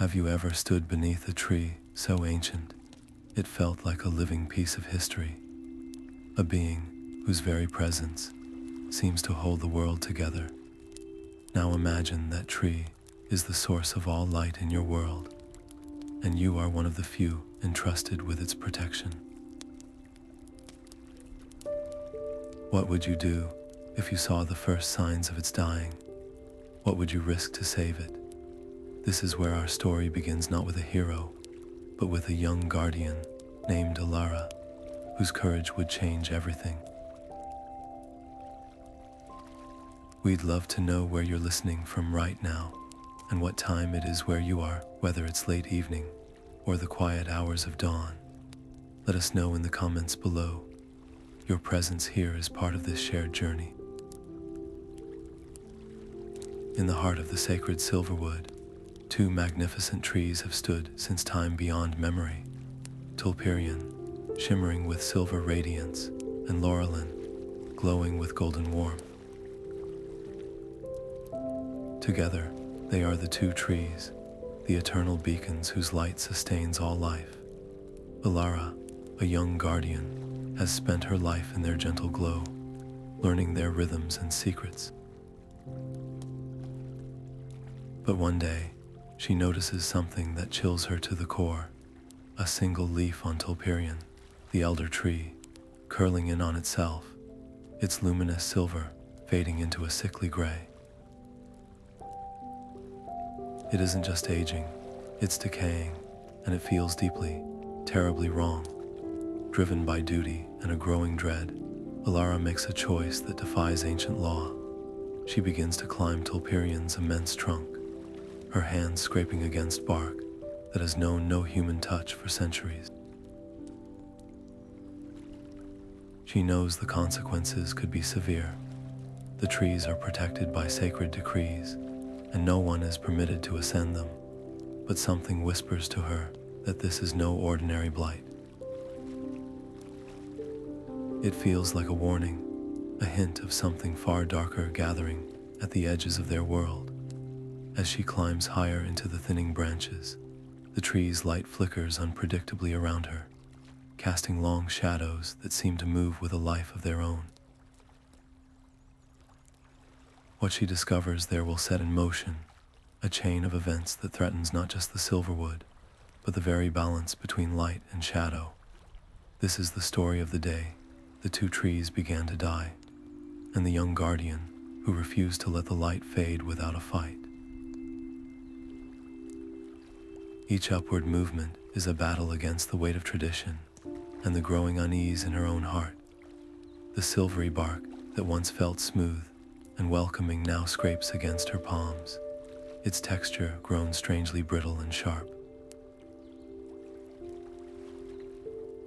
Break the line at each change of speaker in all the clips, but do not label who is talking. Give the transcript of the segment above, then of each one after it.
Have you ever stood beneath a tree so ancient it felt like a living piece of history? A being whose very presence seems to hold the world together. Now imagine that tree is the source of all light in your world, and you are one of the few entrusted with its protection. What would you do if you saw the first signs of its dying? What would you risk to save it? This is where our story begins, not with a hero, but with a young guardian named Alara, whose courage would change everything. We'd love to know where you're listening from right now, and what time it is where you are, whether it's late evening or the quiet hours of dawn. Let us know in the comments below. Your presence here is part of this shared journey. In the heart of the sacred Silverwood, two magnificent trees have stood since time beyond memory. Tulperian, shimmering with silver radiance, and Lorelin, glowing with golden warmth. Together, they are the two trees, the eternal beacons whose light sustains all life. Alara, a young guardian, has spent her life in their gentle glow, learning their rhythms and secrets. But one day, she notices something that chills her to the core. A single leaf on Tulperian, the elder tree, curling in on itself, its luminous silver fading into a sickly gray. It isn't just aging, it's decaying, and it feels deeply, terribly wrong. Driven by duty and a growing dread, Alara makes a choice that defies ancient law. She begins to climb Tulperian's immense trunk, her hands scraping against bark that has known no human touch for centuries. She knows the consequences could be severe. The trees are protected by sacred decrees, and no one is permitted to ascend them. But something whispers to her that this is no ordinary blight. It feels like a warning, a hint of something far darker gathering at the edges of their world. As she climbs higher into the thinning branches, the tree's light flickers unpredictably around her, casting long shadows that seem to move with a life of their own. What she discovers there will set in motion a chain of events that threatens not just the Silverwood, but the very balance between light and shadow. This is the story of the day the two trees began to die, and the young guardian who refused to let the light fade without a fight. Each upward movement is a battle against the weight of tradition and the growing unease in her own heart. The silvery bark that once felt smooth and welcoming now scrapes against her palms, its texture grown strangely brittle and sharp.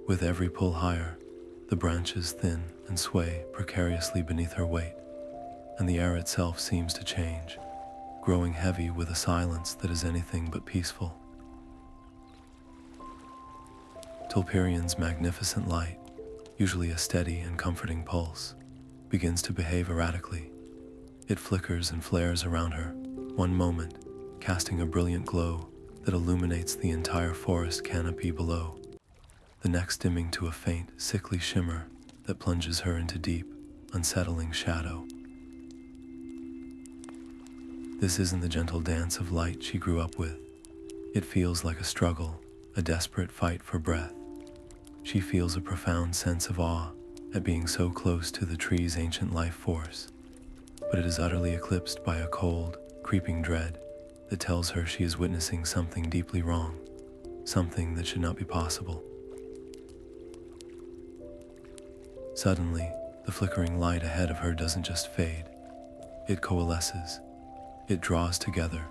With every pull higher, the branches thin and sway precariously beneath her weight, and the air itself seems to change, growing heavy with a silence that is anything but peaceful. Tulperian's magnificent light, usually a steady and comforting pulse, begins to behave erratically. It flickers and flares around her, one moment casting a brilliant glow that illuminates the entire forest canopy below, the next dimming to a faint, sickly shimmer that plunges her into deep, unsettling shadow. This isn't the gentle dance of light she grew up with. It feels like a struggle, a desperate fight for breath. She feels a profound sense of awe at being so close to the tree's ancient life force, but it is utterly eclipsed by a cold, creeping dread that tells her she is witnessing something deeply wrong, something that should not be possible. Suddenly, the flickering light ahead of her doesn't just fade. It coalesces. It draws together,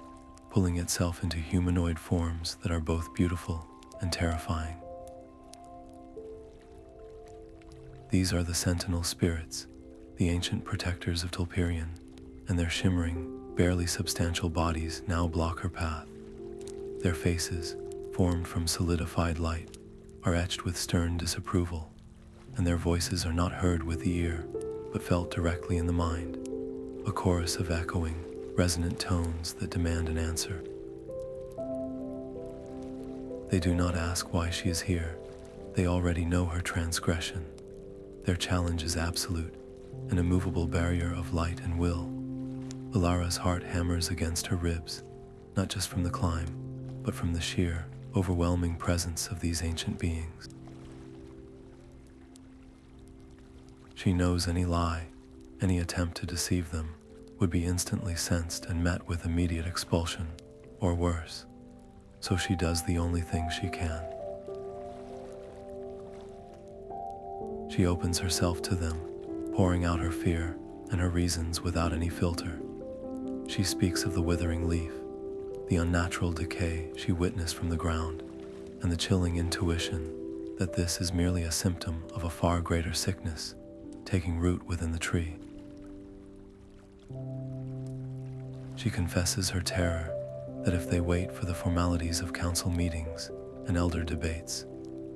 pulling itself into humanoid forms that are both beautiful and terrifying. These are the Sentinel spirits, the ancient protectors of Tulperian, and their shimmering, barely substantial bodies now block her path. Their faces, formed from solidified light, are etched with stern disapproval, and their voices are not heard with the ear, but felt directly in the mind, a chorus of echoing, resonant tones that demand an answer. They do not ask why she is here. They already know her transgression. Their challenge is absolute, an immovable barrier of light and will. Alara's heart hammers against her ribs, not just from the climb, but from the sheer, overwhelming presence of these ancient beings. She knows any lie, any attempt to deceive them, would be instantly sensed and met with immediate expulsion, or worse. So she does the only thing she can. She opens herself to them, pouring out her fear and her reasons without any filter. She speaks of the withering leaf, the unnatural decay she witnessed from the ground, and the chilling intuition that this is merely a symptom of a far greater sickness taking root within the tree. She confesses her terror that if they wait for the formalities of council meetings and elder debates,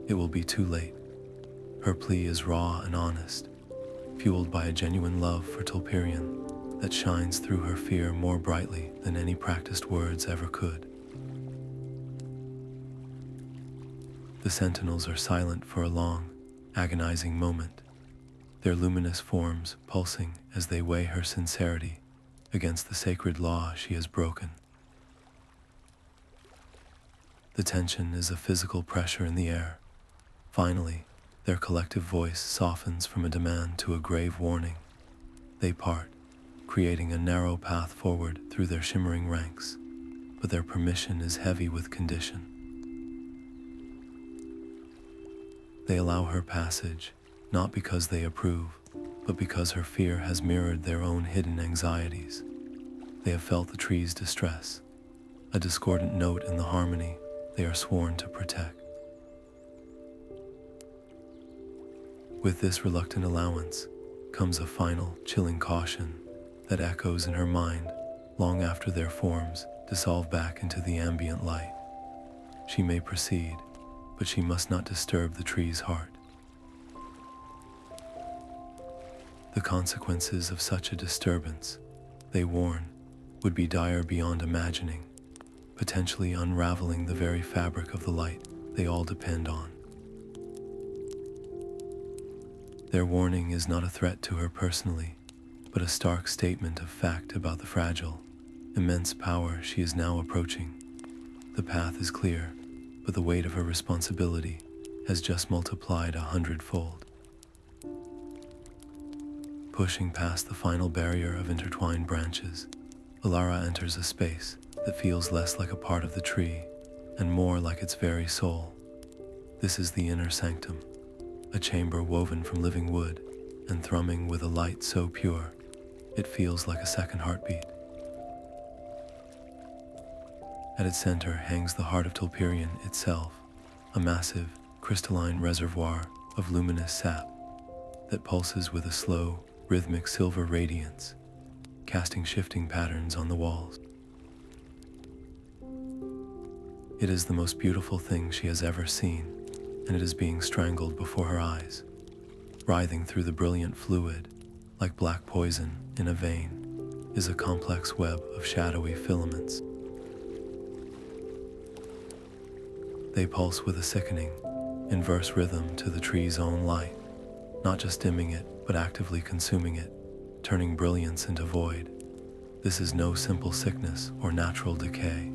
it will be too late. Her plea is raw and honest, fueled by a genuine love for Tulperian that shines through her fear more brightly than any practiced words ever could. The sentinels are silent for a long, agonizing moment, their luminous forms pulsing as they weigh her sincerity against the sacred law she has broken. The tension is a physical pressure in the air. Finally, their collective voice softens from a demand to a grave warning. They part, creating a narrow path forward through their shimmering ranks, but their permission is heavy with condition. They allow her passage, not because they approve, but because her fear has mirrored their own hidden anxieties. They have felt the tree's distress, a discordant note in the harmony they are sworn to protect. With this reluctant allowance comes a final, chilling caution that echoes in her mind long after their forms dissolve back into the ambient light. She may proceed, but she must not disturb the tree's heart. The consequences of such a disturbance, they warn, would be dire beyond imagining, potentially unraveling the very fabric of the light they all depend on. Their warning is not a threat to her personally, but a stark statement of fact about the fragile, immense power she is now approaching. The path is clear, but the weight of her responsibility has just multiplied 100-fold. Pushing past the final barrier of intertwined branches, Alara enters a space that feels less like a part of the tree and more like its very soul. This is the inner sanctum, a chamber woven from living wood and thrumming with a light so pure, it feels like a second heartbeat. At its center hangs the heart of Tulperian itself, a massive, crystalline reservoir of luminous sap that pulses with a slow, rhythmic silver radiance, casting shifting patterns on the walls. It is the most beautiful thing she has ever seen, and it is being strangled before her eyes, writhing through the brilliant fluid, like black poison in a vein, is a complex web of shadowy filaments. They pulse with a sickening, inverse rhythm to the tree's own light, not just dimming it, but actively consuming it, turning brilliance into void. This is no simple sickness or natural decay.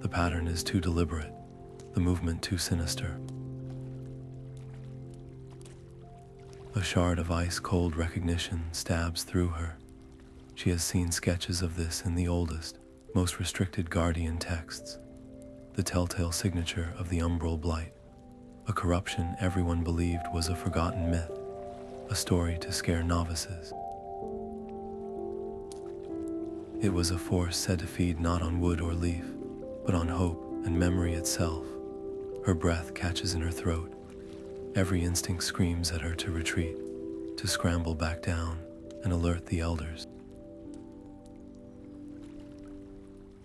The pattern is too deliberate, the movement too sinister. A shard of ice-cold recognition stabs through her. She has seen sketches of this in the oldest, most restricted Guardian texts, the telltale signature of the Umbral blight, a corruption everyone believed was a forgotten myth, a story to scare novices. It was a force said to feed not on wood or leaf, but on hope and memory itself. Her breath catches in her throat. Every instinct screams at her to retreat, to scramble back down and alert the elders.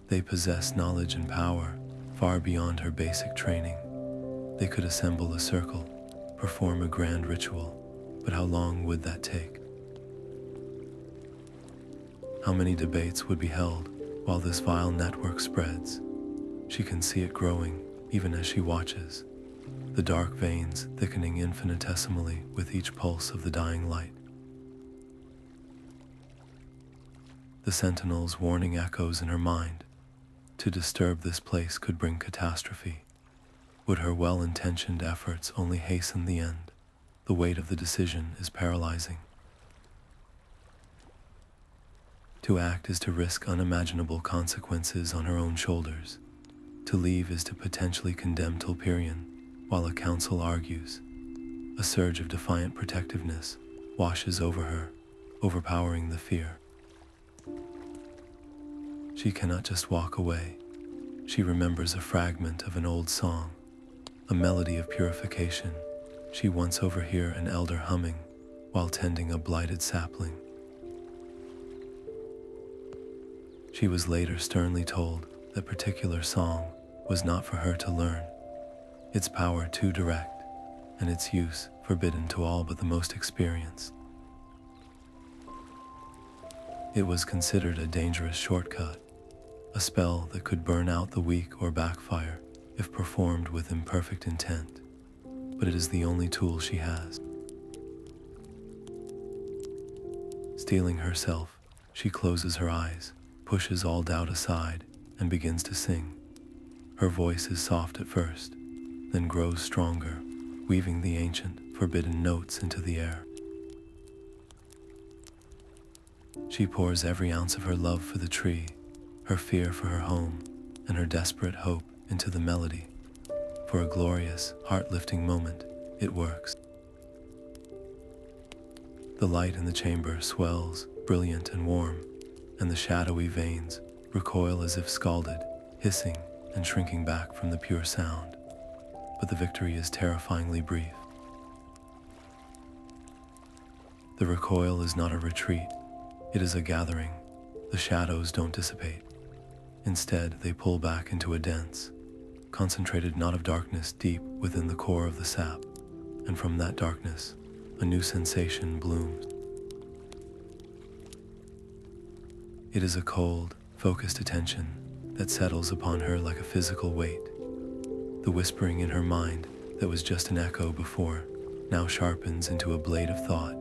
They possess knowledge and power far beyond her basic training. They could assemble a circle, perform a grand ritual, but how long would that take? How many debates would be held while this vile network spreads? She can see it growing, even as she watches, the dark veins thickening infinitesimally with each pulse of the dying light. The Sentinel's warning echoes in her mind. To disturb this place could bring catastrophe. Would her well-intentioned efforts only hasten the end? The weight of the decision is paralyzing. To act is to risk unimaginable consequences on her own shoulders. To leave is to potentially condemn Tulperian, while a council argues. A surge of defiant protectiveness washes over her, overpowering the fear. She cannot just walk away. She remembers a fragment of an old song, a melody of purification. She once overheard an elder humming while tending a blighted sapling. She was later sternly told that particular song was not for her to learn, its power too direct, and its use forbidden to all but the most experienced. It was considered a dangerous shortcut, a spell that could burn out the weak or backfire if performed with imperfect intent, but it is the only tool she has. Steeling herself, she closes her eyes, pushes all doubt aside, and begins to sing. Her voice is soft at first, then grows stronger, weaving the ancient, forbidden notes into the air. She pours every ounce of her love for the tree, her fear for her home, and her desperate hope into the melody. For a glorious, heart-lifting moment, it works. The light in the chamber swells, brilliant and warm, and the shadowy veins recoil as if scalded, hissing and shrinking back from the pure sound. But the victory is terrifyingly brief. The recoil is not a retreat, it is a gathering. The shadows don't dissipate. Instead, they pull back into a dense, concentrated knot of darkness deep within the core of the sap, and from that darkness, a new sensation blooms. It is a cold, focused attention that settles upon her like a physical weight. The whispering in her mind that was just an echo before now sharpens into a blade of thought,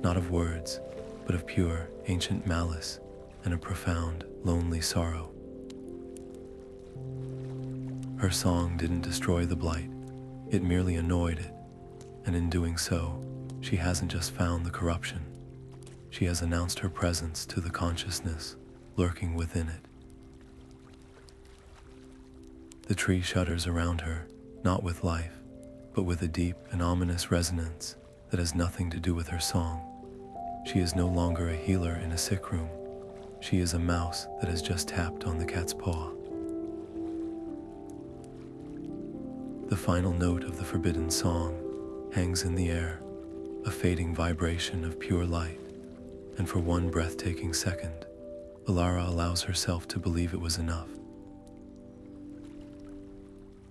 not of words, but of pure, ancient malice and a profound, lonely sorrow. Her song didn't destroy the blight, it merely annoyed it, and in doing so, she hasn't just found the corruption, she has announced her presence to the consciousness lurking within it. The tree shudders around her, not with life, but with a deep and ominous resonance that has nothing to do with her song. She is no longer a healer in a sick room. She is a mouse that has just tapped on the cat's paw. The final note of the forbidden song hangs in the air, a fading vibration of pure light, and for one breathtaking second, Alara allows herself to believe it was enough.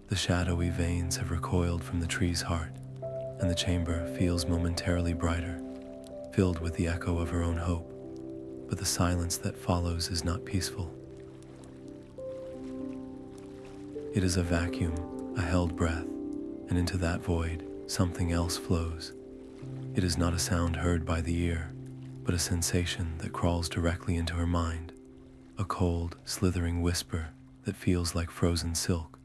The shadowy veins have recoiled from the tree's heart, and the chamber feels momentarily brighter, filled with the echo of her own hope, but the silence that follows is not peaceful. It is a vacuum, a held breath, and into that void, something else flows. It is not a sound heard by the ear, but a sensation that crawls directly into her mind, a cold, slithering whisper that feels like frozen silk,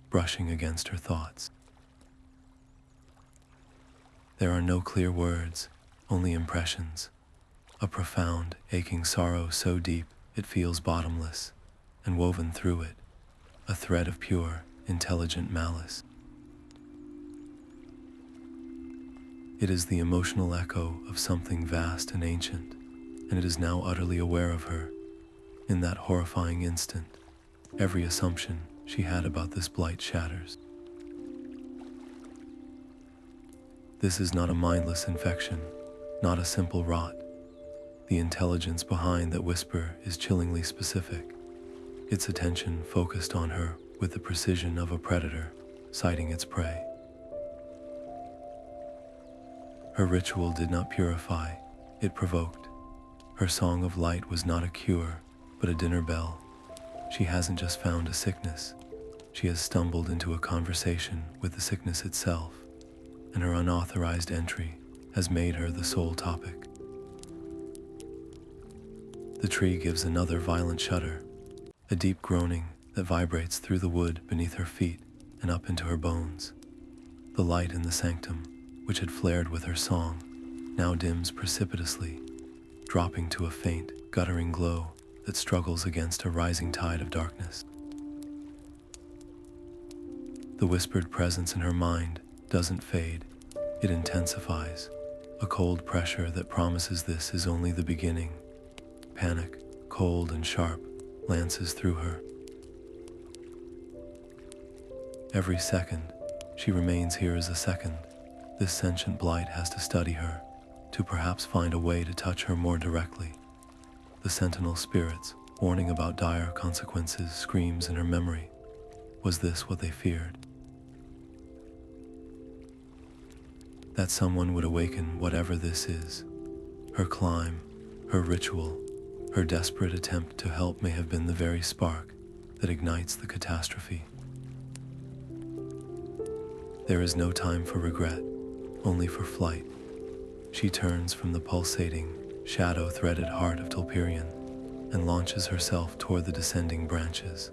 brushing against her thoughts. There are no clear words, only impressions, a profound, aching sorrow so deep it feels bottomless, and woven through it, a thread of pure, intelligent malice. It is the emotional echo of something vast and ancient, and it is now utterly aware of her. In that horrifying instant, every assumption she had about this blight shatters. This is not a mindless infection, not a simple rot. The intelligence behind that whisper is chillingly specific, its attention focused on her with the precision of a predator sighting its prey. Her ritual did not purify, it provoked. Her song of light was not a cure, but a dinner bell. She hasn't just found a sickness, She has stumbled into a conversation with the sickness itself, and her unauthorized entry has made her the sole topic. The tree gives another violent shudder, a deep groaning that vibrates through the wood beneath her feet and up into her bones. The light in the sanctum, which had flared with her song, now dims precipitously, dropping to a faint, guttering glow that struggles against a rising tide of darkness. The whispered presence in her mind doesn't fade, it intensifies, a cold pressure that promises this is only the beginning. Panic, cold and sharp, lances through her. Every second, she remains here as a second. This sentient blight has to study her, to perhaps find a way to touch her more directly. The Sentinel spirits, warning about dire consequences, screams in her memory. Was this what they feared? That someone would awaken whatever this is. Her climb, her ritual, her desperate attempt to help may have been the very spark that ignites the catastrophe. There is no time for regret, only for flight. She turns from the pulsating, shadow-threaded heart of Tulperian and launches herself toward the descending branches,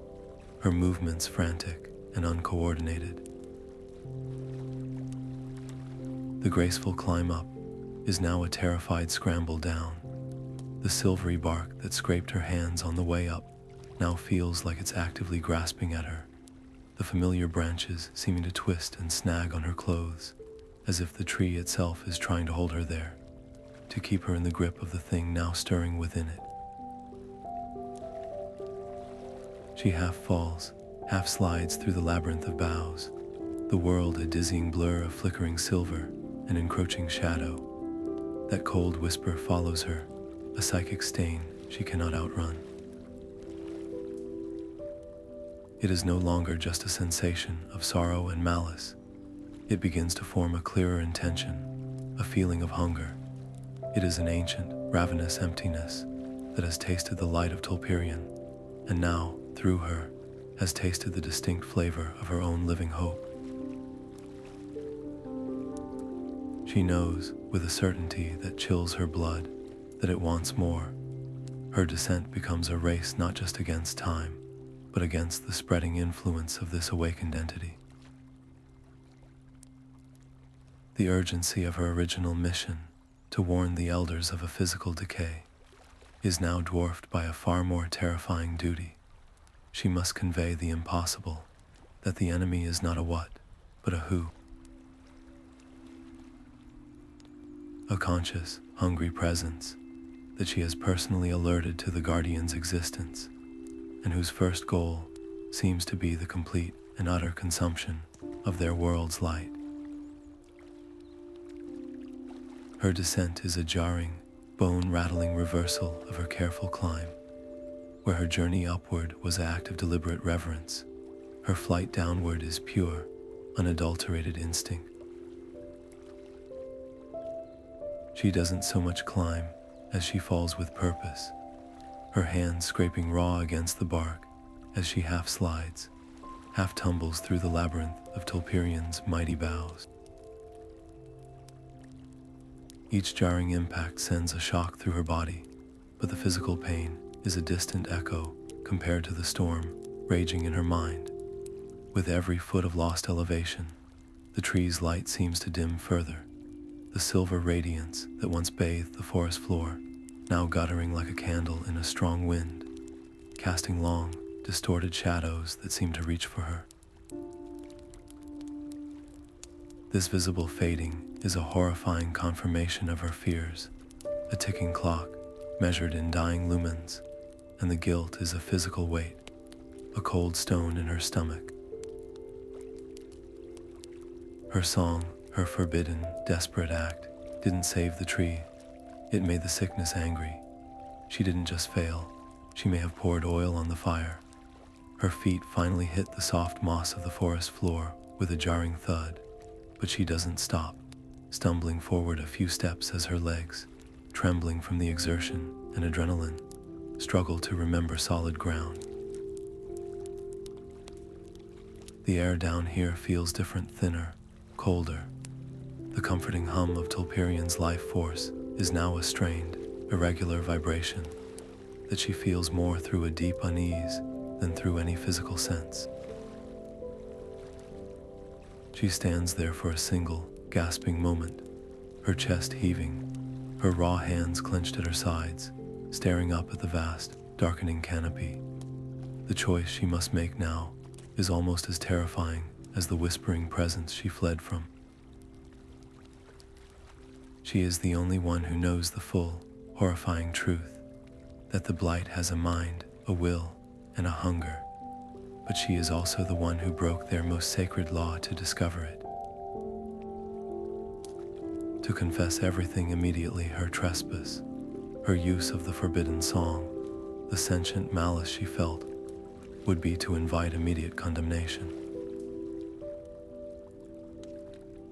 her movements frantic and uncoordinated. The graceful climb up is now a terrified scramble down. The silvery bark that scraped her hands on the way up now feels like it's actively grasping at her, the familiar branches seeming to twist and snag on her clothes, as if the tree itself is trying to hold her there, to keep her in the grip of the thing now stirring within it. She half falls, half slides through the labyrinth of boughs, the world a dizzying blur of flickering silver and encroaching shadow. That cold whisper follows her, a psychic stain she cannot outrun. It is no longer just a sensation of sorrow and malice. It begins to form a clearer intention, a feeling of hunger. It is an ancient, ravenous emptiness that has tasted the light of Tulperian, and now, through her, has tasted the distinct flavor of her own living hope. She knows, with a certainty that chills her blood, that it wants more. Her descent becomes a race not just against time, but against the spreading influence of this awakened entity. The urgency of her original mission, to warn the elders of a physical decay, is now dwarfed by a far more terrifying duty. She must convey the impossible, that the enemy is not a what, but a who. A conscious, hungry presence that she has personally alerted to the Guardian's existence, and whose first goal seems to be the complete and utter consumption of their world's light. Her descent is a jarring, bone-rattling reversal of her careful climb. Where her journey upward was an act of deliberate reverence, her flight downward is pure, unadulterated instinct. She doesn't so much climb as she falls with purpose, her hands scraping raw against the bark as she half slides, half tumbles through the labyrinth of Tulperian's mighty boughs. Each jarring impact sends a shock through her body, but the physical pain is a distant echo compared to the storm raging in her mind. With every foot of lost elevation, the tree's light seems to dim further, the silver radiance that once bathed the forest floor now guttering like a candle in a strong wind, casting long, distorted shadows that seem to reach for her. This visible fading is a horrifying confirmation of her fears, a ticking clock measured in dying lumens, and the guilt is a physical weight, a cold stone in her stomach. Her song, her forbidden, desperate act, didn't save the tree. It made the sickness angry. She didn't just fail, she may have poured oil on the fire. Her feet finally hit the soft moss of the forest floor with a jarring thud, but she doesn't stop, stumbling forward a few steps as her legs, trembling from the exertion and adrenaline, struggle to remember solid ground. The air down here feels different, thinner, colder. The comforting hum of Tulperian's life force is now a strained, irregular vibration that she feels more through a deep unease than through any physical sense. She stands there for a single, gasping moment, her chest heaving, her raw hands clenched at her sides, staring up at the vast, darkening canopy. The choice she must make now is almost as terrifying as the whispering presence she fled from. She is the only one who knows the full, horrifying truth, that the Blight has a mind, a will, and a hunger, but she is also the one who broke their most sacred law to discover it. To confess everything immediately, her trespass, her use of the forbidden song, the sentient malice she felt, would be to invite immediate condemnation.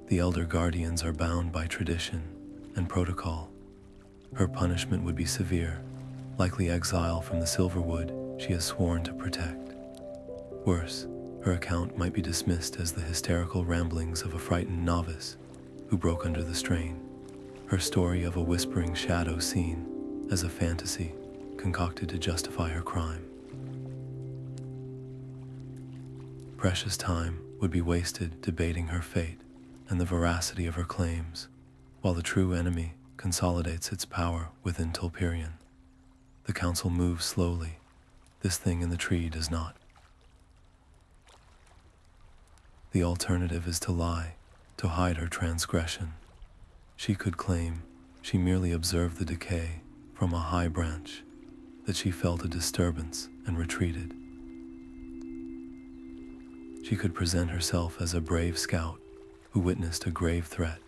The Elder Guardians are bound by tradition and protocol. Her punishment would be severe, likely exile from the Silverwood she has sworn to protect. Worse, her account might be dismissed as the hysterical ramblings of a frightened novice who broke under the strain. Her story of a whispering shadow seen as a fantasy concocted to justify her crime. Precious time would be wasted debating her fate and the veracity of her claims, while the true enemy consolidates its power within Tulperian. The council moves slowly. This thing in the tree does not. The alternative is to lie, to hide her transgression. She could claim she merely observed the decay from a high branch, that she felt a disturbance and retreated. She could present herself as a brave scout who witnessed a grave threat,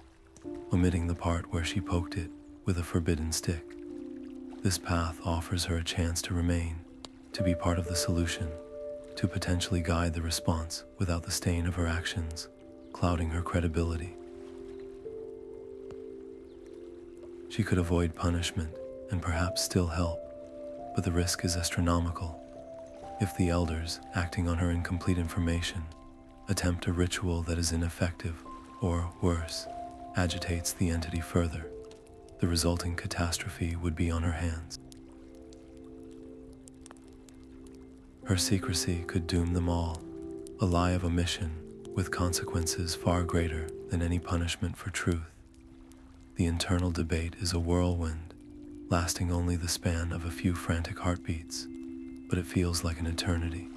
omitting the part where she poked it with a forbidden stick. This path offers her a chance to remain, to be part of the solution, to potentially guide the response without the stain of her actions clouding her credibility. She could avoid punishment and perhaps still help, but the risk is astronomical. If the elders, acting on her incomplete information, attempt a ritual that is ineffective, or worse, agitates the entity further, the resulting catastrophe would be on her hands. Her secrecy could doom them all, a lie of omission with consequences far greater than any punishment for truth. The internal debate is a whirlwind, lasting only the span of a few frantic heartbeats, but it feels like an eternity.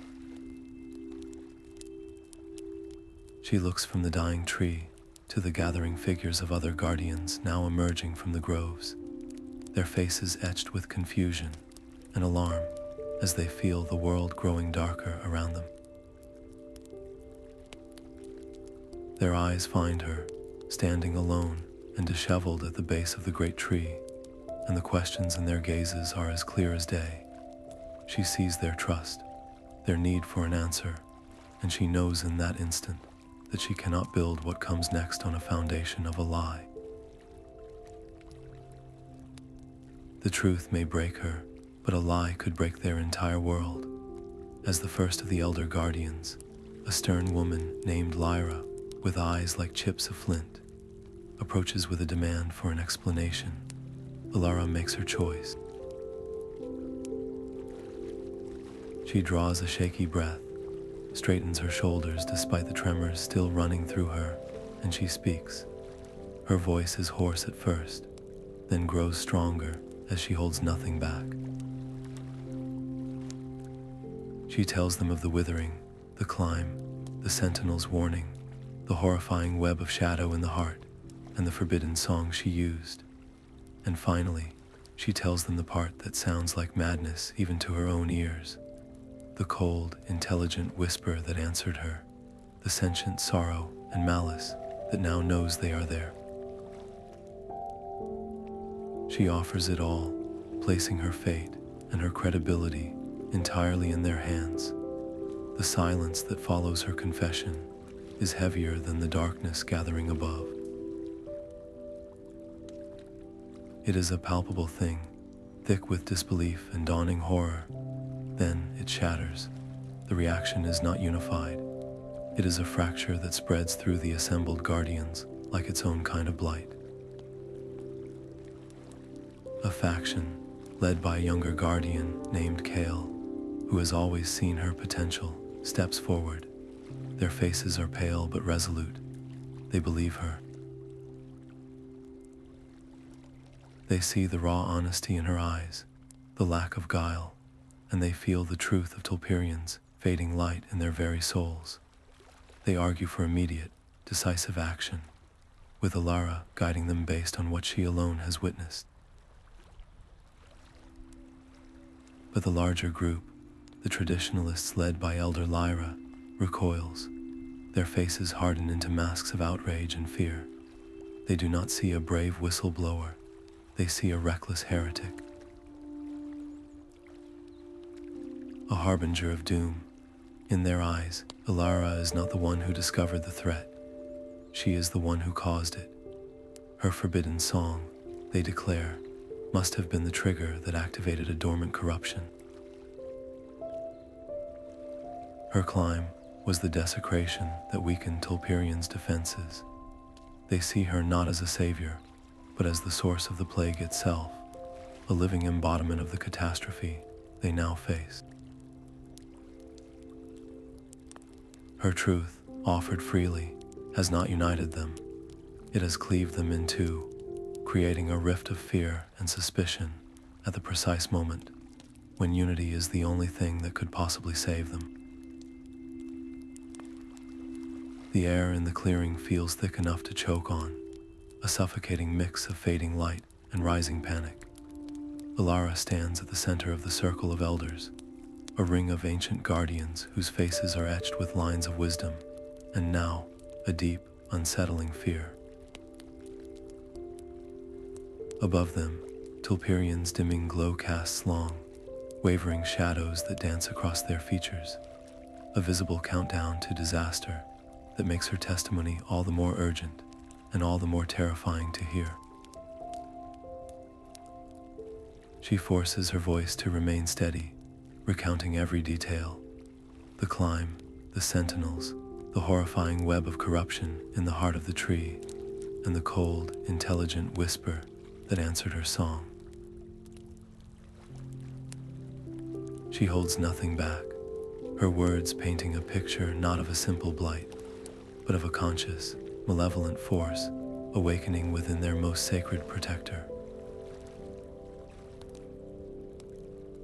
She looks from the dying tree to the gathering figures of other guardians now emerging from the groves, their faces etched with confusion and alarm as they feel the world growing darker around them. Their eyes find her, standing alone and disheveled at the base of the great tree, and the questions in their gazes are as clear as day. She sees their trust, their need for an answer, and she knows in that instant that she cannot build what comes next on a foundation of a lie. The truth may break her, but a lie could break their entire world. As the first of the Elder Guardians, a stern woman named Lyra, with eyes like chips of flint, approaches with a demand for an explanation. Alara makes her choice. She draws a shaky breath, straightens her shoulders despite the tremors still running through her, and she speaks. Her voice is hoarse at first, then grows stronger as she holds nothing back. She tells them of the withering, the climb, the Sentinel's warning, the horrifying web of shadow in the heart, and the forbidden song she used. And finally, she tells them the part that sounds like madness even to her own ears. The cold, intelligent whisper that answered her, the sentient sorrow and malice that now knows they are there. She offers it all, placing her fate and her credibility entirely in their hands. The silence that follows her confession is heavier than the darkness gathering above. It is a palpable thing, thick with disbelief and dawning horror. Then it shatters. The reaction is not unified. It is a fracture that spreads through the assembled guardians like its own kind of blight. A faction, led by a younger guardian named Kale, who has always seen her potential, steps forward. Their faces are pale but resolute. They believe her. They see the raw honesty in her eyes, the lack of guile, and they feel the truth of Tulperian's fading light in their very souls. They argue for immediate, decisive action, with Alara guiding them based on what she alone has witnessed. But the larger group, the traditionalists led by Elder Lyra, recoils. Their faces harden into masks of outrage and fear. They do not see a brave whistleblower. They see a reckless heretic. A harbinger of doom. In their eyes, Elara is not the one who discovered the threat. She is the one who caused it. Her forbidden song, they declare, must have been the trigger that activated a dormant corruption. Her climb was the desecration that weakened Tulperian's defenses. They see her not as a savior, but as the source of the plague itself, a living embodiment of the catastrophe they now face. Her truth, offered freely, has not united them. It has cleaved them in two, creating a rift of fear and suspicion at the precise moment when unity is the only thing that could possibly save them. The air in the clearing feels thick enough to choke on, a suffocating mix of fading light and rising panic. Alara stands at the center of the circle of elders, a ring of ancient guardians whose faces are etched with lines of wisdom, and now a deep, unsettling fear. Above them, Tulperian's dimming glow casts long, wavering shadows that dance across their features, a visible countdown to disaster that makes her testimony all the more urgent and all the more terrifying to hear. She forces her voice to remain steady, recounting every detail: the climb, the sentinels, the horrifying web of corruption in the heart of the tree, and the cold, intelligent whisper that answered her song. She holds nothing back, her words painting a picture not of a simple blight, but of a conscious, malevolent force awakening within their most sacred protector.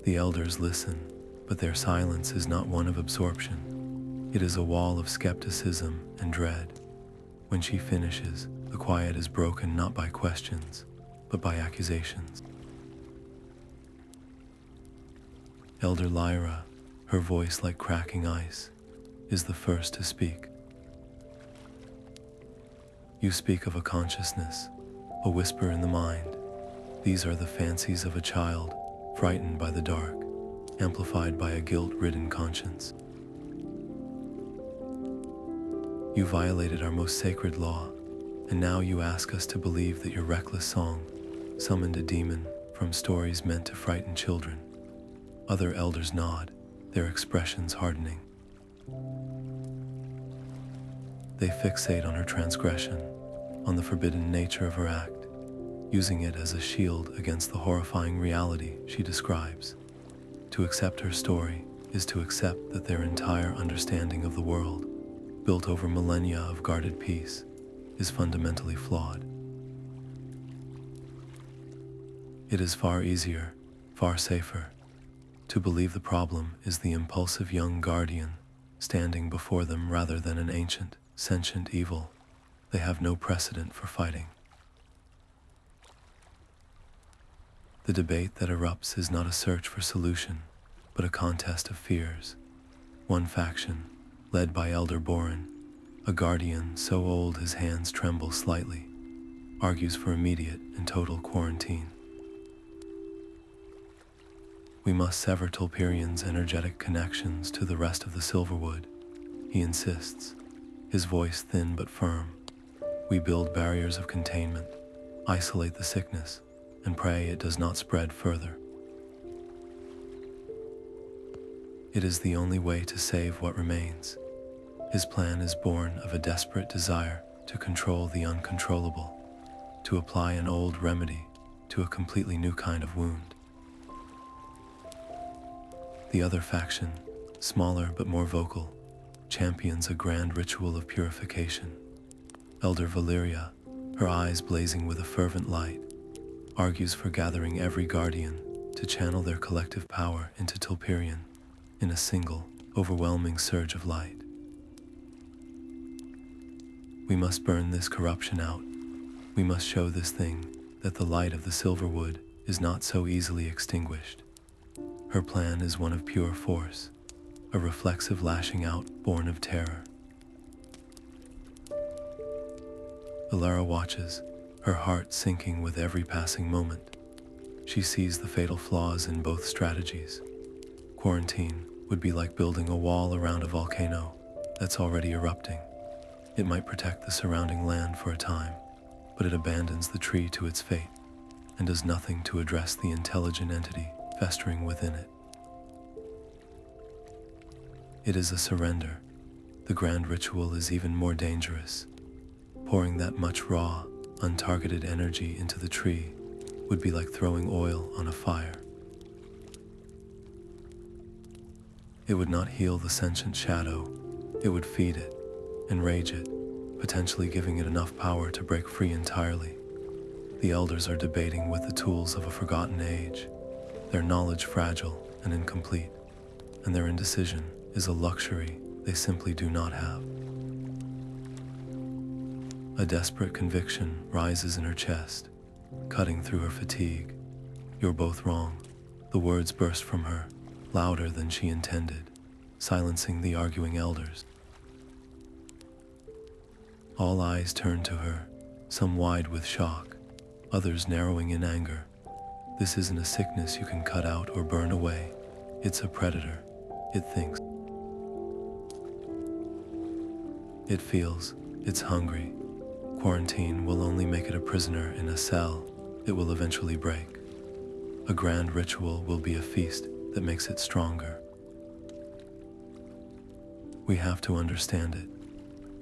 The elders listen, but their silence is not one of absorption. It is a wall of skepticism and dread. When she finishes, the quiet is broken not by questions, but by accusations. Elder Lyra, her voice like cracking ice, is the first to speak. You speak of a consciousness, a whisper in the mind. These are the fancies of a child, frightened by the dark, amplified by a guilt-ridden conscience. You violated our most sacred law, and now you ask us to believe that your reckless song summoned a demon from stories meant to frighten children. Other elders nod, their expressions hardening. They fixate on her transgression, on the forbidden nature of her act, using it as a shield against the horrifying reality she describes. To accept her story is to accept that their entire understanding of the world, built over millennia of guarded peace, is fundamentally flawed. It is far easier, far safer, to believe the problem is the impulsive young guardian standing before them rather than an ancient, sentient evil they have no precedent for fighting. The debate that erupts is not a search for solution, but a contest of fears. One faction, led by Elder Boren, a guardian so old his hands tremble slightly, argues for immediate and total quarantine. We must sever Tulperian's energetic connections to the rest of the Silverwood, he insists, his voice thin but firm. We build barriers of containment, isolate the sickness, and pray it does not spread further. It is the only way to save what remains. His plan is born of a desperate desire to control the uncontrollable, to apply an old remedy to a completely new kind of wound. The other faction, smaller but more vocal, champions a grand ritual of purification. Elder Valeria, her eyes blazing with a fervent light, argues for gathering every guardian to channel their collective power into Tulperian in a single, overwhelming surge of light. We must burn this corruption out. We must show this thing that the light of the Silverwood is not so easily extinguished. Her plan is one of pure force, a reflexive lashing out born of terror. Alara watches, her heart sinking with every passing moment. She sees the fatal flaws in both strategies. Quarantine would be like building a wall around a volcano that's already erupting. It might protect the surrounding land for a time, but it abandons the tree to its fate and does nothing to address the intelligent entity festering within it. It is a surrender. The grand ritual is even more dangerous. Pouring that much raw, untargeted energy into the tree would be like throwing oil on a fire. It would not heal the sentient shadow. It would feed it, enrage it, potentially giving it enough power to break free entirely. The elders are debating with the tools of a forgotten age, their knowledge fragile and incomplete, and their indecision is a luxury they simply do not have. A desperate conviction rises in her chest, cutting through her fatigue. "You're both wrong." The words burst from her, louder than she intended, silencing the arguing elders. All eyes turn to her, some wide with shock, others narrowing in anger. This isn't a sickness you can cut out or burn away. It's a predator. It thinks. It feels. It's hungry. Quarantine will only make it a prisoner in a cell. It will eventually break. A grand ritual will be a feast that makes it stronger. We have to understand it.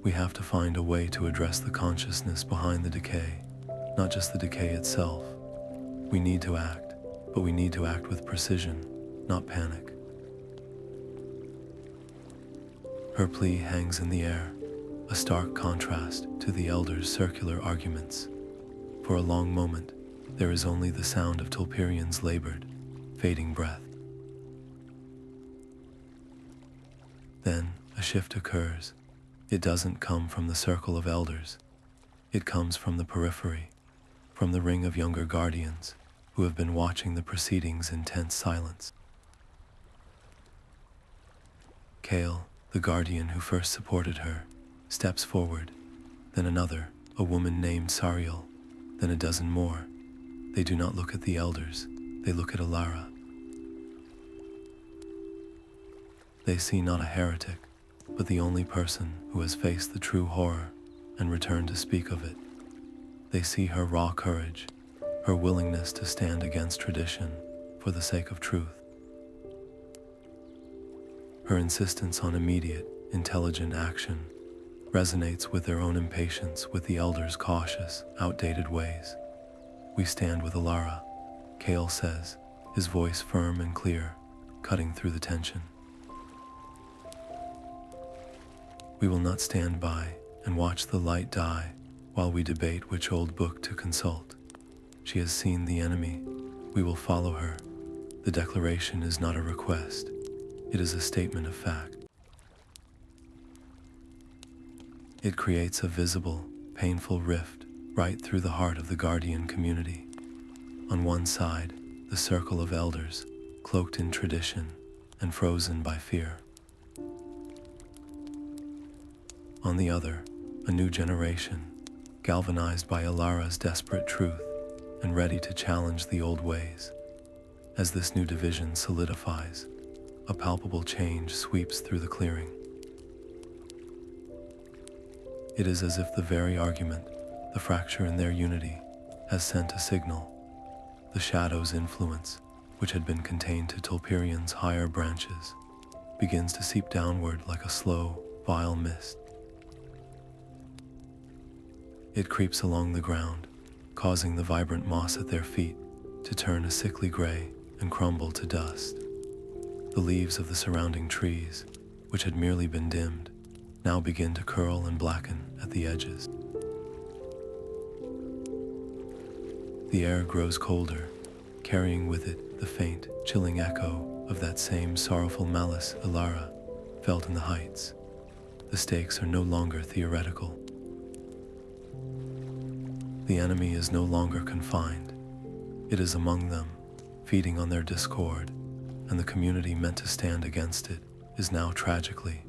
We have to find a way to address the consciousness behind the decay, not just the decay itself. We need to act, but we need to act with precision, not panic. Her plea hangs in the air, a stark contrast to the elders' circular arguments. For a long moment, there is only the sound of Tulperian's labored, fading breath. Then, a shift occurs. It doesn't come from the circle of elders. It comes from the periphery, from the ring of younger guardians who have been watching the proceedings in tense silence. Kale, the guardian who first supported her, steps forward, then another, a woman named Sariel, then a dozen more. They do not look at the elders, they look at Alara. They see not a heretic, but the only person who has faced the true horror and returned to speak of it. They see her raw courage, her willingness to stand against tradition for the sake of truth. Her insistence on immediate, intelligent action resonates with their own impatience with the elders' cautious, outdated ways. "We stand with Alara," Kale says, his voice firm and clear, cutting through the tension. "We will not stand by and watch the light die while we debate which old book to consult. She has seen the enemy. We will follow her. The declaration is not a request. It is a statement of fact." It creates a visible, painful rift right through the heart of the guardian community. On one side, the circle of elders, cloaked in tradition and frozen by fear. On the other, a new generation, galvanized by Alara's desperate truth and ready to challenge the old ways. As this new division solidifies, a palpable change sweeps through the clearing. It is as if the very argument, the fracture in their unity, has sent a signal. The shadow's influence, which had been contained to Tulperian's higher branches, begins to seep downward like a slow, vile mist. It creeps along the ground, causing the vibrant moss at their feet to turn a sickly gray and crumble to dust. The leaves of the surrounding trees, which had merely been dimmed, now begin to curl and blacken at the edges. The air grows colder, carrying with it the faint, chilling echo of that same sorrowful malice Elara felt in the heights. The stakes are no longer theoretical. The enemy is no longer confined. It is among them, feeding on their discord, and the community meant to stand against it is now tragically,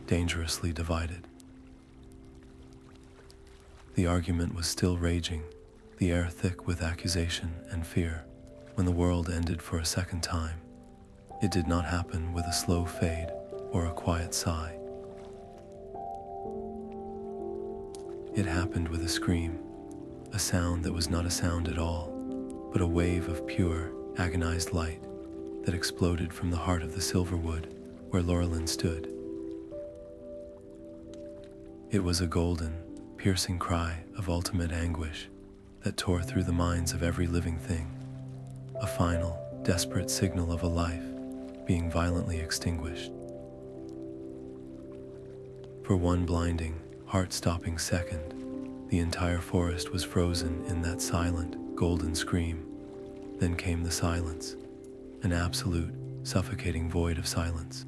dangerously divided. The argument was still raging, the air thick with accusation and fear, when the world ended for a second time. It did not happen with a slow fade or a quiet sigh. It happened with a scream, a sound that was not a sound at all, but a wave of pure, agonized light that exploded from the heart of the Silverwood where Lorelin stood. It was a golden, piercing cry of ultimate anguish that tore through the minds of every living thing, a final, desperate signal of a life being violently extinguished. For one blinding, heart-stopping second, the entire forest was frozen in that silent, golden scream. Then came the silence, an absolute, suffocating void of silence.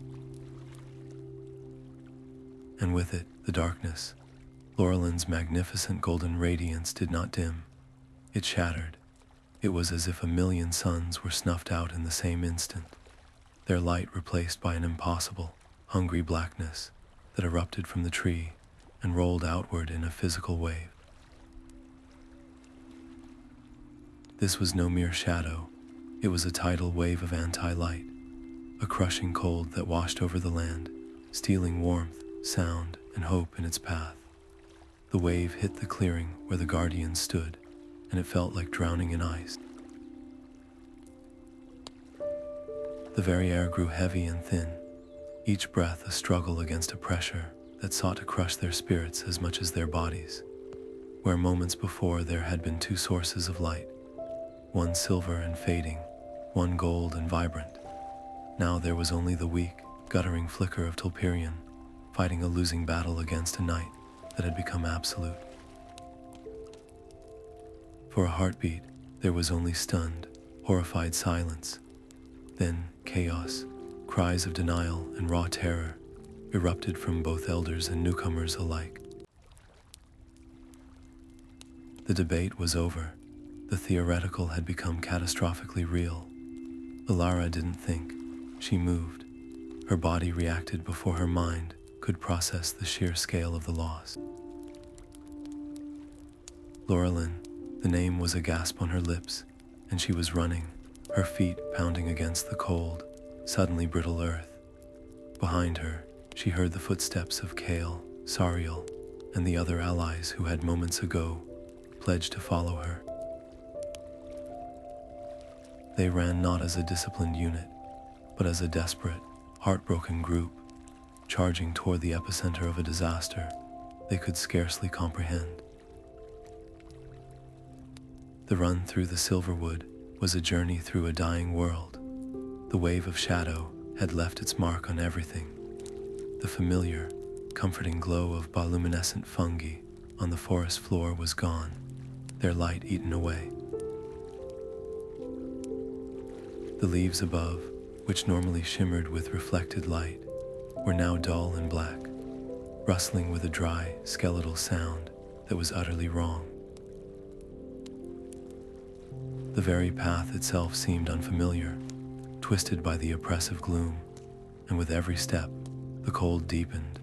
And with it, the darkness. Lorelin's magnificent golden radiance did not dim. It shattered. It was as if a million suns were snuffed out in the same instant, their light replaced by an impossible, hungry blackness that erupted from the tree and rolled outward in a physical wave. This was no mere shadow. It was a tidal wave of anti-light, a crushing cold that washed over the land, stealing warmth, sound, and hope in its path. The wave hit the clearing where the guardians stood, and it felt like drowning in ice. The very air grew heavy and thin, each breath a struggle against a pressure that sought to crush their spirits as much as their bodies. Where moments before there had been two sources of light, one silver and fading, one gold and vibrant. Now there was only the weak, guttering flicker of Tulperian, fighting a losing battle against a night that had become absolute. For a heartbeat, there was only stunned, horrified silence. Then chaos, cries of denial and raw terror, erupted from both elders and newcomers alike. The debate was over. The theoretical had become catastrophically real. Alara didn't think, she moved. Her body reacted before her mind could process the sheer scale of the loss. Lorelin, the name was a gasp on her lips, and she was running, her feet pounding against the cold, suddenly brittle earth. Behind her, she heard the footsteps of Kale, Sariel, and the other allies who had moments ago pledged to follow her. They ran not as a disciplined unit, but as a desperate, heartbroken group, charging toward the epicenter of a disaster they could scarcely comprehend. The run through the Silverwood was a journey through a dying world. The wave of shadow had left its mark on everything. The familiar, comforting glow of bioluminescent fungi on the forest floor was gone, their light eaten away. The leaves above, which normally shimmered with reflected light, were now dull and black, rustling with a dry, skeletal sound that was utterly wrong. The very path itself seemed unfamiliar, twisted by the oppressive gloom, and with every step, the cold deepened,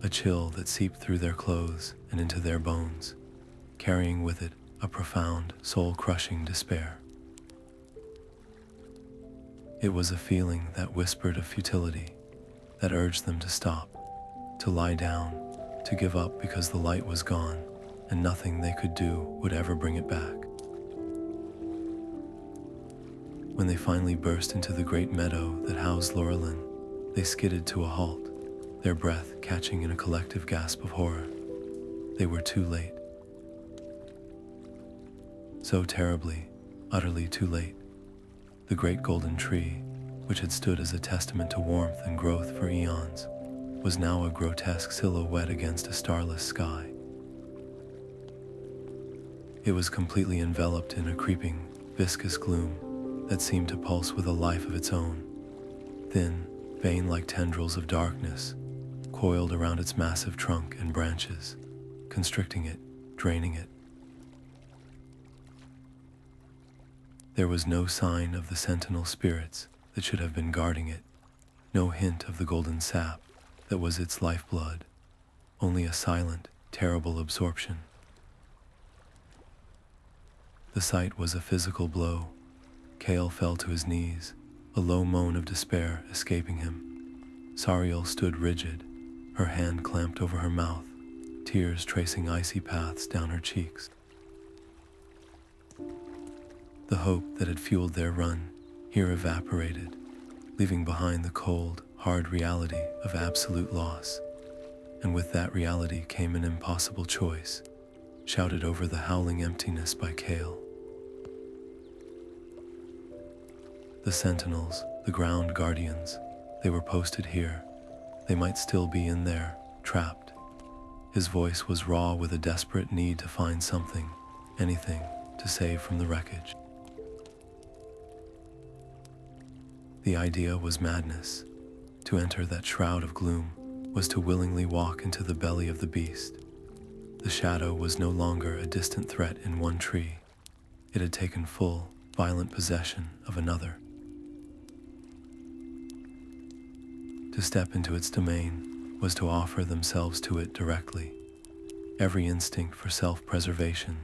a chill that seeped through their clothes and into their bones, carrying with it a profound, soul-crushing despair. It was a feeling that whispered of futility, that urged them to stop, to lie down, to give up because the light was gone and nothing they could do would ever bring it back. When they finally burst into the great meadow that housed Lorelin, they skidded to a halt, their breath catching in a collective gasp of horror. They were too late. So terribly, utterly too late. The great golden tree, which had stood as a testament to warmth and growth for eons, was now a grotesque silhouette against a starless sky. It was completely enveloped in a creeping, viscous gloom that seemed to pulse with a life of its own. Thin, vein-like tendrils of darkness coiled around its massive trunk and branches, constricting it, draining it. There was no sign of the sentinel spirits that should have been guarding it, no hint of the golden sap that was its lifeblood, only a silent, terrible absorption. The sight was a physical blow. Kale fell to his knees, a low moan of despair escaping him. Sariel stood rigid, her hand clamped over her mouth, tears tracing icy paths down her cheeks. The hope that had fueled their run here evaporated, leaving behind the cold, hard reality of absolute loss. And with that reality came an impossible choice, shouted over the howling emptiness by Kale. The sentinels, the ground guardians, they were posted here. They might still be in there, trapped. His voice was raw with a desperate need to find something, anything, to save from the wreckage. The idea was madness. To enter that shroud of gloom was to willingly walk into the belly of the beast. The shadow was no longer a distant threat in one tree. It had taken full, violent possession of another. To step into its domain was to offer themselves to it directly. Every instinct for self-preservation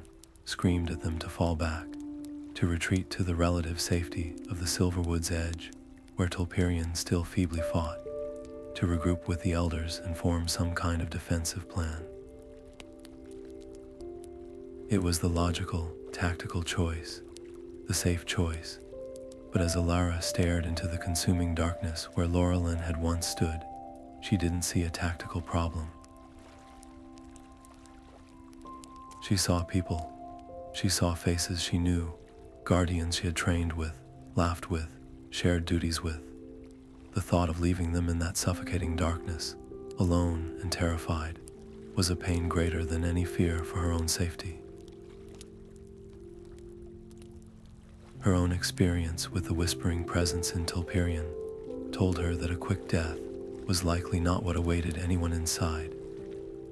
screamed at them to fall back, to retreat to the relative safety of the Silverwood's edge, where Tulperian still feebly fought, to regroup with the Elders and form some kind of defensive plan. It was the logical, tactical choice, the safe choice, but as Alara stared into the consuming darkness where Lorelin had once stood, she didn't see a tactical problem. She saw people. She saw faces she knew, guardians she had trained with, laughed with, shared duties with. The thought of leaving them in that suffocating darkness, alone and terrified, was a pain greater than any fear for her own safety. Her own experience with the whispering presence in Tulperian told her that a quick death was likely not what awaited anyone inside.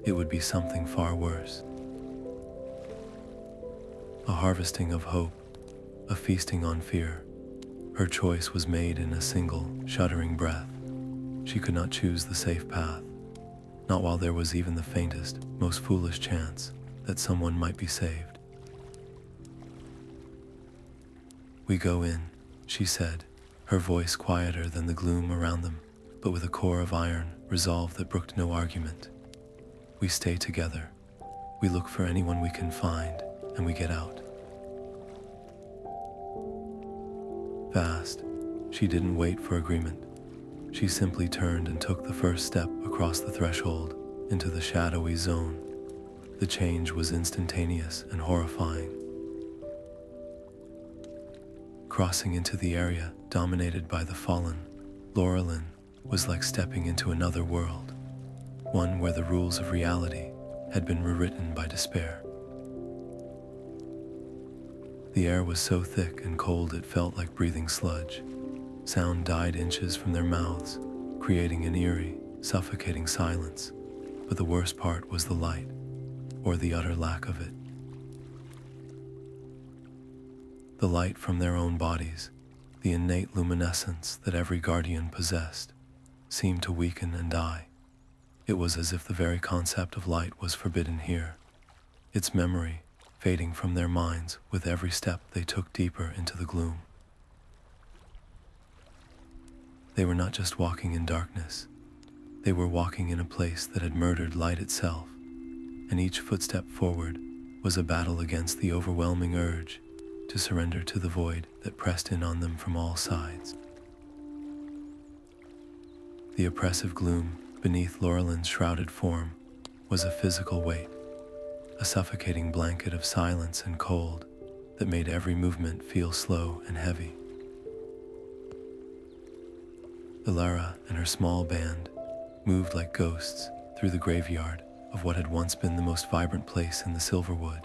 It would be something far worse. A harvesting of hope, a feasting on fear. Her choice was made in a single, shuddering breath. She could not choose the safe path, not while there was even the faintest, most foolish chance that someone might be saved. "We go in," she said, her voice quieter than the gloom around them, but with a core of iron, resolve that brooked no argument. "We stay together. We look for anyone we can find, and we get out." Fast, she didn't wait for agreement. She simply turned and took the first step across the threshold into the shadowy zone. The change was instantaneous and horrifying. Crossing into the area dominated by the fallen, Lorelin was like stepping into another world, one where the rules of reality had been rewritten by despair. The air was so thick and cold it felt like breathing sludge. Sound died inches from their mouths, creating an eerie, suffocating silence. But the worst part was the light, or the utter lack of it. The light from their own bodies, the innate luminescence that every guardian possessed, seemed to weaken and die. It was as if the very concept of light was forbidden here, its memory fading from their minds with every step they took deeper into the gloom. They were not just walking in darkness, they were walking in a place that had murdered light itself, and each footstep forward was a battle against the overwhelming urge to surrender to the void that pressed in on them from all sides. The oppressive gloom Beneath Lorelin's shrouded form was a physical weight, a suffocating blanket of silence and cold that made every movement feel slow and heavy. Elara and her small band moved like ghosts through the graveyard of what had once been the most vibrant place in the Silverwood,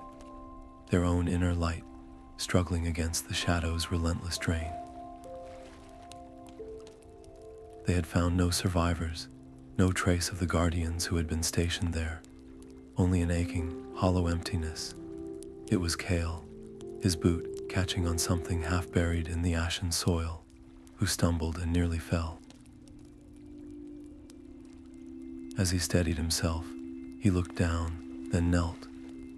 their own inner light struggling against the shadow's relentless drain. They had found no survivors, no trace of the guardians who had been stationed there, only an aching, hollow emptiness. It was Kale, his boot catching on something half buried in the ashen soil, who stumbled and nearly fell. As he steadied himself, he looked down, then knelt,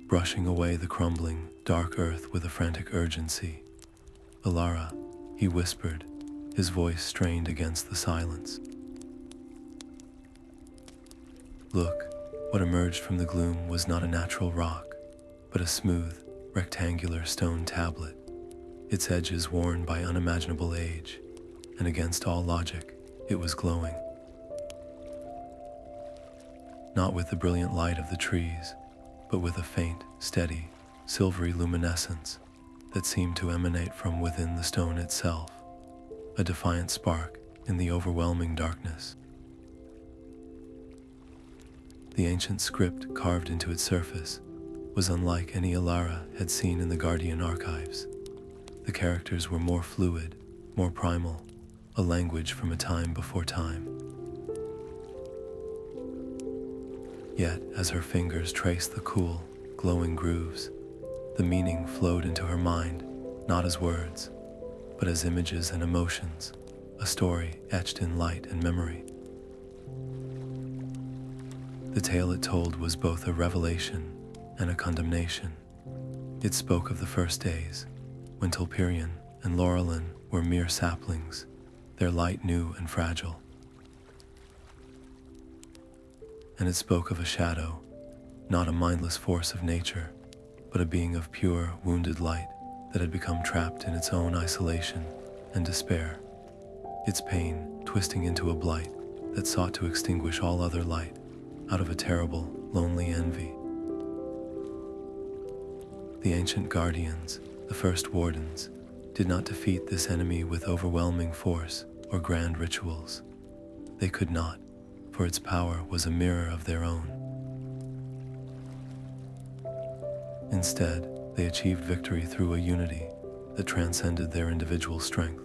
brushing away the crumbling, dark earth with a frantic urgency. "Alara," he whispered, his voice strained against the silence. Look, what emerged from the gloom was not a natural rock, but a smooth, rectangular stone tablet, its edges worn by unimaginable age, and against all logic, it was glowing. Not with the brilliant light of the trees, but with a faint, steady, silvery luminescence that seemed to emanate from within the stone itself, a defiant spark in the overwhelming darkness. The ancient script carved into its surface was unlike any Alara had seen in the Guardian archives. The characters were more fluid, more primal, a language from a time before time. Yet, as her fingers traced the cool, glowing grooves, the meaning flowed into her mind, not as words, but as images and emotions, a story etched in light and memory. The tale it told was both a revelation and a condemnation. It spoke of the first days, when Tulperian and Lorelin were mere saplings, their light new and fragile. And it spoke of a shadow, not a mindless force of nature, but a being of pure, wounded light that had become trapped in its own isolation and despair, its pain twisting into a blight that sought to extinguish all other light out of a terrible, lonely envy. The ancient guardians, the first wardens, did not defeat this enemy with overwhelming force or grand rituals. They could not, for its power was a mirror of their own. Instead, they achieved victory through a unity that transcended their individual strength,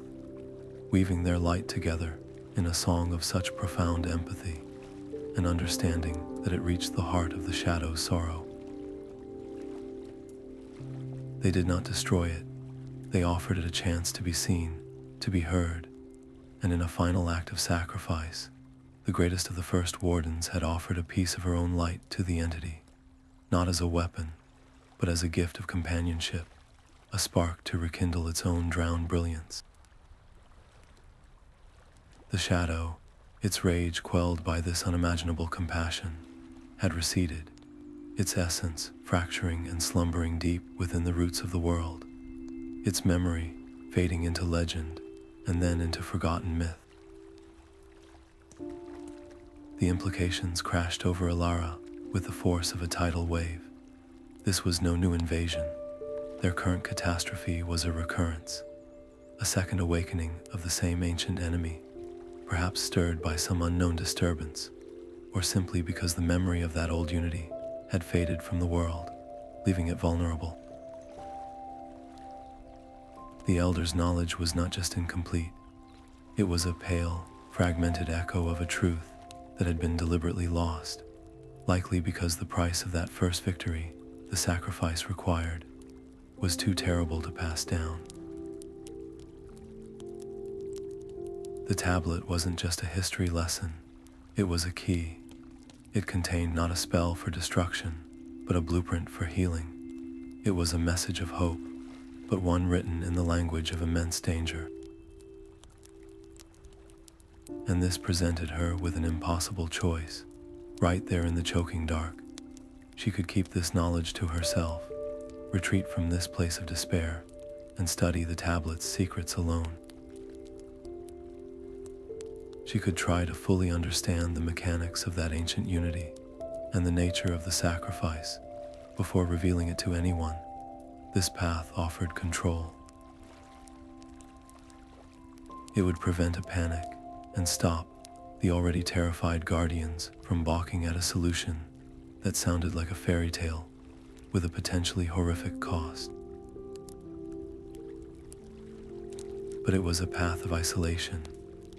weaving their light together in a song of such profound empathy and understanding that it reached the heart of the shadow's sorrow. They did not destroy it. They offered it a chance to be seen, to be heard, and in a final act of sacrifice, the greatest of the first wardens had offered a piece of her own light to the entity, not as a weapon, but as a gift of companionship, a spark to rekindle its own drowned brilliance. The shadow, its rage quelled by this unimaginable compassion, had receded, its essence fracturing and slumbering deep within the roots of the world, its memory fading into legend and then into forgotten myth. The implications crashed over Alara with the force of a tidal wave. This was no new invasion. Their current catastrophe was a recurrence, a second awakening of the same ancient enemy, perhaps stirred by some unknown disturbance, or simply because the memory of that old unity had faded from the world, leaving it vulnerable. The Elder's knowledge was not just incomplete, it was a pale, fragmented echo of a truth that had been deliberately lost, likely because the price of that first victory, the sacrifice required, was too terrible to pass down. The tablet wasn't just a history lesson, it was a key. It contained not a spell for destruction, but a blueprint for healing. It was a message of hope, but one written in the language of immense danger. And this presented her with an impossible choice, right there in the choking dark. She could keep this knowledge to herself, retreat from this place of despair, and study the tablet's secrets alone. She could try to fully understand the mechanics of that ancient unity and the nature of the sacrifice before revealing it to anyone. This path offered control. It would prevent a panic and stop the already terrified guardians from balking at a solution that sounded like a fairy tale with a potentially horrific cost. But it was a path of isolation,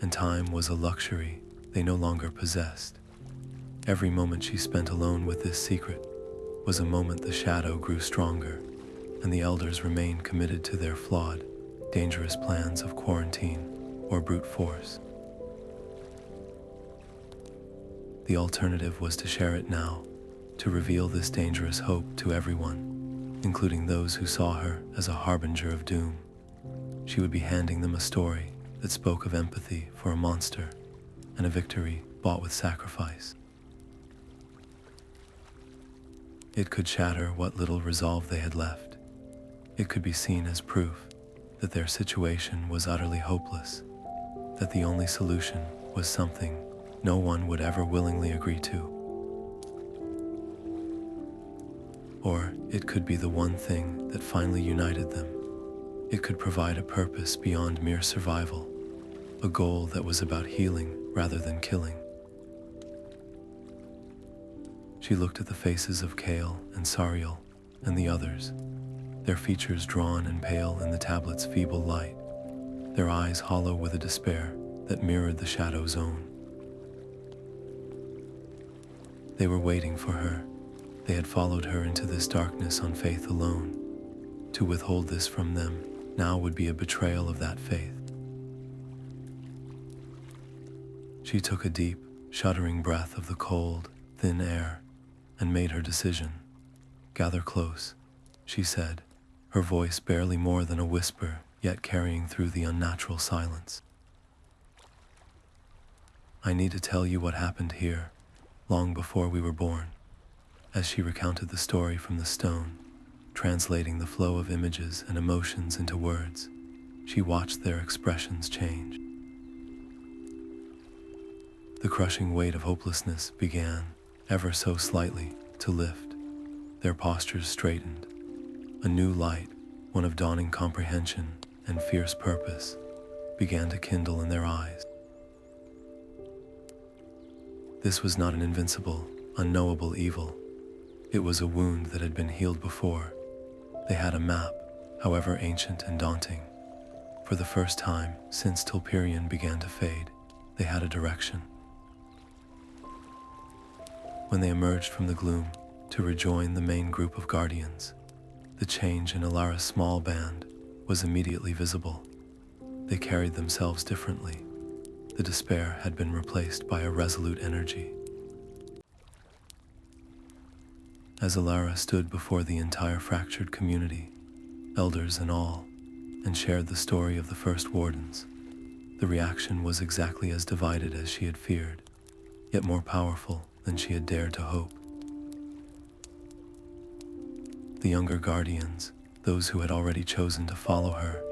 and time was a luxury they no longer possessed. Every moment she spent alone with this secret was a moment the shadow grew stronger, and the elders remained committed to their flawed, dangerous plans of quarantine or brute force. The alternative was to share it now, to reveal this dangerous hope to everyone, including those who saw her as a harbinger of doom. She would be handing them a story that spoke of empathy for a monster and a victory bought with sacrifice. It could shatter what little resolve they had left. It could be seen as proof that their situation was utterly hopeless, that the only solution was something no one would ever willingly agree to. Or it could be the one thing that finally united them. It could provide a purpose beyond mere survival, a goal that was about healing rather than killing. She looked at the faces of Kale and Sariel and the others, their features drawn and pale in the tablet's feeble light, their eyes hollow with a despair that mirrored the shadow's own. They were waiting for her. They had followed her into this darkness on faith alone. To withhold this from them now would be a betrayal of that faith. She took a deep, shuddering breath of the cold, thin air and made her decision. "Gather close," she said, her voice barely more than a whisper, yet carrying through the unnatural silence. "I need to tell you what happened here, long before we were born." As she recounted the story from the stone, translating the flow of images and emotions into words, she watched their expressions change. The crushing weight of hopelessness began, ever so slightly, to lift. Their postures straightened. A new light, one of dawning comprehension and fierce purpose, began to kindle in their eyes. This was not an invincible, unknowable evil. It was a wound that had been healed before. They had a map, however ancient and daunting. For the first time since Tulperian began to fade, they had a direction. When they emerged from the gloom to rejoin the main group of guardians, the change in Alara's small band was immediately visible. They carried themselves differently. The despair had been replaced by a resolute energy. As Alara stood before the entire fractured community, elders and all, and shared the story of the first Wardens, the reaction was exactly as divided as she had feared, yet more powerful than she had dared to hope. The younger guardians, those who had already chosen to follow her,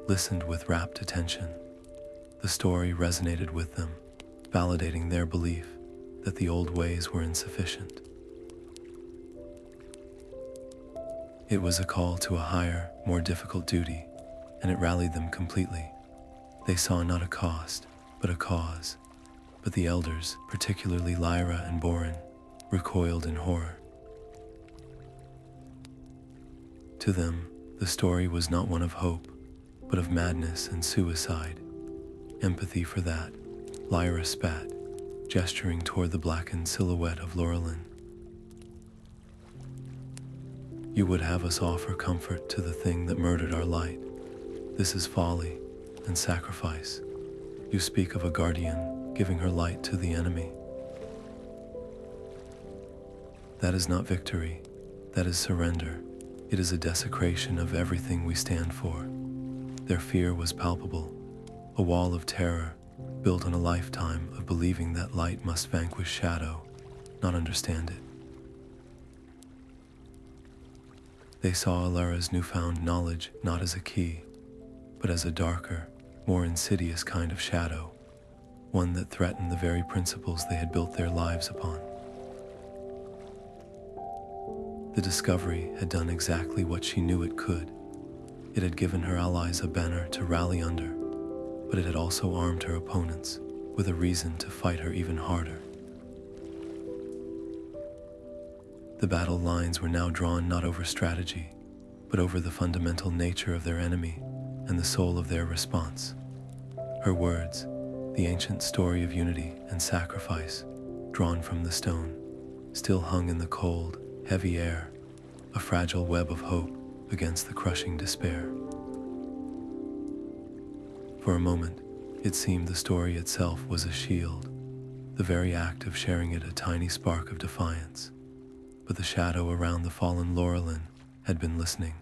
listened with rapt attention. The story resonated with them, validating their belief that the old ways were insufficient. It was a call to a higher, more difficult duty, and it rallied them completely. They saw not a cost, but a cause. But the elders, particularly Lyra and Borin, recoiled in horror. To them, the story was not one of hope, but of madness and suicide. Empathy for that, Lyra spat, gesturing toward the blackened silhouette of Lorelin. "You would have us offer comfort to the thing that murdered our light. This is folly and sacrifice. You speak of a guardian giving her light to the enemy. That is not victory, that is surrender. It is a desecration of everything we stand for." Their fear was palpable, a wall of terror built on a lifetime of believing that light must vanquish shadow, not understand it. They saw Alara's newfound knowledge not as a key, but as a darker, more insidious kind of shadow, one that threatened the very principles they had built their lives upon. The discovery had done exactly what she knew it could. It had given her allies a banner to rally under, but it had also armed her opponents with a reason to fight her even harder. The battle lines were now drawn not over strategy, but over the fundamental nature of their enemy and the soul of their response. Her words, the ancient story of unity and sacrifice, drawn from the stone, still hung in the cold, heavy air, a fragile web of hope against the crushing despair. For a moment, it seemed the story itself was a shield, the very act of sharing it a tiny spark of defiance. But the shadow around the fallen Lorelin had been listening,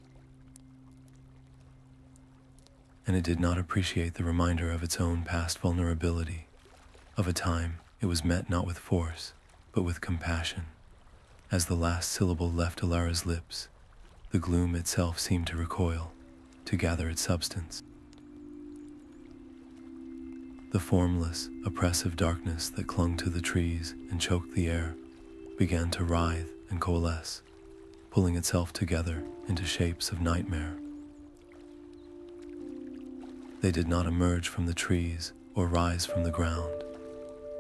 and it did not appreciate the reminder of its own past vulnerability, of a time it was met not with force, but with compassion. As the last syllable left Alara's lips, the gloom itself seemed to recoil, to gather its substance. The formless, oppressive darkness that clung to the trees and choked the air began to writhe and coalesce, pulling itself together into shapes of nightmare. They did not emerge from the trees or rise from the ground.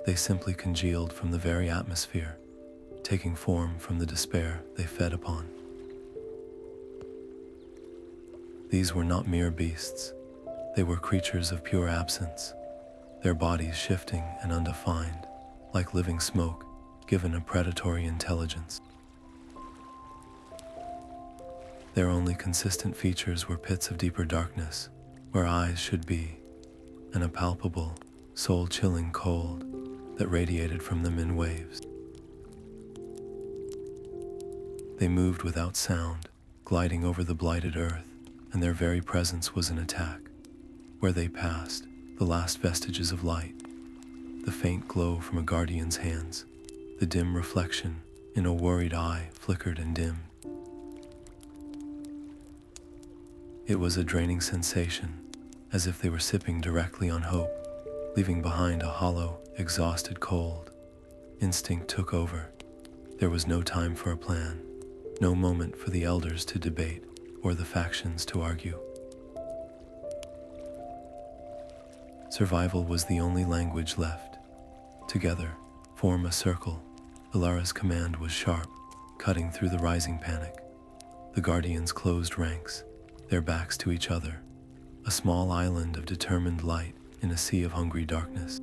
They simply congealed from the very atmosphere, taking form from the despair they fed upon. These were not mere beasts. They were creatures of pure absence, their bodies shifting and undefined, like living smoke given a predatory intelligence. Their only consistent features were pits of deeper darkness, where eyes should be, and a palpable, soul-chilling cold that radiated from them in waves. They moved without sound, gliding over the blighted earth, and their very presence was an attack. Where they passed, the last vestiges of light, the faint glow from a guardian's hands, the dim reflection in a worried eye flickered and dimmed. It was a draining sensation, as if they were sipping directly on hope, leaving behind a hollow, exhausted cold. Instinct took over. There was no time for a plan, no moment for the elders to debate or the factions to argue. Survival was the only language left. Together, form a circle. Elara's command was sharp, cutting through the rising panic. The guardians closed ranks, their backs to each other, a small island of determined light in a sea of hungry darkness.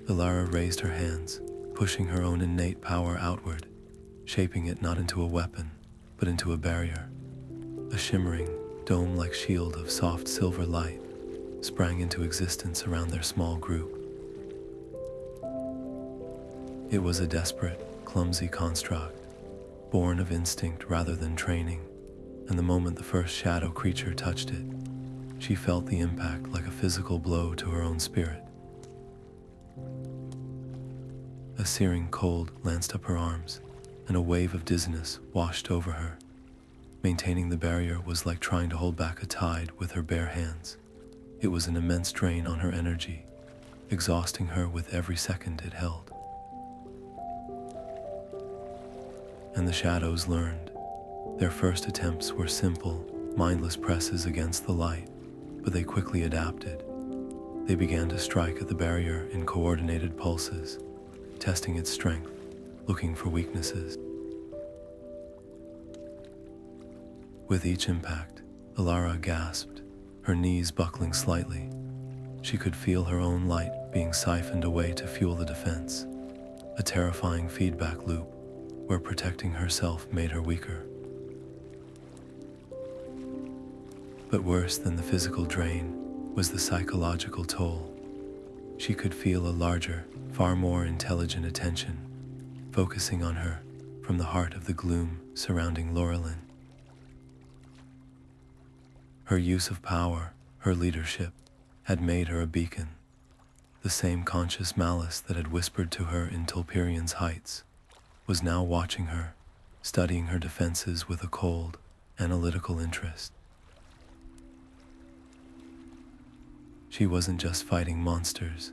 Alara raised her hands, pushing her own innate power outward, shaping it not into a weapon, but into a barrier. A shimmering, dome-like shield of soft silver light sprang into existence around their small group. It was a desperate, clumsy construct, born of instinct rather than training, and the moment the first shadow creature touched it, she felt the impact like a physical blow to her own spirit. A searing cold lanced up her arms, and a wave of dizziness washed over her. Maintaining the barrier was like trying to hold back a tide with her bare hands. It was an immense drain on her energy, exhausting her with every second it held. And the shadows learned. Their first attempts were simple, mindless presses against the light, but they quickly adapted. They began to strike at the barrier in coordinated pulses, testing its strength, looking for weaknesses. With each impact, Alara gasped, her knees buckling slightly. She could feel her own light being siphoned away to fuel the defense, a terrifying feedback loop where protecting herself made her weaker. But worse than the physical drain was the psychological toll. She could feel a larger, far more intelligent attention, focusing on her from the heart of the gloom surrounding Lorelin. Her use of power, her leadership, had made her a beacon. The same conscious malice that had whispered to her in Tulperian's heights was now watching her, studying her defenses with a cold, analytical interest. She wasn't just fighting monsters,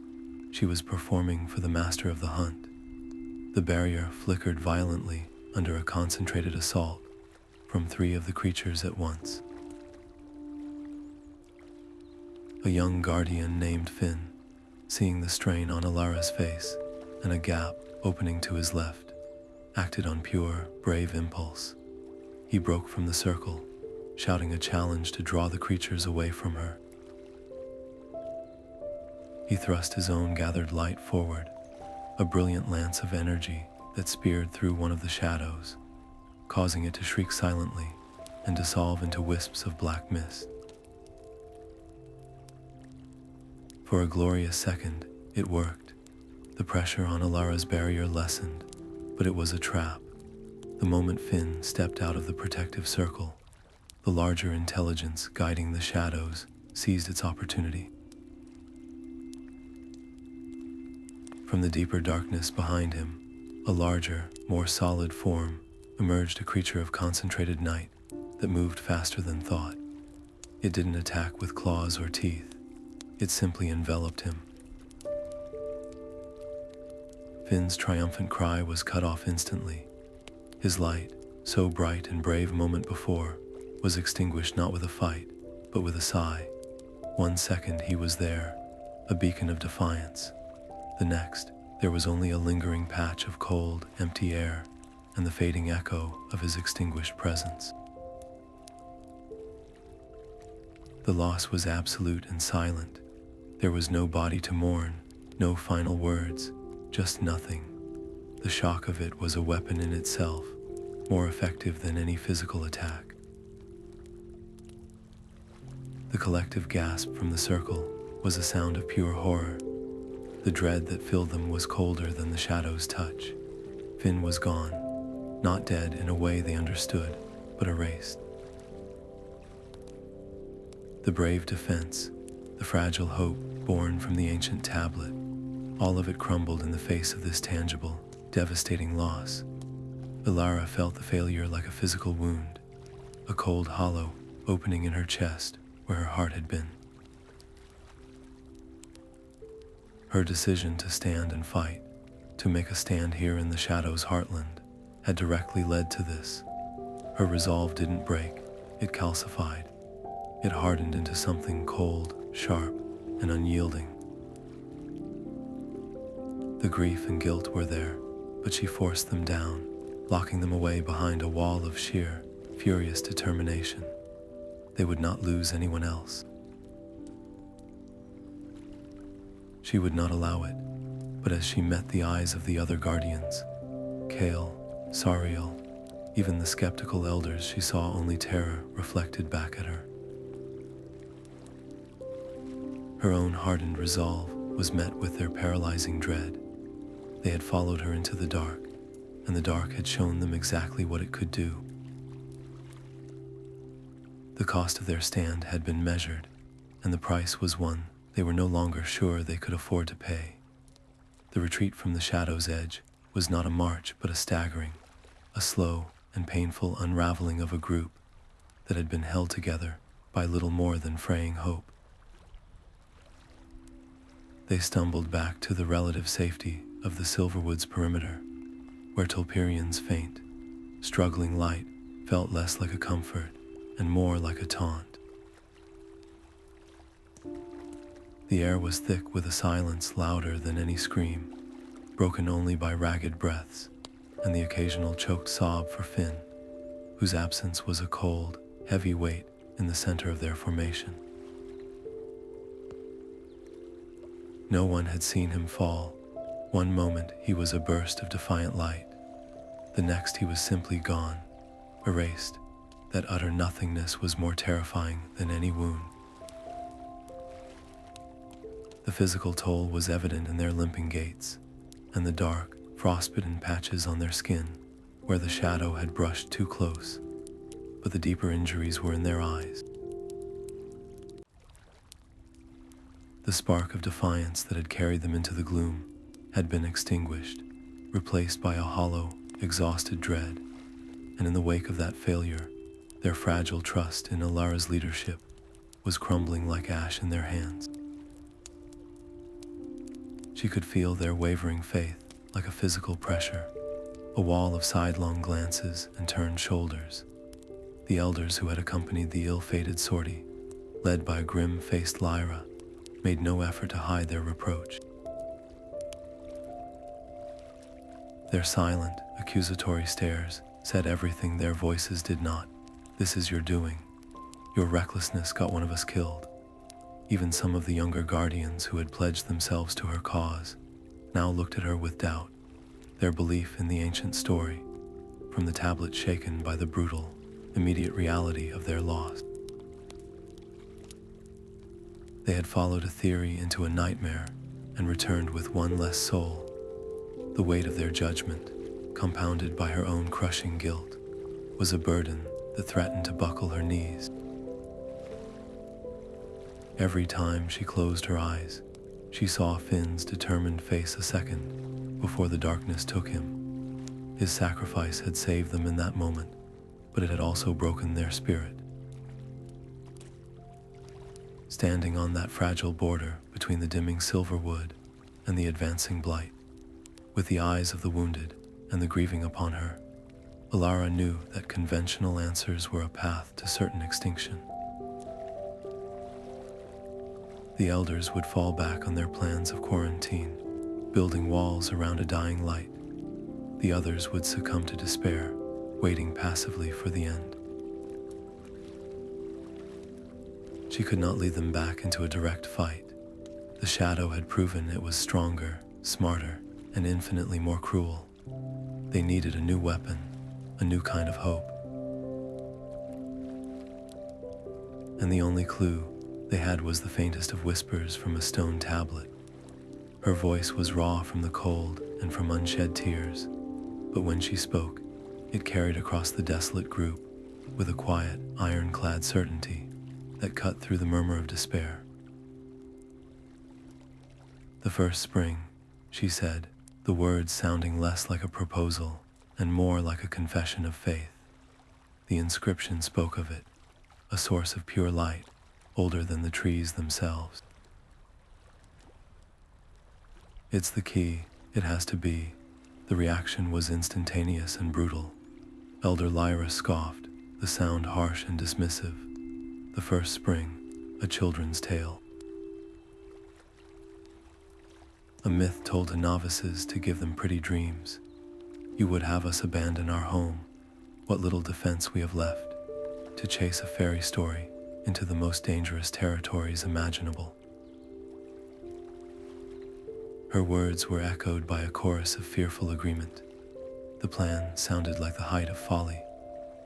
she was performing for the master of the hunt. The barrier flickered violently under a concentrated assault from 3 of the creatures at once. A young guardian named Finn, seeing the strain on Alara's face and a gap opening to his left, acted on pure, brave impulse. He broke from the circle, shouting a challenge to draw the creatures away from her. He thrust his own gathered light forward, a brilliant lance of energy that speared through one of the shadows, causing it to shriek silently and dissolve into wisps of black mist. For a glorious second, it worked. The pressure on Alara's barrier lessened, but it was a trap. The moment Finn stepped out of the protective circle, the larger intelligence guiding the shadows seized its opportunity. From the deeper darkness behind him, a larger, more solid form emerged, a creature of concentrated night that moved faster than thought. It didn't attack with claws or teeth. It simply enveloped him. Finn's triumphant cry was cut off instantly. His light, so bright and brave a moment before, was extinguished not with a fight, but with a sigh. 1 second he was there, a beacon of defiance. The next, there was only a lingering patch of cold, empty air, and the fading echo of his extinguished presence. The loss was absolute and silent. There was no body to mourn, no final words, just nothing. The shock of it was a weapon in itself, more effective than any physical attack. The collective gasp from the circle was a sound of pure horror. The dread that filled them was colder than the shadow's touch. Finn was gone, not dead in a way they understood, but erased. The brave defense, the fragile hope born from the ancient tablet, all of it crumbled in the face of this tangible, devastating loss. Elara felt the failure like a physical wound, a cold hollow opening in her chest where her heart had been. Her decision to stand and fight, to make a stand here in the Shadow's heartland, had directly led to this. Her resolve didn't break, it calcified. It hardened into something cold, sharp, and unyielding. The grief and guilt were there, but she forced them down, locking them away behind a wall of sheer, furious determination. They would not lose anyone else. She would not allow it, but as she met the eyes of the other guardians, Kale, Sariel, even the skeptical elders, she saw only terror reflected back at her. Her own hardened resolve was met with their paralyzing dread. They had followed her into the dark, and the dark had shown them exactly what it could do. The cost of their stand had been measured, and the price was one they were no longer sure they could afford to pay. The retreat from the Shadow's edge was not a march but a staggering, a slow and painful unraveling of a group that had been held together by little more than fraying hope. They stumbled back to the relative safety of the Silverwood's perimeter, where Tulperian's faint, struggling light felt less like a comfort and more like a taunt. The air was thick with a silence louder than any scream, broken only by ragged breaths and the occasional choked sob for Finn, whose absence was a cold, heavy weight in the center of their formation. No one had seen him fall. One moment he was a burst of defiant light. The next he was simply gone, erased. That utter nothingness was more terrifying than any wound. The physical toll was evident in their limping gaits, and the dark, frostbitten patches on their skin, where the shadow had brushed too close, but the deeper injuries were in their eyes. The spark of defiance that had carried them into the gloom had been extinguished, replaced by a hollow, exhausted dread, and in the wake of that failure, their fragile trust in Alara's leadership was crumbling like ash in their hands. She could feel their wavering faith like a physical pressure, a wall of sidelong glances and turned shoulders. The elders who had accompanied the ill-fated sortie, led by grim-faced Elara, made no effort to hide their reproach. Their silent, accusatory stares said everything their voices did not. "This is your doing. Your recklessness got one of us killed." Even some of the younger guardians who had pledged themselves to her cause now looked at her with doubt, their belief in the ancient story, from the tablet shaken by the brutal, immediate reality of their loss. They had followed a theory into a nightmare and returned with one less soul. The weight of their judgment, compounded by her own crushing guilt, was a burden that threatened to buckle her knees. Every time she closed her eyes, she saw Finn's determined face a second before the darkness took him. His sacrifice had saved them in that moment, but it had also broken their spirit. Standing on that fragile border between the dimming silverwood and the advancing blight, with the eyes of the wounded and the grieving upon her, Alara knew that conventional answers were a path to certain extinction. The elders would fall back on their plans of quarantine, building walls around a dying light. The others would succumb to despair, waiting passively for the end. She could not lead them back into a direct fight. The shadow had proven it was stronger, smarter, and infinitely more cruel. They needed a new weapon, a new kind of hope. And the only clue they had was the faintest of whispers from a stone tablet. Her voice was raw from the cold and from unshed tears, but when she spoke, it carried across the desolate group with a quiet, ironclad certainty that cut through the murmur of despair. "The first spring," she said, the words sounding less like a proposal and more like a confession of faith. The inscription spoke of it, a source of pure light, older than the trees themselves. "It's the key, it has to be." The reaction was instantaneous and brutal. Elder Lyra scoffed, the sound harsh and dismissive. The first spring, a children's tale. A myth told to novices to give them pretty dreams. You would have us abandon our home, what little defense we have left, to chase a fairy story into the most dangerous territories imaginable. Her words were echoed by a chorus of fearful agreement. The plan sounded like the height of folly,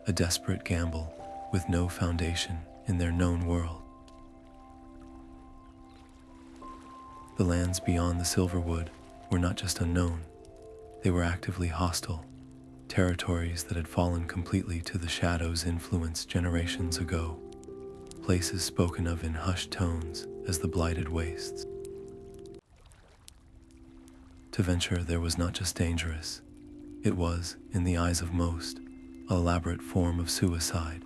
a desperate gamble with no foundation in their known world. The lands beyond the Silverwood were not just unknown, they were actively hostile, territories that had fallen completely to the shadow's influence generations ago, places spoken of in hushed tones as the Blighted Wastes. To venture there was not just dangerous, it was, in the eyes of most, an elaborate form of suicide.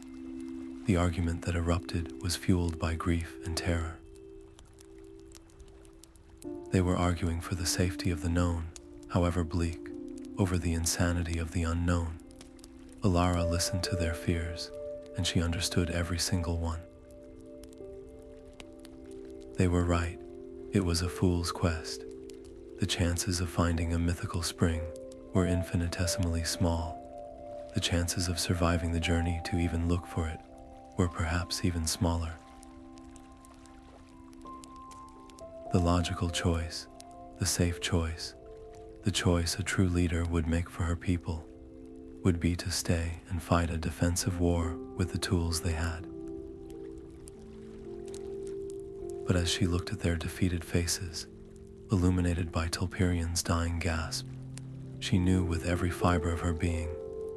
The argument that erupted was fueled by grief and terror. They were arguing for the safety of the known, however bleak, over the insanity of the unknown. Alara listened to their fears, and she understood every single one. They were right. It was a fool's quest. The chances of finding a mythical spring were infinitesimally small. The chances of surviving the journey to even look for it were perhaps even smaller. The logical choice, the safe choice, the choice a true leader would make for her people, would be to stay and fight a defensive war with the tools they had. But as she looked at their defeated faces, illuminated by Tulperian's dying gasp, she knew with every fiber of her being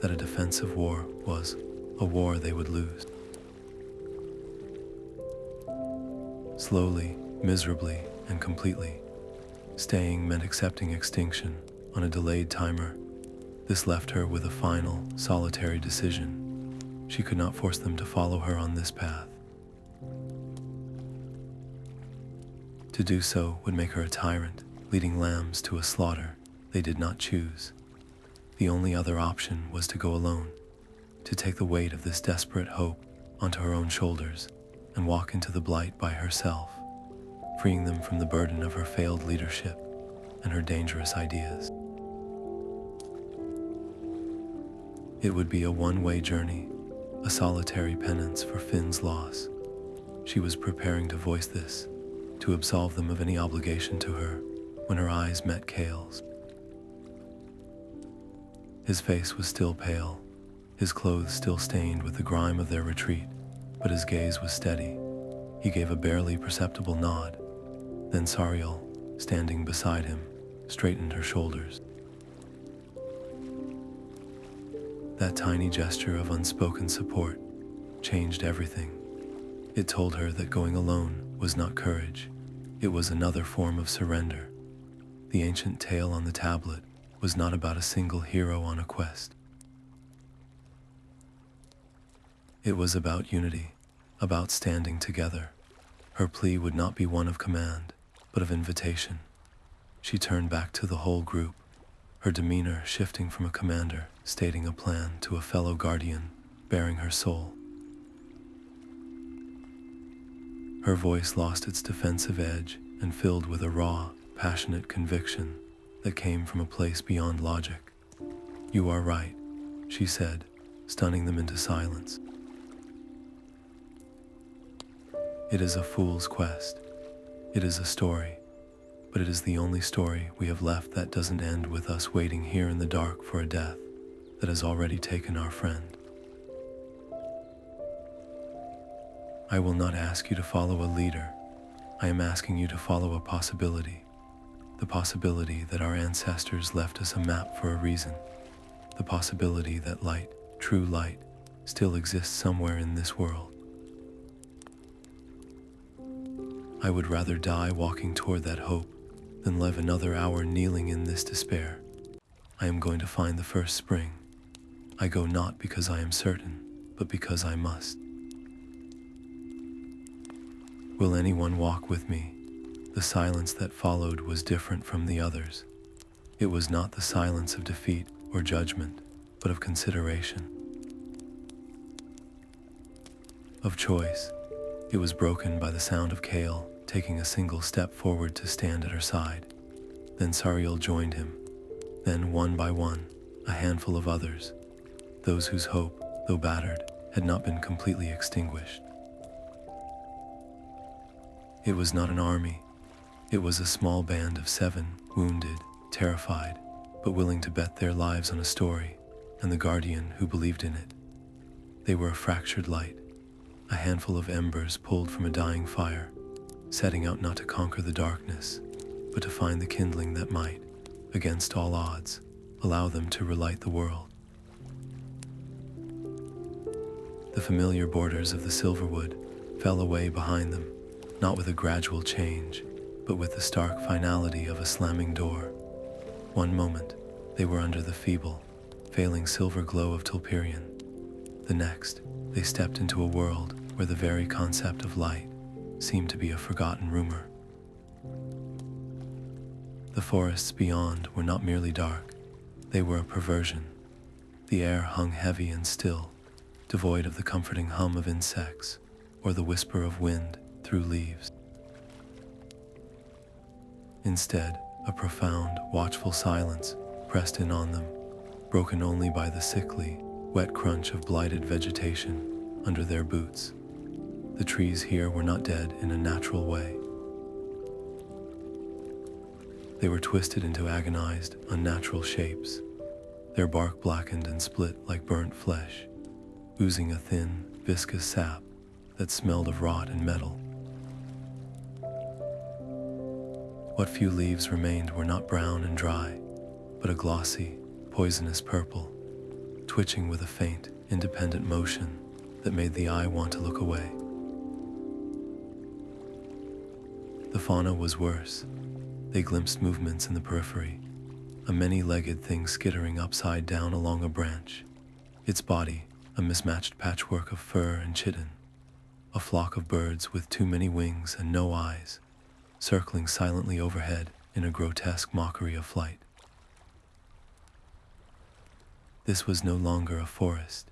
that a defensive war was a war they would lose. Slowly, miserably, and completely, staying meant accepting extinction on a delayed timer. This left her with a final, solitary decision. She could not force them to follow her on this path. To do so would make her a tyrant, leading lambs to a slaughter they did not choose. The only other option was to go alone, to take the weight of this desperate hope onto her own shoulders and walk into the Blight by herself, freeing them from the burden of her failed leadership and her dangerous ideas. It would be a one-way journey, a solitary penance for Finn's loss. She was preparing to voice this, to absolve them of any obligation to her, when her eyes met Kale's. His face was still pale, his clothes still stained with the grime of their retreat, but his gaze was steady. He gave a barely perceptible nod. Then Sariel, standing beside him, straightened her shoulders. That tiny gesture of unspoken support changed everything. It told her that going alone was not courage, it was another form of surrender. The ancient tale on the tablet was not about a single hero on a quest. It was about unity, about standing together. Her plea would not be one of command, but of invitation. She turned back to the whole group, her demeanor shifting from a commander stating a plan to a fellow guardian bearing her soul. Her voice lost its defensive edge and filled with a raw, passionate conviction that came from a place beyond logic. "You are right," she said, stunning them into silence. "It is a fool's quest. It is a story, but it is the only story we have left that doesn't end with us waiting here in the dark for a death that has already taken our friend. I will not ask you to follow a leader. I am asking you to follow a possibility. The possibility that our ancestors left us a map for a reason. The possibility that light, true light, still exists somewhere in this world. I would rather die walking toward that hope than live another hour kneeling in this despair. I am going to find the first spring. I go not because I am certain, but because I must. Will anyone walk with me?" The silence that followed was different from the others. It was not the silence of defeat or judgment, but of consideration, of choice. It was broken by the sound of Kale taking a single step forward to stand at her side. Then Sariel joined him. Then, one by one, a handful of others, those whose hope, though battered, had not been completely extinguished. It was not an army. It was a small band of 7, wounded, terrified, but willing to bet their lives on a story and the guardian who believed in it. They were a fractured light, a handful of embers pulled from a dying fire, setting out not to conquer the darkness, but to find the kindling that might, against all odds, allow them to relight the world. The familiar borders of the Silverwood fell away behind them, not with a gradual change, but with the stark finality of a slamming door. One moment, they were under the feeble, failing silver glow of Tulperian. The next, they stepped into a world where the very concept of light seemed to be a forgotten rumor. The forests beyond were not merely dark, they were a perversion. The air hung heavy and still, devoid of the comforting hum of insects or the whisper of wind through leaves. Instead, a profound, watchful silence pressed in on them, broken only by the sickly, wet crunch of blighted vegetation under their boots. The trees here were not dead in a natural way. They were twisted into agonized, unnatural shapes, their bark blackened and split like burnt flesh, oozing a thin, viscous sap that smelled of rot and metal. What few leaves remained were not brown and dry, but a glossy, poisonous purple, twitching with a faint, independent motion that made the eye want to look away. The fauna was worse. They glimpsed movements in the periphery, a many-legged thing skittering upside down along a branch, its body a mismatched patchwork of fur and chitin, a flock of birds with too many wings and no eyes, circling silently overhead in a grotesque mockery of flight. This was no longer a forest.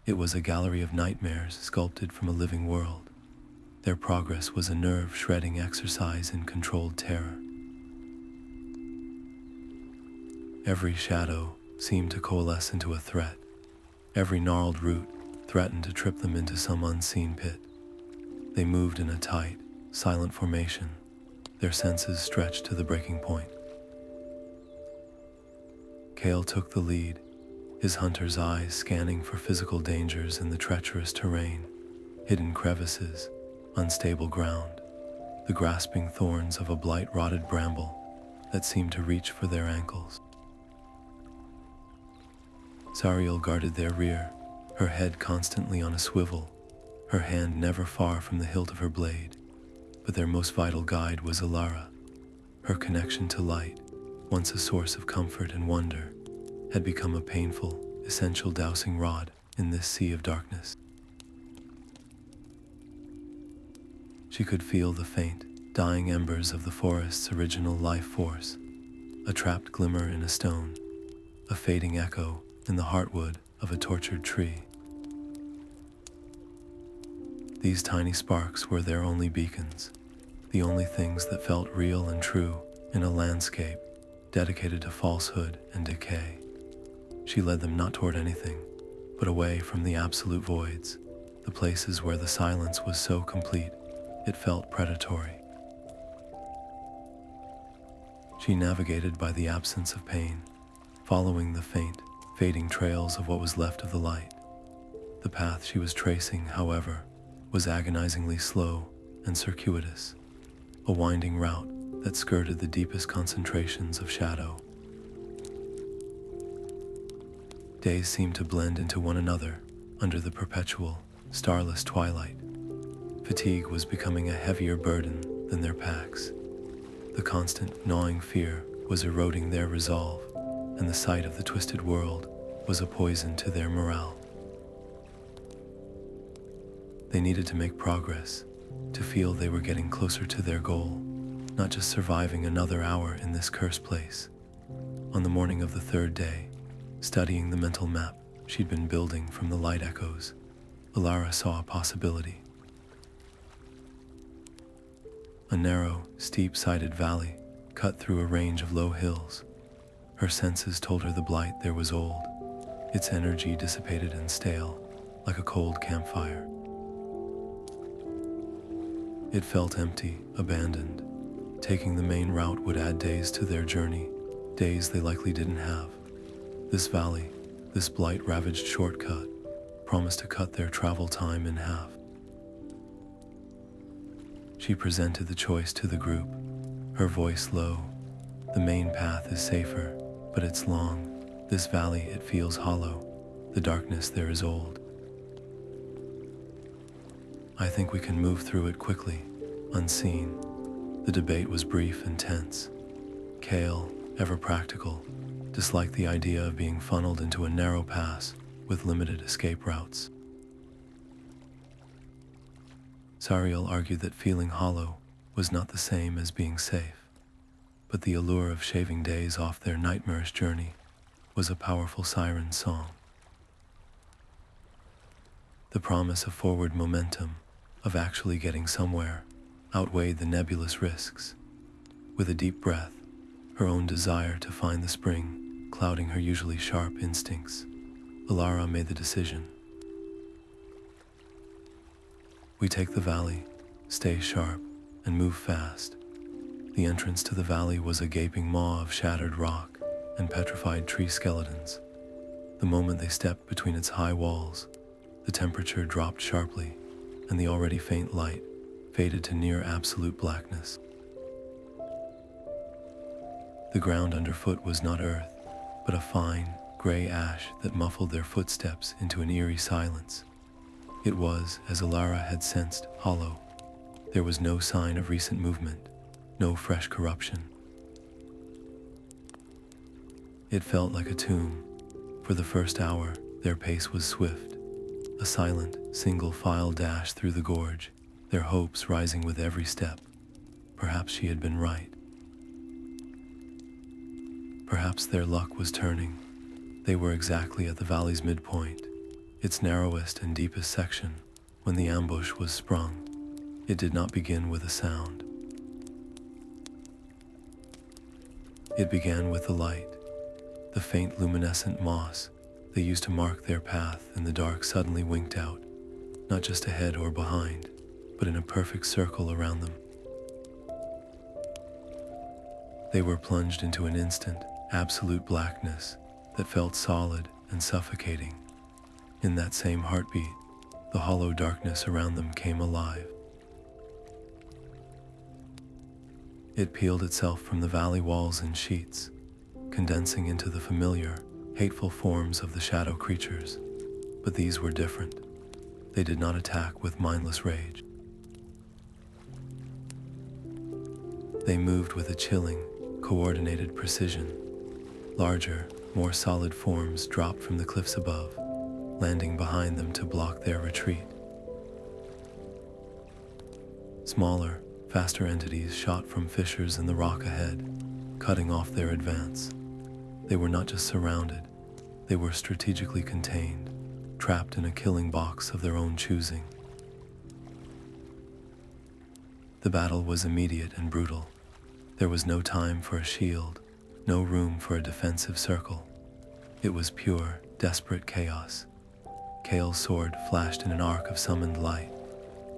It was a gallery of nightmares sculpted from a living world. Their progress was a nerve-shredding exercise in controlled terror. Every shadow seemed to coalesce into a threat. Every gnarled root threatened to trip them into some unseen pit. They moved in a tight, silent formation, their senses stretched to the breaking point. Kale took the lead, his hunter's eyes scanning for physical dangers in the treacherous terrain, hidden crevices, unstable ground, the grasping thorns of a blight-rotted bramble that seemed to reach for their ankles. Sariel guarded their rear, her head constantly on a swivel, her hand never far from the hilt of her blade. But their most vital guide was Alara. Her connection to light, once a source of comfort and wonder, had become a painful, essential dowsing rod in this sea of darkness. She could feel the faint, dying embers of the forest's original life force, a trapped glimmer in a stone, a fading echo in the heartwood of a tortured tree. These tiny sparks were their only beacons, the only things that felt real and true in a landscape dedicated to falsehood and decay. She led them not toward anything, but away from the absolute voids, the places where the silence was so complete it felt predatory. She navigated by the absence of pain, following the faint, fading trails of what was left of the light. The path she was tracing, however, was agonizingly slow and circuitous, a winding route that skirted the deepest concentrations of shadow. Days seemed to blend into one another under the perpetual, starless twilight. Fatigue was becoming a heavier burden than their packs. The constant, gnawing fear was eroding their resolve, and the sight of the twisted world was a poison to their morale. They needed to make progress, to feel they were getting closer to their goal, not just surviving another hour in this cursed place. On the morning of the third day, studying the mental map she'd been building from the light echoes, Alara saw a possibility. A narrow, steep-sided valley cut through a range of low hills. Her senses told her the blight there was old, its energy dissipated and stale, like a cold campfire. It felt empty, abandoned. Taking the main route would add days to their journey, days they likely didn't have. This valley, this blight-ravaged shortcut, promised to cut their travel time in half. She presented the choice to the group, her voice low. The main path is safer, but it's long. This valley, it feels hollow. The darkness there is old. I think we can move through it quickly, unseen. The debate was brief and tense. Kale, ever practical, disliked the idea of being funneled into a narrow pass with limited escape routes. Sariel argued that feeling hollow was not the same as being safe, but the allure of shaving days off their nightmarish journey was a powerful siren song. The promise of forward momentum, of actually getting somewhere, outweighed the nebulous risks. With a deep breath, her own desire to find the spring clouding her usually sharp instincts, Alara made the decision. We take the valley, stay sharp, and move fast. The entrance to the valley was a gaping maw of shattered rock and petrified tree skeletons. The moment they stepped between its high walls, the temperature dropped sharply, and the already faint light faded to near absolute blackness. The ground underfoot was not earth, but a fine, gray ash that muffled their footsteps into an eerie silence. It was, as Alara had sensed, hollow. There was no sign of recent movement, no fresh corruption. It felt like a tomb. For the first hour, their pace was swift, a silent, single-file dash through the gorge, their hopes rising with every step. Perhaps she had been right. Perhaps their luck was turning. They were exactly at the valley's midpoint, its narrowest and deepest section, when the ambush was sprung. It did not begin with a sound. It began with the light. The faint luminescent moss they used to mark their path in the dark suddenly winked out, not just ahead or behind, but in a perfect circle around them. They were plunged into an instant, absolute blackness that felt solid and suffocating. In that same heartbeat, the hollow darkness around them came alive. It peeled itself from the valley walls in sheets, condensing into the familiar, hateful forms of the shadow creatures. But these were different. They did not attack with mindless rage. They moved with a chilling, coordinated precision. Larger, more solid forms dropped from the cliffs above, landing behind them to block their retreat. Smaller, faster entities shot from fissures in the rock ahead, cutting off their advance. They were not just surrounded, they were strategically contained, trapped in a killing box of their own choosing. The battle was immediate and brutal. There was no time for a shield, no room for a defensive circle. It was pure, desperate chaos. Kale's sword flashed in an arc of summoned light,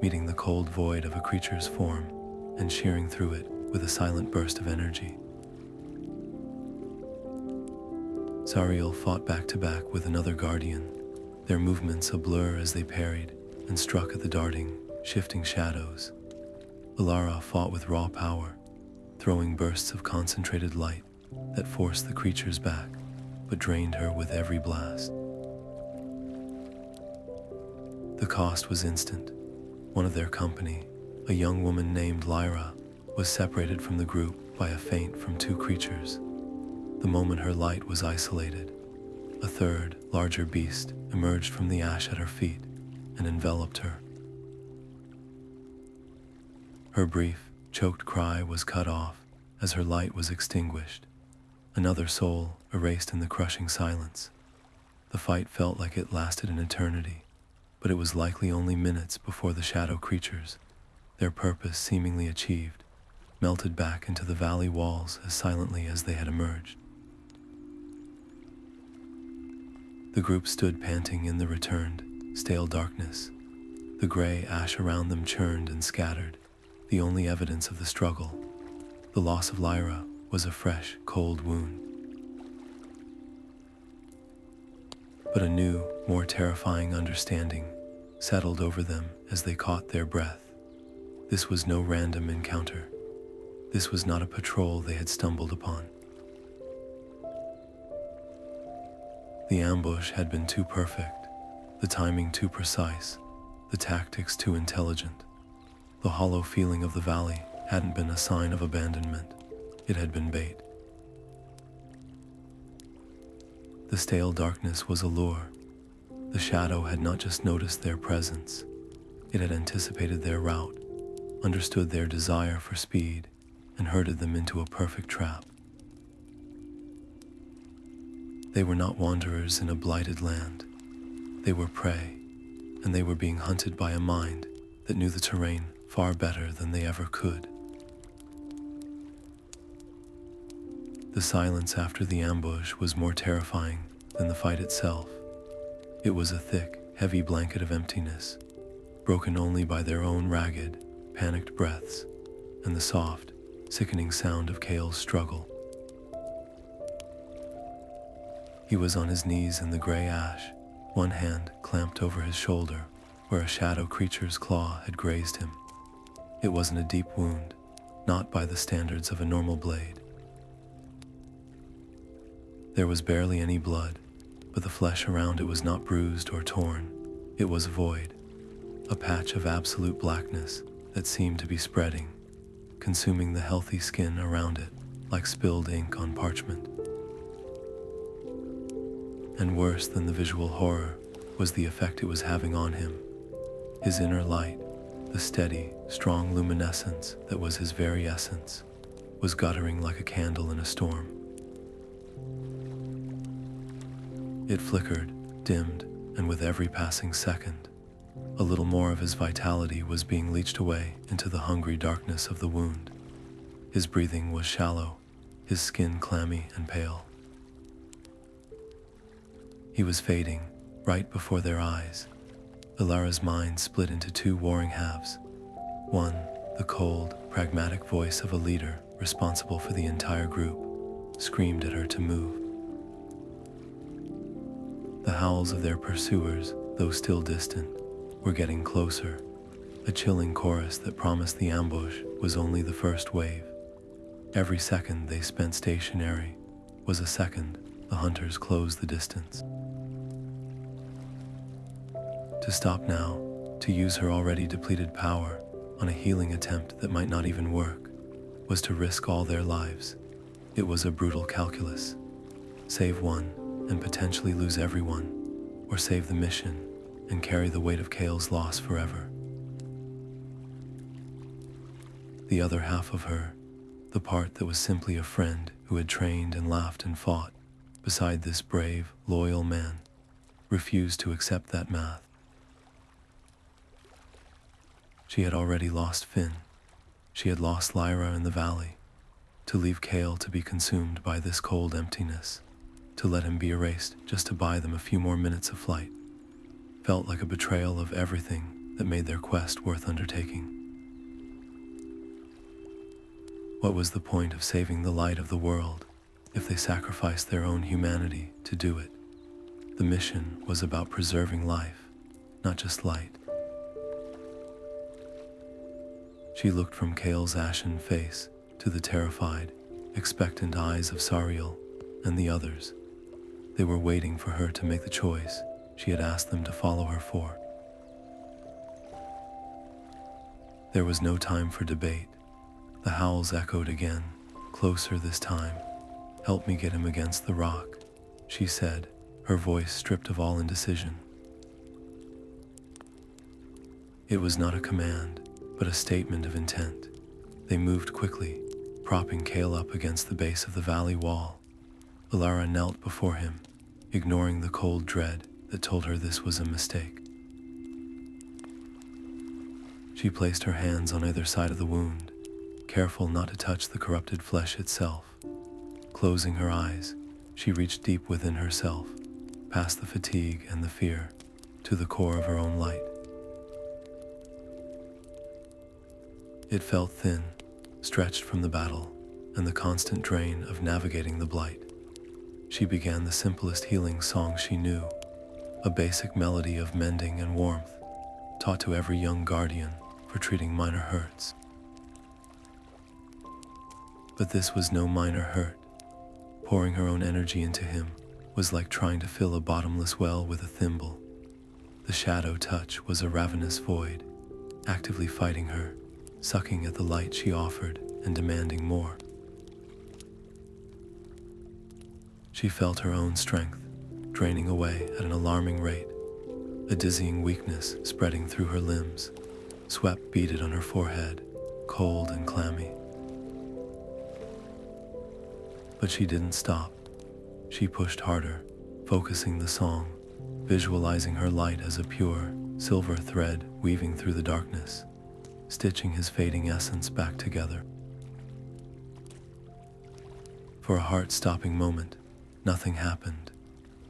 meeting the cold void of a creature's form and shearing through it with a silent burst of energy. Zariel fought back to back with another guardian, their movements a blur as they parried and struck at the darting, shifting shadows. Alara fought with raw power, throwing bursts of concentrated light that forced the creatures back, but drained her with every blast. The cost was instant. One of their company, a young woman named Elara, was separated from the group by a feint from two creatures. The moment her light was isolated, a third, larger beast emerged from the ash at her feet and enveloped her. Her brief, choked cry was cut off as her light was extinguished, another soul erased in the crushing silence. The fight felt like it lasted an eternity, but it was likely only minutes before the shadow creatures, their purpose seemingly achieved, melted back into the valley walls as silently as they had emerged. The group stood panting in the returned, stale darkness. The gray ash around them churned and scattered, the only evidence of the struggle. The loss of Elara was a fresh, cold wound. But a new, more terrifying understanding settled over them as they caught their breath. This was no random encounter. This was not a patrol they had stumbled upon. The ambush had been too perfect, the timing too precise, the tactics too intelligent. The hollow feeling of the valley hadn't been a sign of abandonment. It had been bait. The stale darkness was a lure. The shadow had not just noticed their presence, it had anticipated their route, understood their desire for speed, and herded them into a perfect trap. They were not wanderers in a blighted land. They were prey, and they were being hunted by a mind that knew the terrain far better than they ever could. The silence after the ambush was more terrifying than the fight itself. It was a thick, heavy blanket of emptiness, broken only by their own ragged, panicked breaths and the soft, sickening sound of Kale's struggle. He was on his knees in the gray ash, one hand clamped over his shoulder where a shadow creature's claw had grazed him. It wasn't a deep wound, not by the standards of a normal blade. There was barely any blood, but the flesh around it was not bruised or torn. It was void, a patch of absolute blackness that seemed to be spreading, consuming the healthy skin around it like spilled ink on parchment. And worse than the visual horror was the effect it was having on him. His inner light, the steady, strong luminescence that was his very essence, was guttering like a candle in a storm. It flickered, dimmed, and with every passing second, a little more of his vitality was being leached away into the hungry darkness of the wound. His breathing was shallow, his skin clammy and pale. He was fading, right before their eyes. Elara's mind split into two warring halves. One, the cold, pragmatic voice of a leader responsible for the entire group, screamed at her to move. The howls of their pursuers, though still distant, were getting closer, a chilling chorus that promised the ambush was only the first wave. Every second they spent stationary was a second the hunters closed the distance. To stop now, to use her already depleted power on a healing attempt that might not even work, was to risk all their lives. It was a brutal calculus. Save one and potentially lose everyone, or save the mission and carry the weight of Kale's loss forever. The other half of her, the part that was simply a friend who had trained and laughed and fought beside this brave, loyal man, refused to accept that math. She had already lost Finn. She had lost Lyra in the valley. To leave Kale to be consumed by this cold emptiness, to let him be erased just to buy them a few more minutes of flight, felt like a betrayal of everything that made their quest worth undertaking. What was the point of saving the light of the world if they sacrificed their own humanity to do it? The mission was about preserving life, not just light. She looked from Kale's ashen face to the terrified, expectant eyes of Sariel and the others. They were waiting for her to make the choice she had asked them to follow her for. There was no time for debate. The howls echoed again, closer this time. "Help me get him against the rock," she said, her voice stripped of all indecision. It was not a command, but a statement of intent. They moved quickly, propping Kale up against the base of the valley wall. Alara knelt before him, ignoring the cold dread that told her this was a mistake. She placed her hands on either side of the wound, careful not to touch the corrupted flesh itself. Closing her eyes, she reached deep within herself, past the fatigue and the fear, to the core of her own light. It felt thin, stretched from the battle and the constant drain of navigating the blight. She began the simplest healing song she knew, a basic melody of mending and warmth, taught to every young guardian for treating minor hurts. But this was no minor hurt. Pouring her own energy into him was like trying to fill a bottomless well with a thimble. The shadow touch was a ravenous void, actively fighting her, sucking at the light she offered and demanding more. She felt her own strength draining away at an alarming rate, a dizzying weakness spreading through her limbs. Sweat beaded on her forehead, cold and clammy. But she didn't stop. She pushed harder, focusing the song, visualizing her light as a pure, silver thread weaving through the darkness, stitching his fading essence back together. For a heart-stopping moment, nothing happened.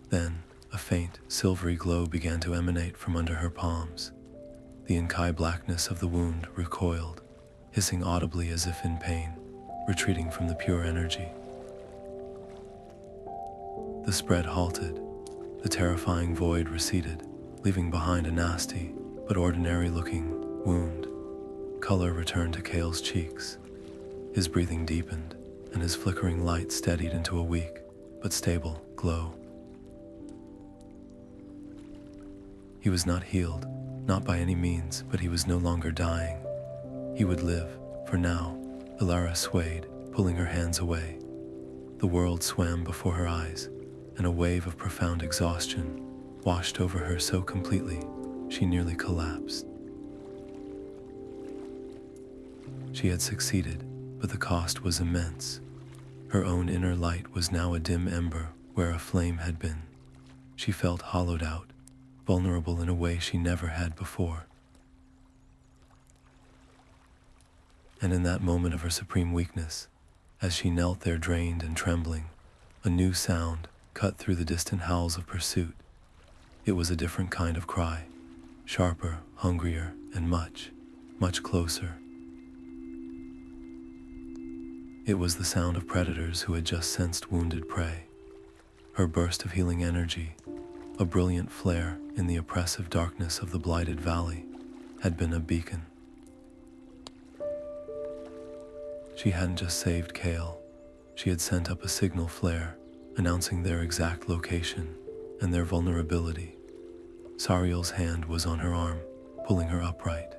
Then, a faint, silvery glow began to emanate from under her palms. The inky blackness of the wound recoiled, hissing audibly as if in pain, retreating from the pure energy. The spread halted. The terrifying void receded, leaving behind a nasty, but ordinary-looking, wound. Color returned to Kale's cheeks. His breathing deepened, and his flickering light steadied into a weak, but stable, glow. He was not healed, not by any means, but he was no longer dying. He would live, for now. Elara swayed, pulling her hands away. The world swam before her eyes, and a wave of profound exhaustion washed over her so completely she nearly collapsed. She had succeeded, but the cost was immense. Her own inner light was now a dim ember where a flame had been. She felt hollowed out, vulnerable in a way she never had before. And in that moment of her supreme weakness, as she knelt there drained and trembling, a new sound cut through the distant howls of pursuit. It was a different kind of cry, sharper, hungrier, and much, much closer. It was the sound of predators who had just sensed wounded prey. Her burst of healing energy, a brilliant flare in the oppressive darkness of the Blighted Valley, had been a beacon. She hadn't just saved Kale, she had sent up a signal flare announcing their exact location and their vulnerability. Sariel's hand was on her arm, pulling her upright.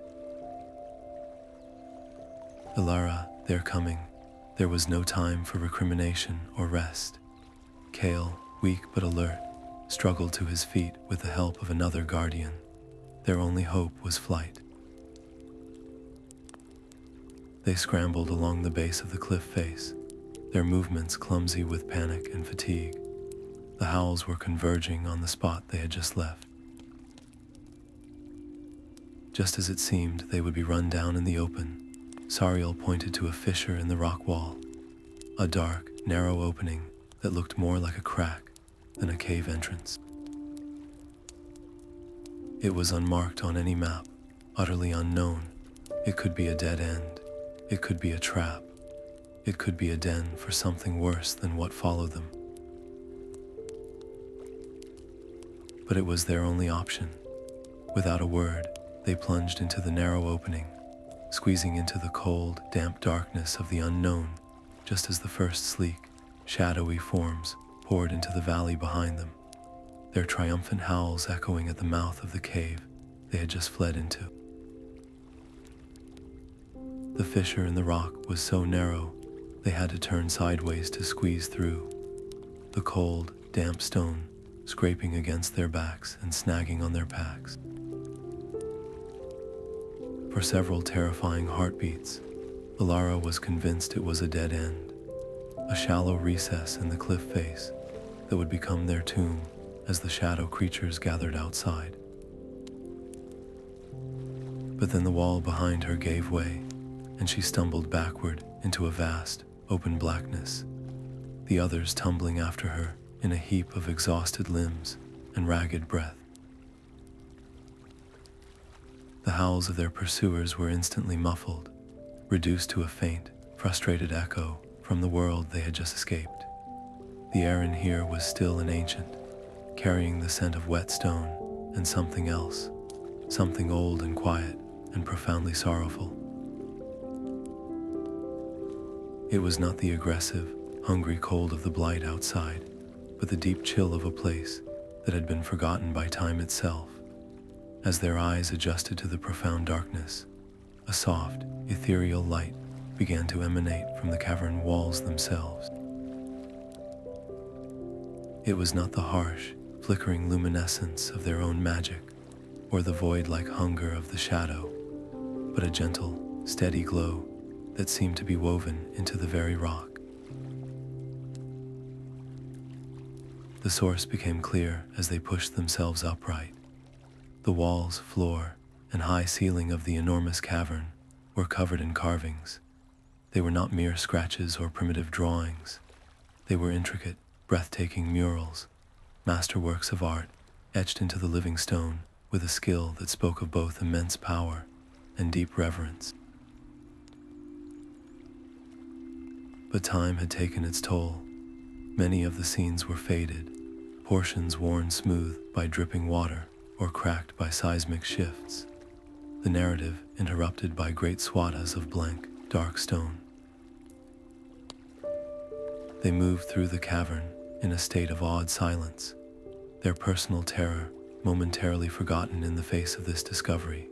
Elara, they're coming. There was no time for recrimination or rest. Kale, weak but alert, struggled to his feet with the help of another guardian. Their only hope was flight. They scrambled along the base of the cliff face, their movements clumsy with panic and fatigue. The howls were converging on the spot they had just left. Just as it seemed they would be run down in the open, Sariel pointed to a fissure in the rock wall, a dark, narrow opening that looked more like a crack than a cave entrance. It was unmarked on any map, utterly unknown. It could be a dead end. It could be a trap. It could be a den for something worse than what followed them. But it was their only option. Without a word, they plunged into the narrow opening, squeezing into the cold, damp darkness of the unknown, just as the first sleek, shadowy forms poured into the valley behind them, their triumphant howls echoing at the mouth of the cave they had just fled into. The fissure in the rock was so narrow, they had to turn sideways to squeeze through, the cold, damp stone scraping against their backs and snagging on their packs. For several terrifying heartbeats, Alara was convinced it was a dead end, a shallow recess in the cliff face that would become their tomb as the shadow creatures gathered outside. But then the wall behind her gave way, and she stumbled backward into a vast, open blackness, the others tumbling after her in a heap of exhausted limbs and ragged breath. The howls of their pursuers were instantly muffled, reduced to a faint, frustrated echo from the world they had just escaped. The air in here was still and ancient, carrying the scent of wet stone and something else, something old and quiet and profoundly sorrowful. It was not the aggressive, hungry cold of the blight outside, but the deep chill of a place that had been forgotten by time itself. As their eyes adjusted to the profound darkness, a soft, ethereal light began to emanate from the cavern walls themselves. It was not the harsh, flickering luminescence of their own magic, or the void-like hunger of the shadow, but a gentle, steady glow that seemed to be woven into the very rock. The source became clear as they pushed themselves upright. The walls, floor, and high ceiling of the enormous cavern were covered in carvings. They were not mere scratches or primitive drawings. They were intricate, breathtaking murals, masterworks of art etched into the living stone with a skill that spoke of both immense power and deep reverence. But time had taken its toll. Many of the scenes were faded, portions worn smooth by dripping water or cracked by seismic shifts, the narrative interrupted by great swaths of blank, dark stone. They moved through the cavern in a state of awed silence, their personal terror momentarily forgotten in the face of this discovery.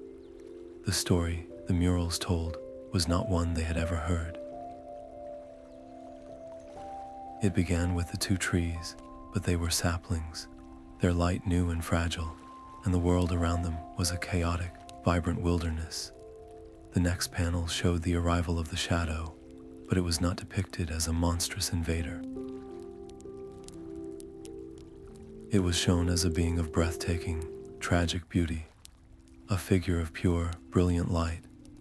The story the murals told was not one they had ever heard. It began with the two trees, but they were saplings, their light new and fragile, and the world around them was a chaotic, vibrant wilderness. The next panel showed the arrival of the shadow, but it was not depicted as a monstrous invader. It was shown as a being of breathtaking, tragic beauty, a figure of pure, brilliant light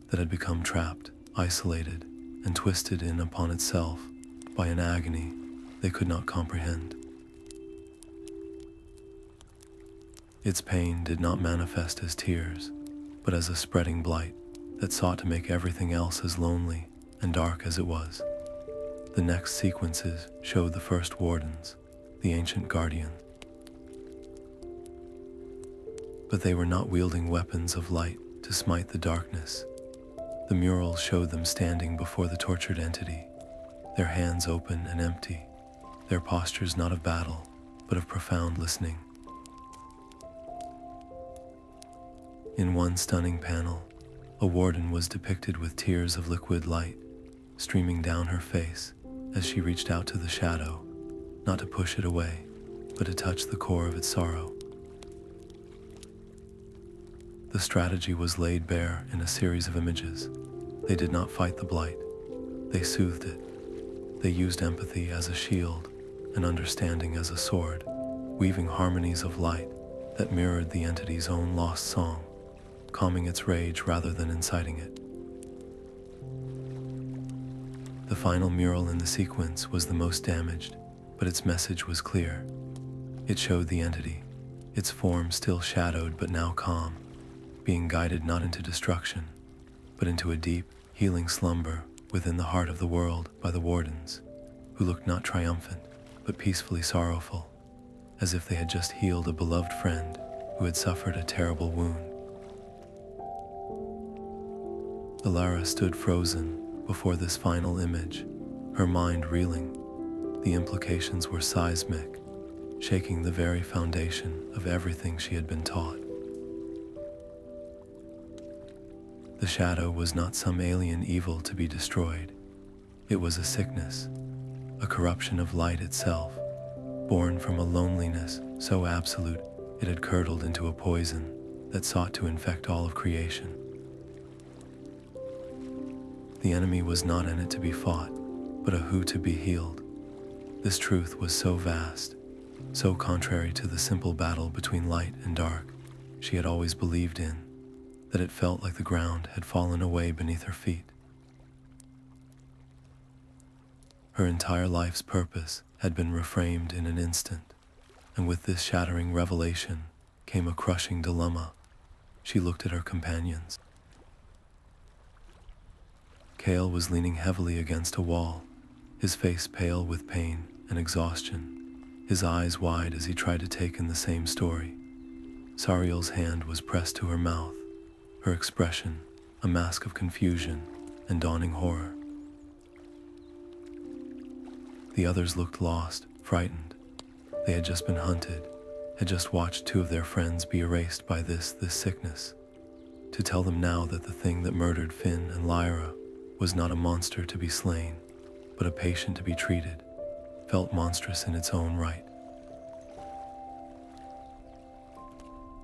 that had become trapped, isolated, and twisted in upon itself by an agony they could not comprehend. Its pain did not manifest as tears, but as a spreading blight that sought to make everything else as lonely and dark as it was. The next sequences showed the first Wardens, the ancient guardians. But they were not wielding weapons of light to smite the darkness. The murals showed them standing before the tortured entity, their hands open and empty, their postures not of battle, but of profound listening. In one stunning panel, a Warden was depicted with tears of liquid light streaming down her face as she reached out to the shadow, not to push it away, but to touch the core of its sorrow. The strategy was laid bare in a series of images. They did not fight the blight. They soothed it. They used empathy as a shield and understanding as a sword, weaving harmonies of light that mirrored the entity's own lost song, calming its rage rather than inciting it. The final mural in the sequence was the most damaged, but its message was clear. It showed the entity, its form still shadowed but now calm, being guided not into destruction, but into a deep, healing slumber within the heart of the world by the Wardens, who looked not triumphant, but peacefully sorrowful, as if they had just healed a beloved friend who had suffered a terrible wound. Alara stood frozen before this final image, her mind reeling. The implications were seismic, shaking the very foundation of everything she had been taught. The shadow was not some alien evil to be destroyed. It was a sickness, a corruption of light itself, born from a loneliness so absolute it had curdled into a poison that sought to infect all of creation. The enemy was not in it to be fought, but a who to be healed. This truth was so vast, so contrary to the simple battle between light and dark she had always believed in, that it felt like the ground had fallen away beneath her feet. Her entire life's purpose had been reframed in an instant, and with this shattering revelation came a crushing dilemma. She looked at her companions. Kale was leaning heavily against a wall, his face pale with pain and exhaustion, his eyes wide as he tried to take in the same story. Sariel's hand was pressed to her mouth, her expression a mask of confusion and dawning horror. The others looked lost, frightened. They had just been hunted, had just watched two of their friends be erased by this sickness. To tell them now that the thing that murdered Finn and Lyra was not a monster to be slain, but a patient to be treated, felt monstrous in its own right.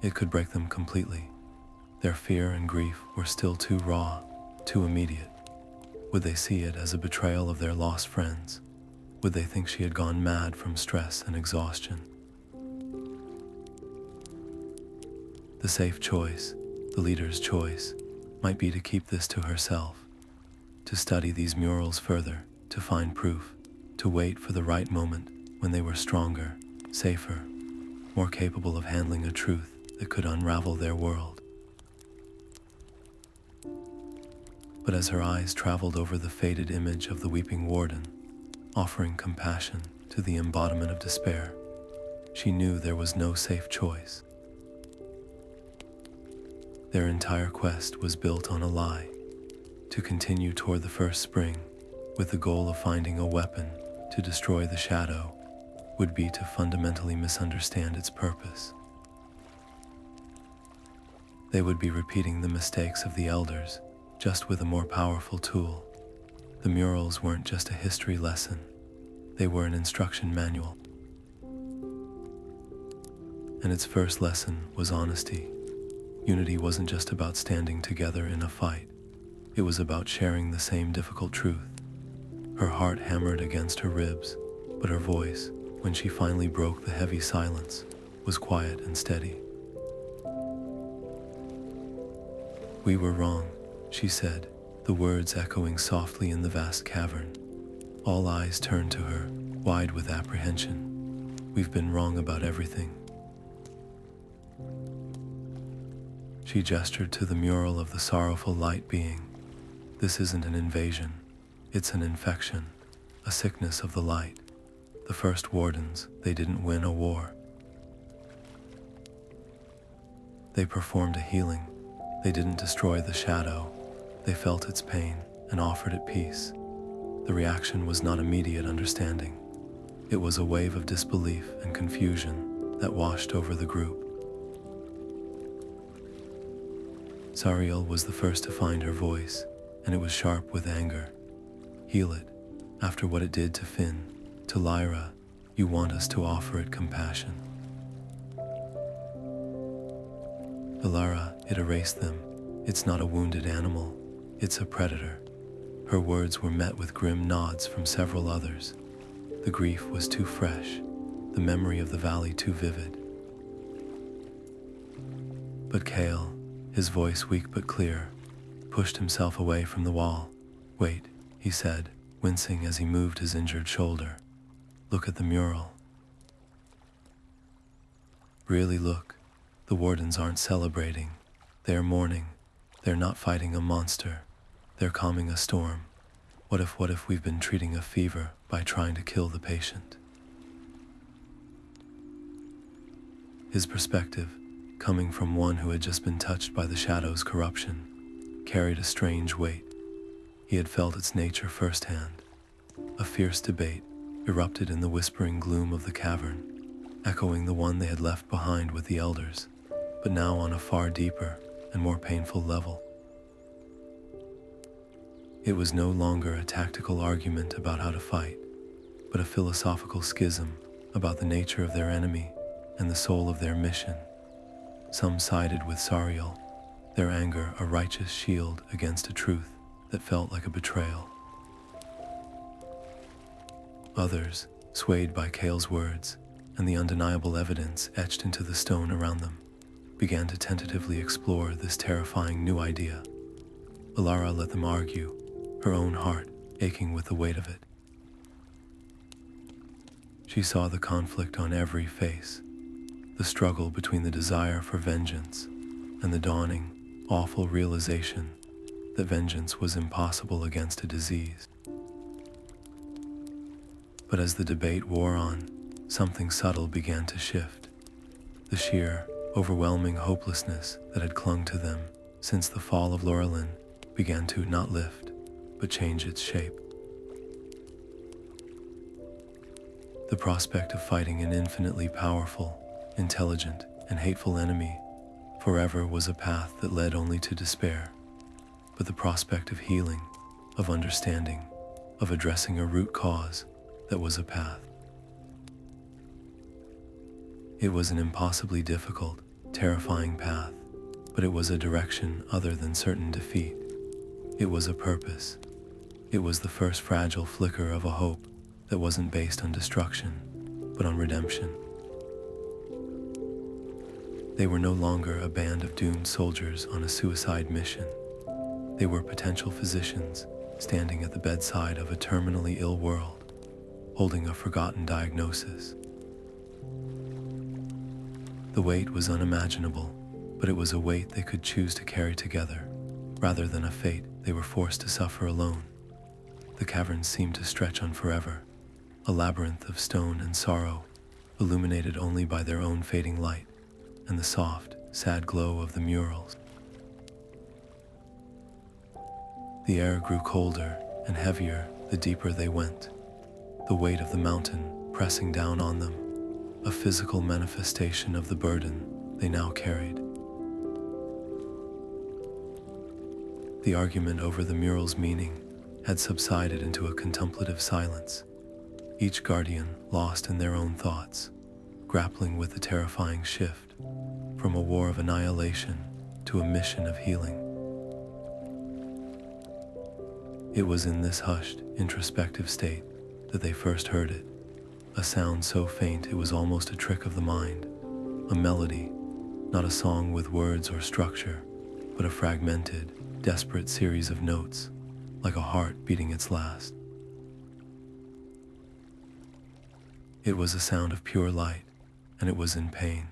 It could break them completely. Their fear and grief were still too raw, too immediate. Would they see it as a betrayal of their lost friends? Would they think she had gone mad from stress and exhaustion? The safe choice, the leader's choice, might be to keep this to herself, to study these murals further, to find proof, to wait for the right moment when they were stronger, safer, more capable of handling a truth that could unravel their world. But as her eyes traveled over the faded image of the weeping Warden, offering compassion to the embodiment of despair, she knew there was no safe choice. Their entire quest was built on a lie, to continue toward the first spring, with the goal of finding a weapon to destroy the shadow, would be to fundamentally misunderstand its purpose. They would be repeating the mistakes of the Elders, just with a more powerful tool. The murals weren't just a history lesson, they were an instruction manual. And its first lesson was honesty. Unity wasn't just about standing together in a fight, it was about sharing the same difficult truth. Her heart hammered against her ribs, but her voice, when she finally broke the heavy silence, was quiet and steady. "We were wrong," she said, the words echoing softly in the vast cavern. All eyes turned to her, wide with apprehension. "We've been wrong about everything." She gestured to the mural of the sorrowful light being. "This isn't an invasion. It's an infection, a sickness of the light. The first Wardens, they didn't win a war. They performed a healing. They didn't destroy the shadow. They felt its pain and offered it peace. The reaction was not immediate understanding. It was a wave of disbelief and confusion that washed over the group. Sariel was the first to find her voice, and it was sharp with anger. "Heal it. After what it did to Finn, to Lyra, you want us to offer it compassion." "Alara, it erased them. It's not a wounded animal. It's a predator." Her words were met with grim nods from several others. The grief was too fresh, the memory of the valley too vivid. But Kale, his voice weak but clear, pushed himself away from the wall. "Wait," he said, wincing as he moved his injured shoulder. "Look at the mural." "Really look. The Wardens aren't celebrating. They're mourning. They're not fighting a monster. They're calming a storm. What if we've been treating a fever by trying to kill the patient?" His perspective, coming from one who had just been touched by the shadow's corruption, carried a strange weight. He had felt its nature firsthand. A fierce debate erupted in the whispering gloom of the cavern, echoing the one they had left behind with the Elders, but now on a far deeper and more painful level. It was no longer a tactical argument about how to fight, but a philosophical schism about the nature of their enemy and the soul of their mission. Some sided with Sariel, their anger a righteous shield against a truth that felt like a betrayal. Others, swayed by Kale's words and the undeniable evidence etched into the stone around them, began to tentatively explore this terrifying new idea. Alara let them argue, her own heart aching with the weight of it. She saw the conflict on every face, the struggle between the desire for vengeance and the dawning, awful realization that vengeance was impossible against a disease. But as the debate wore on, something subtle began to shift. The sheer, overwhelming hopelessness that had clung to them since the Fall of Lorelin began to not lift, but change its shape. The prospect of fighting an infinitely powerful, intelligent, and hateful enemy forever was a path that led only to despair. But the prospect of healing, of understanding, of addressing a root cause, that was a path. It was an impossibly difficult, terrifying path, but it was a direction other than certain defeat. It was a purpose. It was the first fragile flicker of a hope that wasn't based on destruction, but on redemption. They were no longer a band of doomed soldiers on a suicide mission. They were potential physicians standing at the bedside of a terminally ill world, holding a forgotten diagnosis. The weight was unimaginable, but it was a weight they could choose to carry together, rather than a fate they were forced to suffer alone. The cavern seemed to stretch on forever, a labyrinth of stone and sorrow, illuminated only by their own fading light and the soft, sad glow of the murals. The air grew colder and heavier the deeper they went, the weight of the mountain pressing down on them, a physical manifestation of the burden they now carried. The argument over the mural's meaning had subsided into a contemplative silence, each guardian lost in their own thoughts, grappling with the terrifying shift from a war of annihilation to a mission of healing. It was in this hushed, introspective state that they first heard it, a sound so faint it was almost a trick of the mind, a melody, not a song with words or structure, but a fragmented, desperate series of notes, like a heart beating its last. It was a sound of pure light, and it was in pain.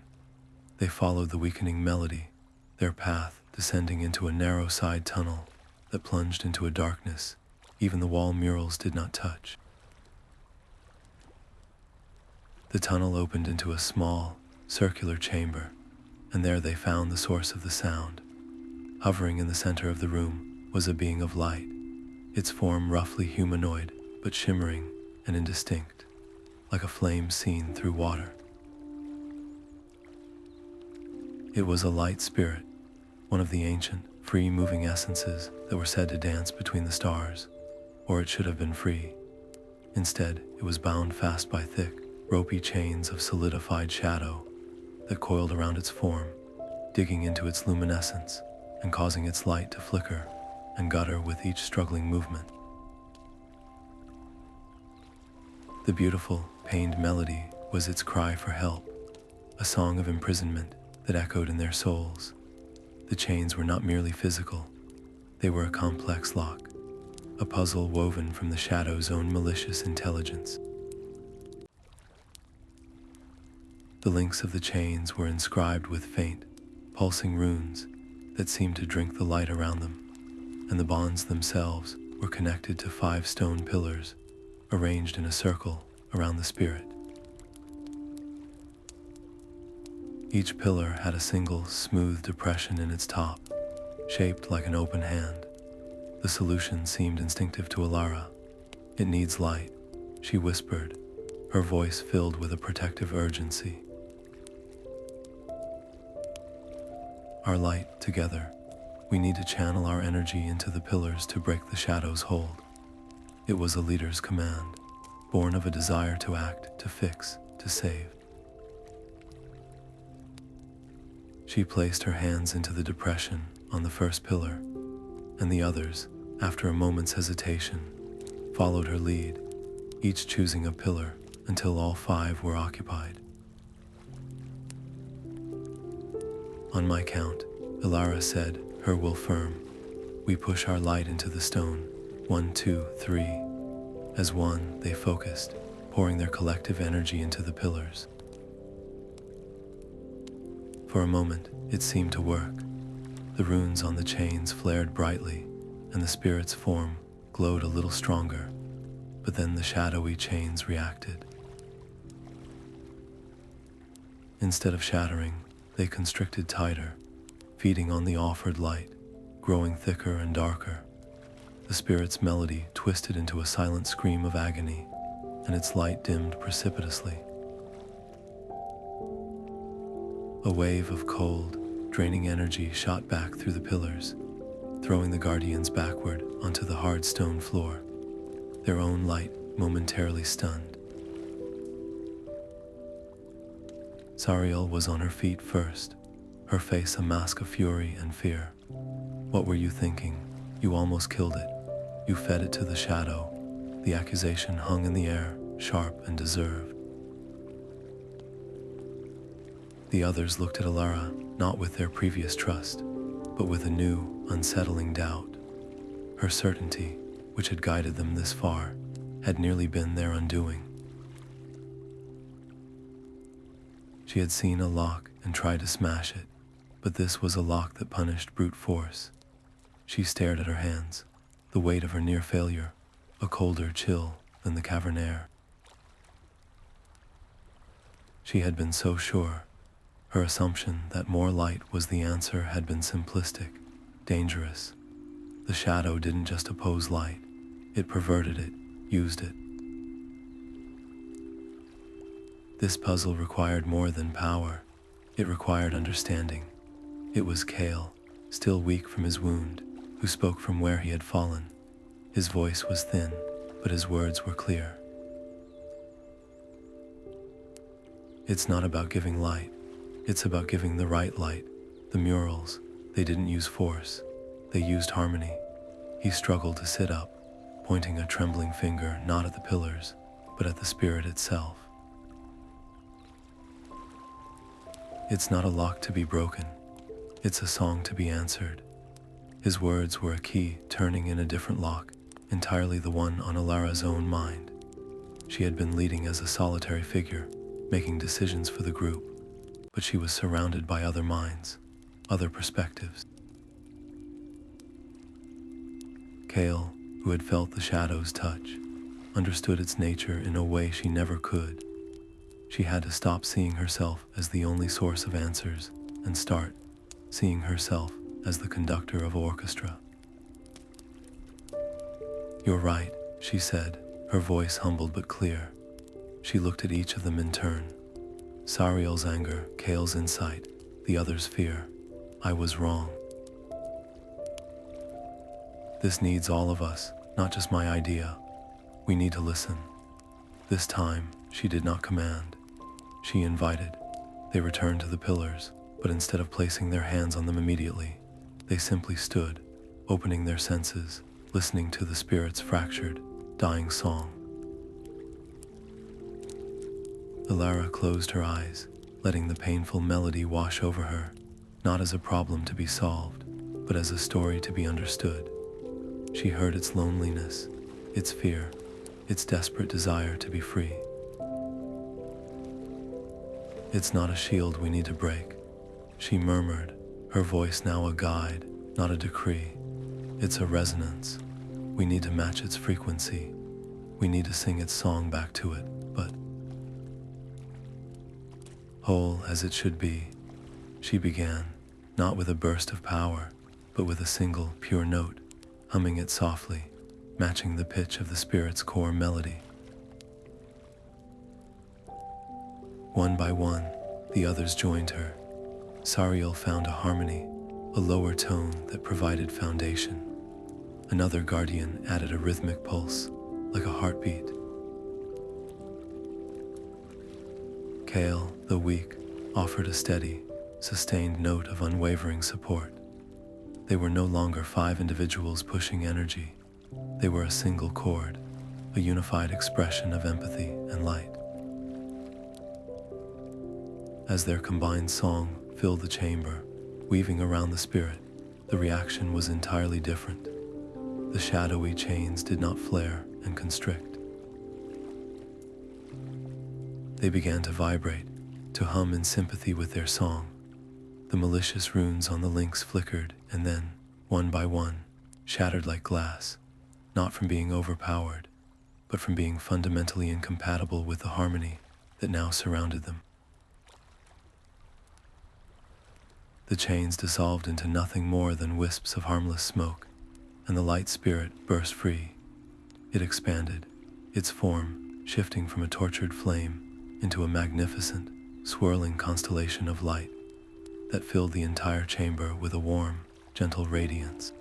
They followed the weakening melody, their path descending into a narrow side tunnel that plunged into a darkness even the wall murals did not touch. The tunnel opened into a small, circular chamber, and there they found the source of the sound. Hovering in the center of the room was a being of light, its form roughly humanoid, but shimmering and indistinct, like a flame seen through water. It was a light spirit, one of the ancient, free-moving essences that were said to dance between the stars, or it should have been free. Instead, it was bound fast by thick, ropey chains of solidified shadow that coiled around its form, digging into its luminescence and causing its light to flicker and gutter with each struggling movement. The beautiful, pained melody was its cry for help, a song of imprisonment that echoed in their souls. The chains were not merely physical, they were a complex lock, a puzzle woven from the shadow's own malicious intelligence. The links of the chains were inscribed with faint, pulsing runes that seemed to drink the light around them, and the bonds themselves were connected to 5 stone pillars arranged in a circle around the spirit. Each pillar had a single, smooth depression in its top, shaped like an open hand. The solution seemed instinctive to Alara. "It needs light," she whispered, her voice filled with a protective urgency. "Our light, together. We need to channel our energy into the pillars to break the shadow's hold." It was a leader's command, born of a desire to act, to fix, to save. She placed her hands into the depression on the first pillar, and the others, after a moment's hesitation, followed her lead, each choosing a pillar until all 5 were occupied. "On my count," Elara said, her will firm, "we push our light into the stone. 1, 2, 3. As one, they focused, pouring their collective energy into the pillars. For a moment, it seemed to work. The runes on the chains flared brightly, and the spirit's form glowed a little stronger, but then the shadowy chains reacted. Instead of shattering, they constricted tighter, feeding on the offered light, growing thicker and darker. The spirit's melody twisted into a silent scream of agony, and its light dimmed precipitously. A wave of cold, draining energy shot back through the pillars, throwing the guardians backward onto the hard stone floor, their own light momentarily stunned. Sariel was on her feet first, her face a mask of fury and fear. "What were you thinking? You almost killed it. You fed it to the shadow." The accusation hung in the air, sharp and deserved. The others looked at Alara, not with their previous trust, but with a new, unsettling doubt. Her certainty, which had guided them this far, had nearly been their undoing. She had seen a lock and tried to smash it, but this was a lock that punished brute force. She stared at her hands, the weight of her near failure, a colder chill than the cavern air. She had been so sure. Her assumption that more light was the answer had been simplistic, dangerous. The shadow didn't just oppose light, it perverted it, used it. This puzzle required more than power. It required understanding. It was Kale, still weak from his wound, who spoke from where he had fallen. His voice was thin, but his words were clear. "It's not about giving light. It's about giving the right light. The murals, they didn't use force. They used harmony." He struggled to sit up, pointing a trembling finger not at the pillars, but at the spirit itself. It's not a lock to be broken. It's a song to be answered. His words were a key turning in a different lock, entirely the one on Alara's own mind. She had been leading as a solitary figure, making decisions for the group, but she was surrounded by other minds, other perspectives. Kale, who had felt the shadow's touch, understood its nature in a way she never could. She had to stop seeing herself as the only source of answers and start seeing herself as the conductor of orchestra. "You're right," she said, her voice humbled but clear. She looked at each of them in turn. Sariel's anger, Kale's insight, the other's fear. "I was wrong. This needs all of us, not just my idea. We need to listen." This time, she did not command. She invited. They returned to the pillars, but instead of placing their hands on them immediately, they simply stood, opening their senses, listening to the spirit's fractured, dying song. Elara closed her eyes, letting the painful melody wash over her, not as a problem to be solved, but as a story to be understood. She heard its loneliness, its fear, its desperate desire to be free. "It's not a shield we need to break," she murmured, her voice now a guide, not a decree. "It's a resonance. We need to match its frequency. We need to sing its song back to it, but whole as it should be," she began, not with a burst of power, but with a single, pure note, humming it softly, matching the pitch of the spirit's core melody. One by one, the others joined her. Sariel found a harmony, a lower tone that provided foundation. Another guardian added a rhythmic pulse, like a heartbeat. Kale, the weak, offered a steady, sustained note of unwavering support. They were no longer 5 individuals pushing energy. They were a single chord, a unified expression of empathy and light. As their combined song filled the chamber, weaving around the spirit, the reaction was entirely different. The shadowy chains did not flare and constrict. They began to vibrate, to hum in sympathy with their song. The malicious runes on the links flickered and then, one by one, shattered like glass, not from being overpowered, but from being fundamentally incompatible with the harmony that now surrounded them. The chains dissolved into nothing more than wisps of harmless smoke, and the light spirit burst free. It expanded, its form shifting from a tortured flame into a magnificent, swirling constellation of light that filled the entire chamber with a warm, gentle radiance.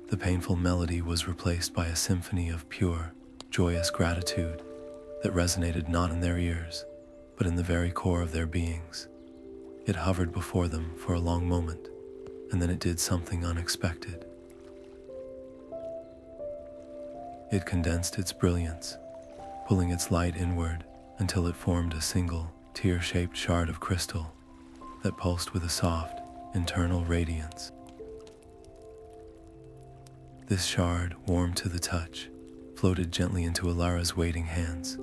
The painful melody was replaced by a symphony of pure, joyous gratitude that resonated not in their ears, but in the very core of their beings. It hovered before them for a long moment, and then it did something unexpected. It condensed its brilliance, pulling its light inward until it formed a single, tear-shaped shard of crystal that pulsed with a soft, internal radiance. This shard, warm to the touch, floated gently into Alara's waiting hands.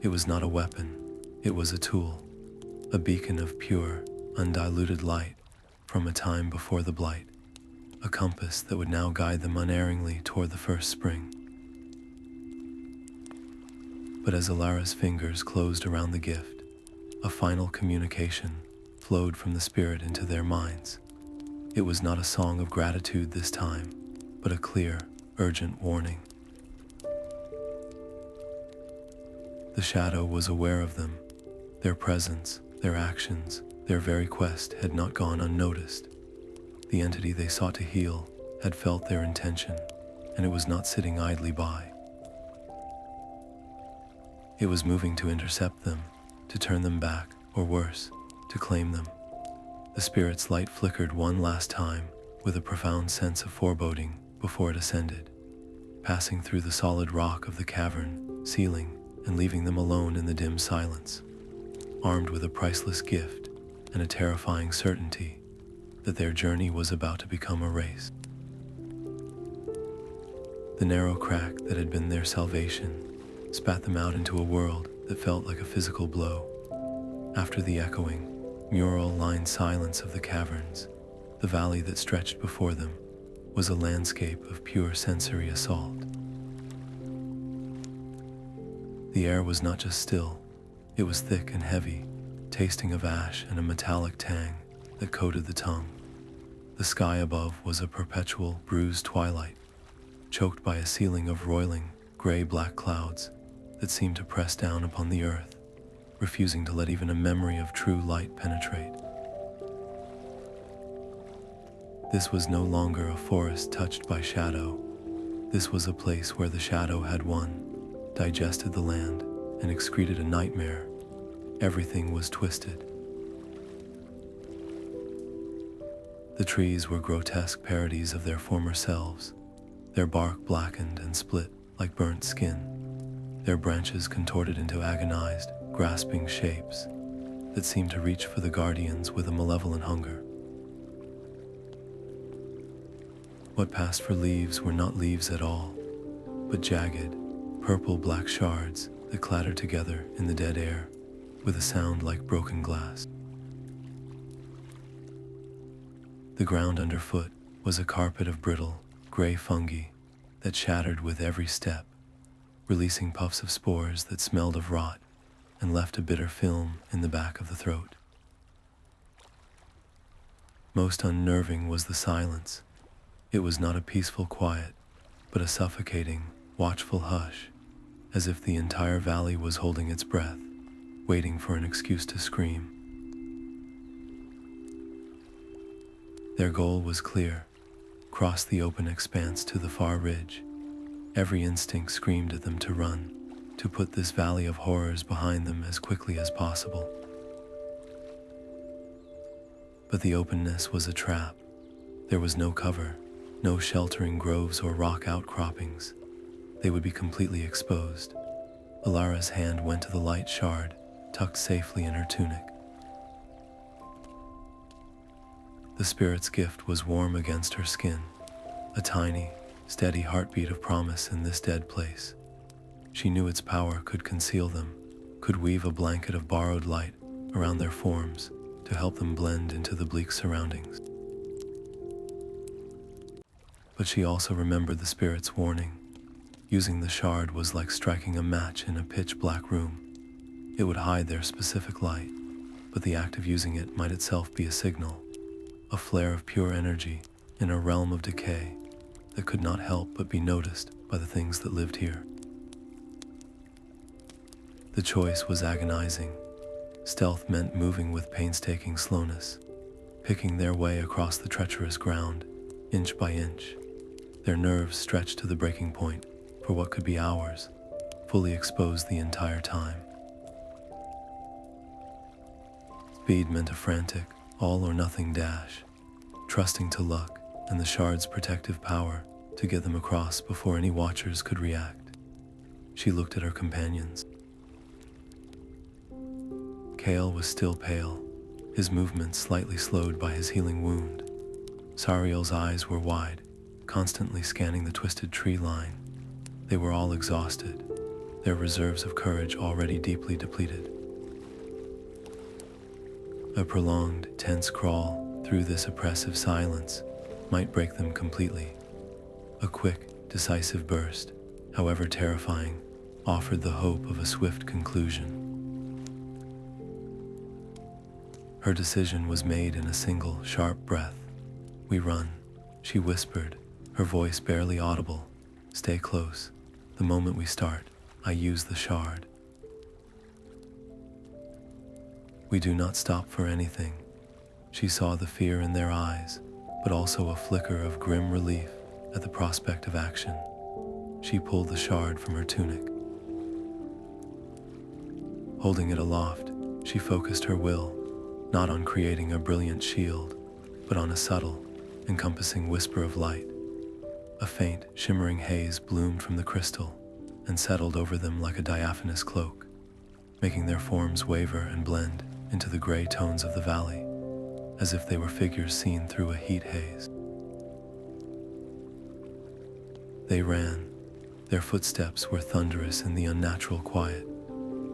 It was not a weapon, it was a tool, a beacon of pure, undiluted light from a time before the blight, a compass that would now guide them unerringly toward the first spring. But as Alara's fingers closed around the gift, a final communication flowed from the spirit into their minds. It was not a song of gratitude this time, but a clear, urgent warning. The shadow was aware of them, their presence, their actions, their very quest had not gone unnoticed. The entity they sought to heal had felt their intention, and it was not sitting idly by. It was moving to intercept them, to turn them back, or worse, to claim them. The spirit's light flickered one last time with a profound sense of foreboding before it ascended, passing through the solid rock of the cavern, ceiling, and leaving them alone in the dim silence. armed with a priceless gift and a terrifying certainty that their journey was about to become a race. The narrow crack that had been their salvation spat them out into a world that felt like a physical blow. After the echoing, mural-lined silence of the caverns, the valley that stretched before them was a landscape of pure sensory assault. The air was not just still, it was thick and heavy, tasting of ash and a metallic tang that coated the tongue. The sky above was a perpetual, bruised twilight, choked by a ceiling of roiling, gray-black clouds that seemed to press down upon the earth, refusing to let even a memory of true light penetrate. This was no longer a forest touched by shadow. This was a place where the shadow had won, digested the land, and excreted a nightmare. Everything was twisted. The trees were grotesque parodies of their former selves, their bark blackened and split like burnt skin, their branches contorted into agonized, grasping shapes that seemed to reach for the guardians with a malevolent hunger. What passed for leaves were not leaves at all, but jagged, purple-black shards that clattered together in the dead air with a sound like broken glass. The ground underfoot was a carpet of brittle, gray fungi that shattered with every step, releasing puffs of spores that smelled of rot and left a bitter film in the back of the throat. Most unnerving was the silence. It was not a peaceful quiet, but a suffocating, watchful hush, as if the entire valley was holding its breath, waiting for an excuse to scream. Their goal was clear: cross the open expanse to the far ridge. Every instinct screamed at them to run, to put this valley of horrors behind them as quickly as possible. But the openness was a trap. There was no cover, no sheltering groves or rock outcroppings. They would be completely exposed. Alara's hand went to the light shard, tucked safely in her tunic. The spirit's gift was warm against her skin, a tiny, steady heartbeat of promise in this dead place. She knew its power could conceal them, could weave a blanket of borrowed light around their forms to help them blend into the bleak surroundings. But she also remembered the spirit's warning. Using the shard was like striking a match in a pitch-black room. It would hide their specific light, but the act of using it might itself be a signal, a flare of pure energy in a realm of decay that could not help but be noticed by the things that lived here. The choice was agonizing. Stealth meant moving with painstaking slowness, picking their way across the treacherous ground, inch by inch, their nerves stretched to the breaking point for what could be hours, fully exposed the entire time. Speed meant a frantic, all-or-nothing dash, trusting to luck and the shard's protective power to get them across before any watchers could react. She looked at her companions. Kale was still pale, his movements slightly slowed by his healing wound. Sariel's eyes were wide, constantly scanning the twisted tree line. They were all exhausted, their reserves of courage already deeply depleted. A prolonged, tense crawl through this oppressive silence might break them completely. A quick, decisive burst, however terrifying, offered the hope of a swift conclusion. Her decision was made in a single, sharp breath. "We run," she whispered, her voice barely audible. "Stay close. The moment we start, I use the shard." "We do not stop for anything." She saw the fear in their eyes, but also a flicker of grim relief at the prospect of action. She pulled the shard from her tunic. Holding it aloft, she focused her will, not on creating a brilliant shield, but on a subtle, encompassing whisper of light. A faint, shimmering haze bloomed from the crystal and settled over them like a diaphanous cloak. making their forms waver and blend into the gray tones of the valley, as if they were figures seen through a heat haze. They ran. Their footsteps were thunderous in the unnatural quiet,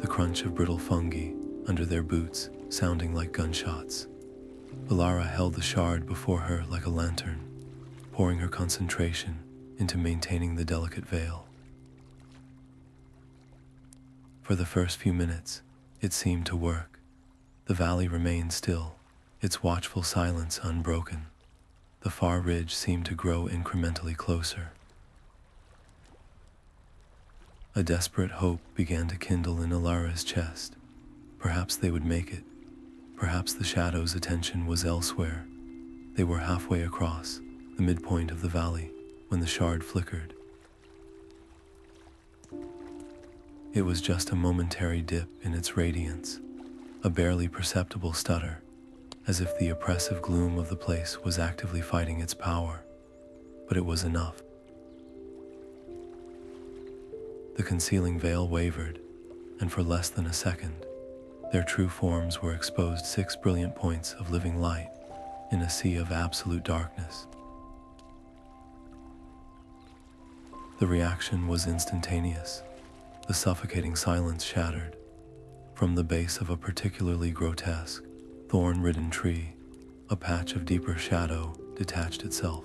the crunch of brittle fungi under their boots sounding like gunshots. Alara held the shard before her like a lantern, pouring her concentration into maintaining the delicate veil. For the first few minutes, it seemed to work. The valley remained still, its watchful silence unbroken. The far ridge seemed to grow incrementally closer. A desperate hope began to kindle in Alara's chest. Perhaps they would make it. Perhaps the shadow's attention was elsewhere. They were halfway across the midpoint of the valley when the shard flickered. It was just a momentary dip in its radiance, a barely perceptible stutter, as if the oppressive gloom of the place was actively fighting its power. But it was enough. The concealing veil wavered, and for less than a second, their true forms were exposed 6 brilliant points of living light in a sea of absolute darkness. The reaction was instantaneous. The suffocating silence shattered. From the base of a particularly grotesque, thorn-ridden tree, a patch of deeper shadow detached itself.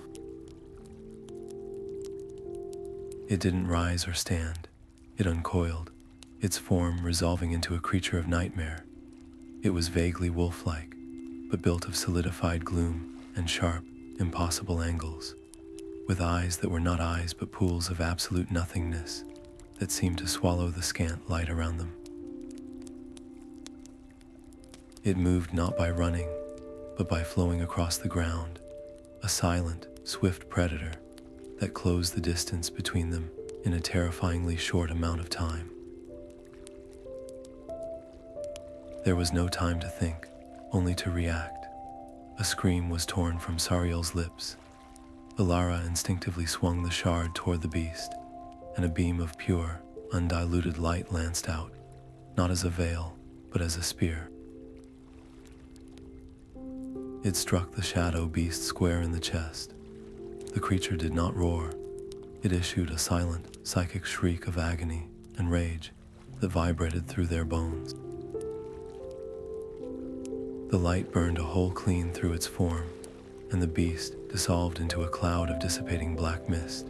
It didn't rise or stand. It uncoiled, its form resolving into a creature of nightmare. It was vaguely wolf-like, but built of solidified gloom and sharp, impossible angles, with eyes that were not eyes but pools of absolute nothingness that seemed to swallow the scant light around them. It moved not by running, but by flowing across the ground, a silent, swift predator that closed the distance between them in a terrifyingly short amount of time. There was no time to think, only to react. A scream was torn from Sariel's lips. Alara instinctively swung the shard toward the beast, and a beam of pure, undiluted light lanced out, not as a veil, but as a spear. It struck the shadow beast square in the chest. The creature did not roar. It issued a silent, psychic shriek of agony and rage that vibrated through their bones. The light burned a hole clean through its form, and the beast dissolved into a cloud of dissipating black mist.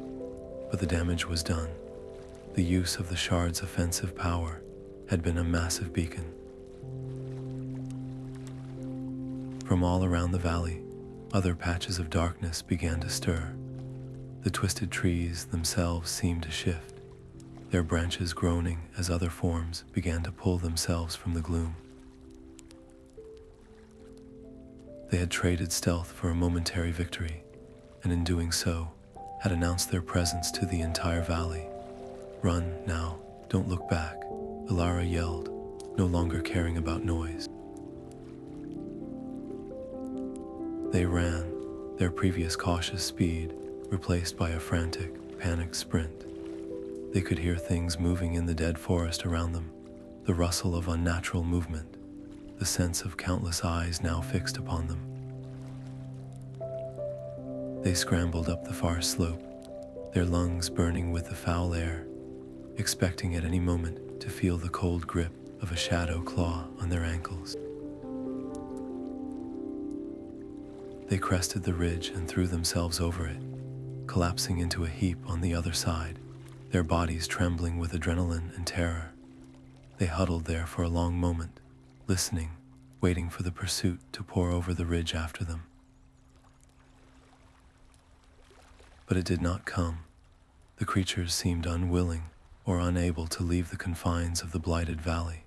But the damage was done. The use of the shard's offensive power had been a massive beacon. From all around the valley, other patches of darkness began to stir. The twisted trees themselves seemed to shift, their branches groaning as other forms began to pull themselves from the gloom. They had traded stealth for a momentary victory, and in doing so, had announced their presence to the entire valley. "Run now, don't look back," Alara yelled, no longer caring about noise. They ran, their previous cautious speed replaced by a frantic, panicked sprint. They could hear things moving in the dead forest around them, the rustle of unnatural movement, the sense of countless eyes now fixed upon them. They scrambled up the far slope, their lungs burning with the foul air, expecting at any moment to feel the cold grip of a shadow claw on their ankles. They crested the ridge and threw themselves over it, collapsing into a heap on the other side, their bodies trembling with adrenaline and terror. They huddled there for a long moment, listening, waiting for the pursuit to pour over the ridge after them. But it did not come. The creatures seemed unwilling or unable to leave the confines of the Blighted Valley.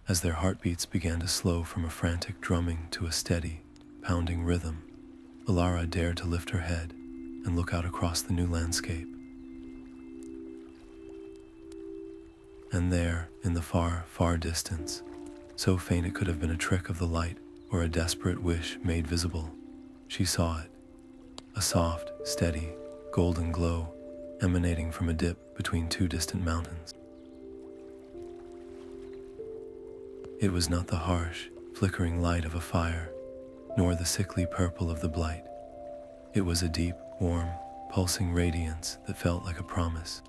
As their heartbeats began to slow from a frantic drumming to a steady, pounding rhythm, Alara dared to lift her head and look out across the new landscape. And there, in the far, far distance, so faint it could have been a trick of the light or a desperate wish made visible, she saw it. A soft, steady, golden glow emanating from a dip between two distant mountains. It was not the harsh, flickering light of a fire, nor the sickly purple of the blight. It was a deep, warm, pulsing radiance that felt like a promise.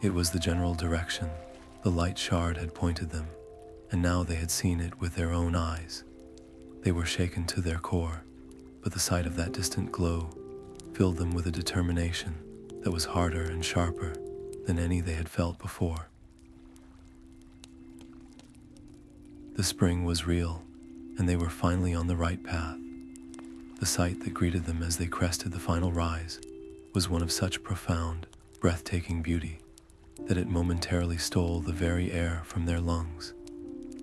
It was the general direction. The light shard had pointed them, and now they had seen it with their own eyes. They were shaken to their core, but the sight of that distant glow filled them with a determination that was harder and sharper than any they had felt before. The spring was real, and they were finally on the right path. The sight that greeted them as they crested the final rise was one of such profound, breathtaking beauty that it momentarily stole the very air from their lungs,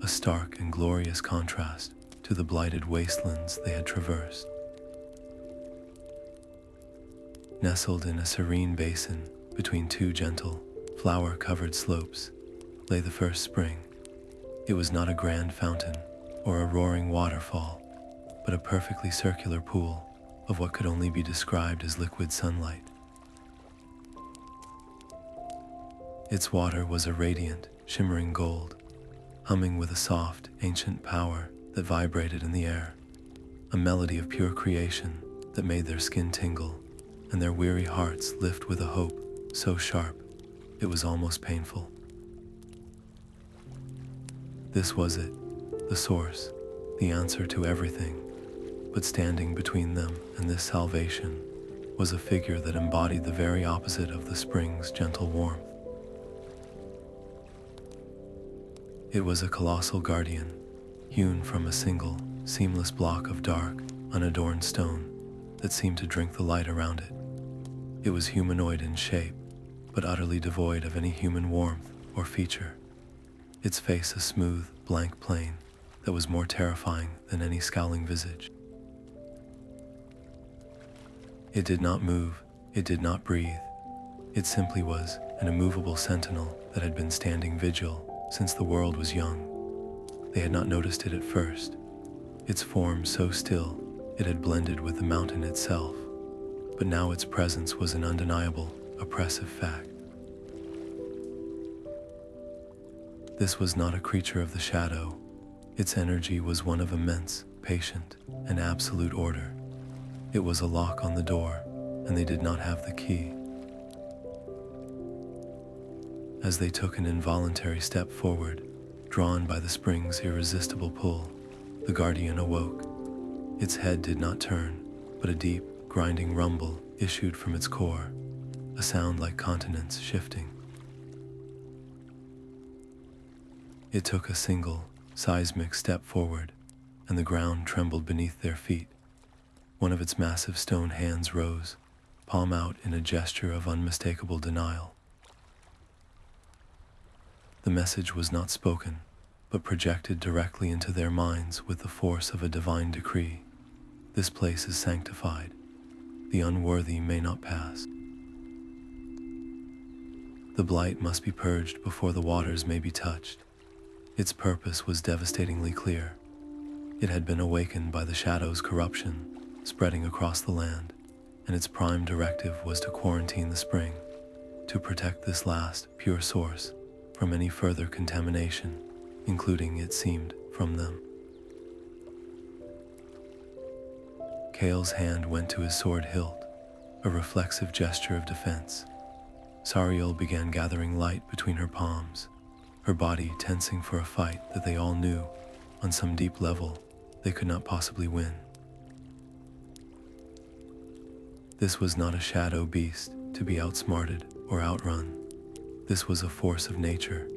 a stark and glorious contrast to the blighted wastelands they had traversed. Nestled in a serene basin between two gentle, flower-covered slopes lay the first spring. It was not a grand fountain or a roaring waterfall, but a perfectly circular pool of what could only be described as liquid sunlight. Its water was a radiant, shimmering gold, humming with a soft, ancient power that vibrated in the air, a melody of pure creation that made their skin tingle and their weary hearts lift with a hope so sharp it was almost painful. This was it, the source, the answer to everything, but standing between them and this salvation was a figure that embodied the very opposite of the spring's gentle warmth. It was a colossal guardian, hewn from a single, seamless block of dark, unadorned stone that seemed to drink the light around it. It was humanoid in shape, but utterly devoid of any human warmth or feature. Its face a smooth, blank plane that was more terrifying than any scowling visage. It did not move, it did not breathe. It simply was an immovable sentinel that had been standing vigil since the world was young. They had not noticed it at first. Its form so still, it had blended with the mountain itself. But now its presence was an undeniable, oppressive fact. This was not a creature of the shadow. Its energy was one of immense, patient, and absolute order. It was a lock on the door, and they did not have the key. As they took an involuntary step forward, drawn by the spring's irresistible pull, the guardian awoke. Its head did not turn, but a deep, grinding rumble issued from its core, a sound like continents shifting. It took a single, seismic step forward, and the ground trembled beneath their feet. One of its massive stone hands rose, palm out in a gesture of unmistakable denial. The message was not spoken, but projected directly into their minds with the force of a divine decree. This place is sanctified. The unworthy may not pass. The blight must be purged before the waters may be touched. Its purpose was devastatingly clear. It had been awakened by the shadow's corruption, spreading across the land, and its prime directive was to quarantine the spring, to protect this last, pure source from any further contamination, including, it seemed, from them. Kale's hand went to his sword hilt, a reflexive gesture of defense. Sariel began gathering light between her palms, her body tensing for a fight that they all knew, on some deep level, they could not possibly win. This was not a shadow beast to be outsmarted or outrun. This was a force of nature,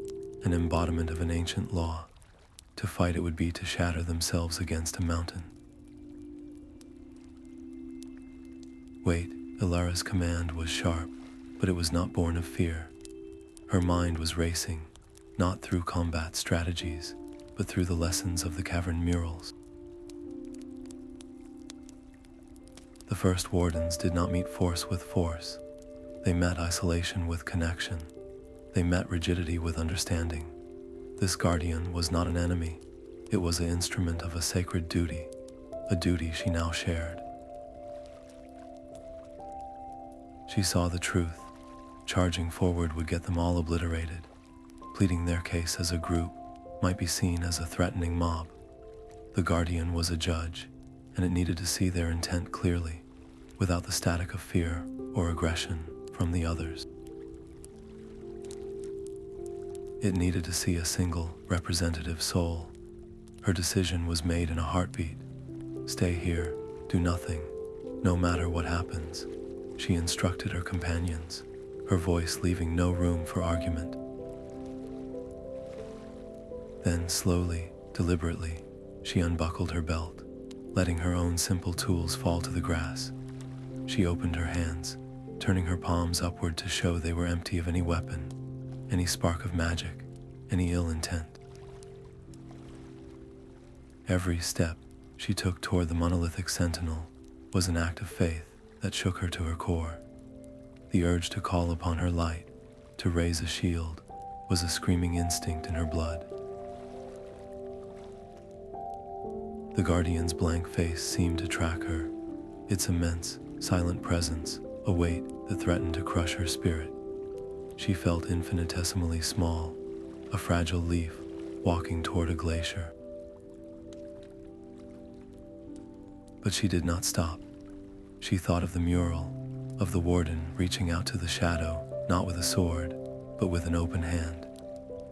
an embodiment of an ancient law. To fight it would be to shatter themselves against a mountain. Wait, Elara's command was sharp, but it was not born of fear. Her mind was racing, not through combat strategies, but through the lessons of the Cavern Murals. The first Wardens did not meet force with force. They met isolation with connection. They met rigidity with understanding. This guardian was not an enemy. It was an instrument of a sacred duty, a duty she now shared. She saw the truth. Charging forward would get them all obliterated. pleading their case as a group, might be seen as a threatening mob. The guardian was a judge, and it needed to see their intent clearly, without the static of fear or aggression from the others. It needed to see a single, representative soul. Her decision was made in a heartbeat. Stay here, do nothing, no matter what happens, she instructed her companions, her voice leaving no room for argument. Then slowly, deliberately, she unbuckled her belt, letting her own simple tools fall to the grass. She opened her hands, turning her palms upward to show they were empty of any weapon, any spark of magic, any ill intent. Every step she took toward the monolithic Sentinel was an act of faith that shook her to her core. The urge to call upon her light, to raise a shield, was a screaming instinct in her blood. The Guardian's blank face seemed to track her, its immense, silent presence, a weight that threatened to crush her spirit. She felt infinitesimally small, a fragile leaf walking toward a glacier. But she did not stop. She thought of the mural, of the Warden reaching out to the shadow, not with a sword, but with an open hand.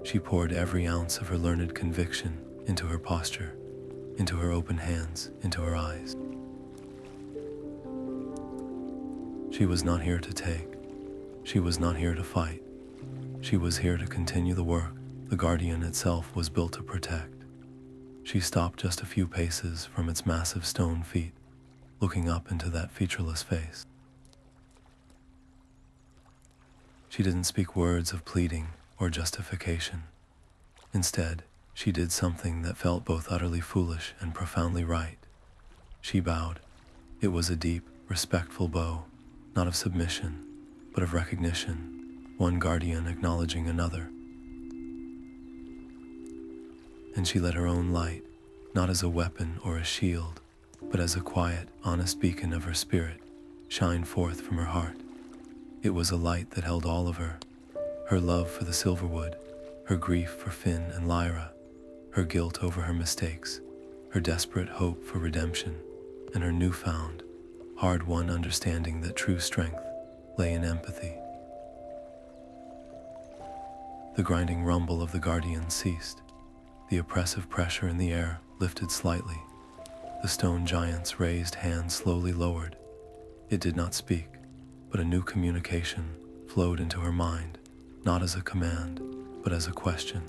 She poured every ounce of her learned conviction into her posture, into her open hands, into her eyes. She was not here to take. She was not here to fight. She was here to continue the work the Guardian itself was built to protect. She stopped just a few paces from its massive stone feet, looking up into that featureless face. She didn't speak words of pleading or justification. Instead, she did something that felt both utterly foolish and profoundly right. She bowed. It was a deep, respectful bow, not of submission, but of recognition, one guardian acknowledging another. And she let her own light, not as a weapon or a shield, but as a quiet, honest beacon of her spirit, shine forth from her heart. It was a light that held all of her love for the Silverwood, her grief for Finn and Elara, her guilt over her mistakes, her desperate hope for redemption, and her newfound, hard-won understanding that true strength lay in empathy. The grinding rumble of the Guardian ceased. The oppressive pressure in the air lifted slightly. The stone giant's raised hand slowly lowered. It did not speak, but a new communication flowed into her mind, not as a command, but as a question.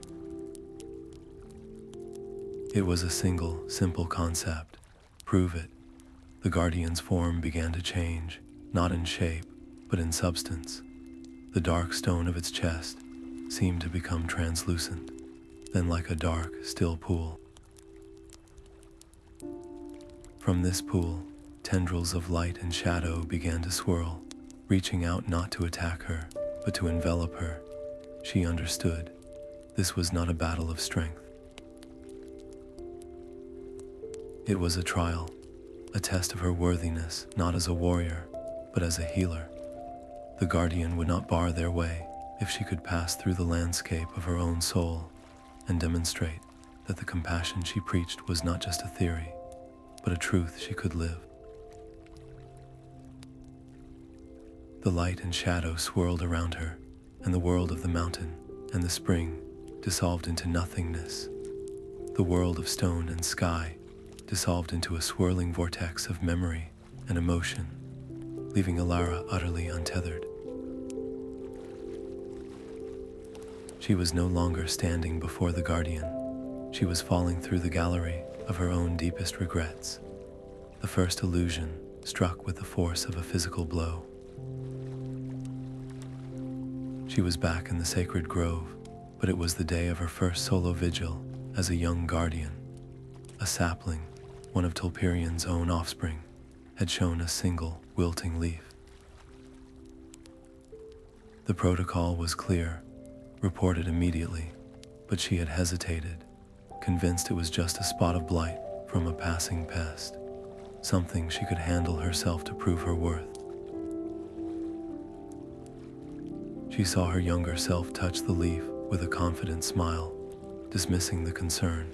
It was a single, simple concept. Prove it. The Guardian's form began to change, not in shape, but in substance. The dark stone of its chest seemed to become translucent, then like a dark, still pool. From this pool, tendrils of light and shadow began to swirl, reaching out not to attack her, but to envelop her. She understood. This was not a battle of strength. It was a trial, a test of her worthiness, not as a warrior, but as a healer. The Guardian would not bar their way if she could pass through the landscape of her own soul and demonstrate that the compassion she preached was not just a theory, but a truth she could live. The light and shadow swirled around her, and the world of the mountain and the spring dissolved into nothingness. The world of stone and sky dissolved into a swirling vortex of memory and emotion, leaving Alara utterly untethered. She was no longer standing before the Guardian. She was falling through the gallery of her own deepest regrets. The first illusion struck with the force of a physical blow. She was back in the sacred grove, but it was the day of her first solo vigil as a young guardian. A sapling, one of Tulperian's own offspring, had shown a single, wilting leaf. The protocol was clear, reported immediately, but she had hesitated, convinced it was just a spot of blight from a passing pest, something she could handle herself to prove her worth. She saw her younger self touch the leaf with a confident smile, dismissing the concern.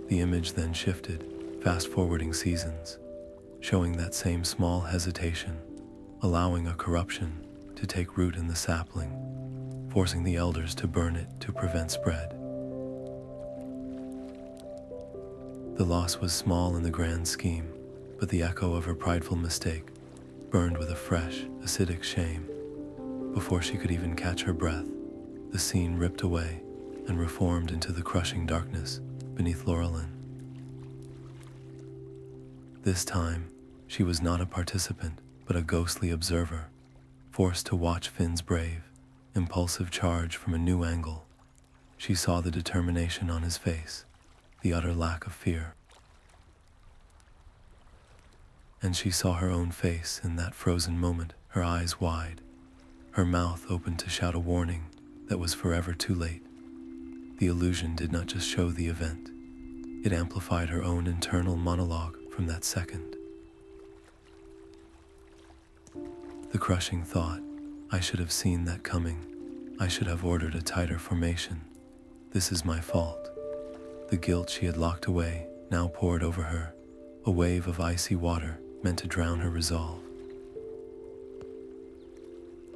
The image then shifted, fast-forwarding seasons, showing that same small hesitation, allowing a corruption to take root in the sapling, forcing the elders to burn it to prevent spread. The loss was small in the grand scheme, but the echo of her prideful mistake burned with a fresh, acidic shame. Before she could even catch her breath, the scene ripped away and reformed into the crushing darkness beneath Lorelin. This time, she was not a participant, but a ghostly observer, forced to watch Finn's brave, impulsive charge from a new angle. She saw the determination on his face, the utter lack of fear. And she saw her own face in that frozen moment, her eyes wide, her mouth open to shout a warning that was forever too late. The illusion did not just show the event, it amplified her own internal monologue from that second. The crushing thought, I should have seen that coming. I should have ordered a tighter formation. This is my fault. The guilt she had locked away now poured over her, a wave of icy water meant to drown her resolve.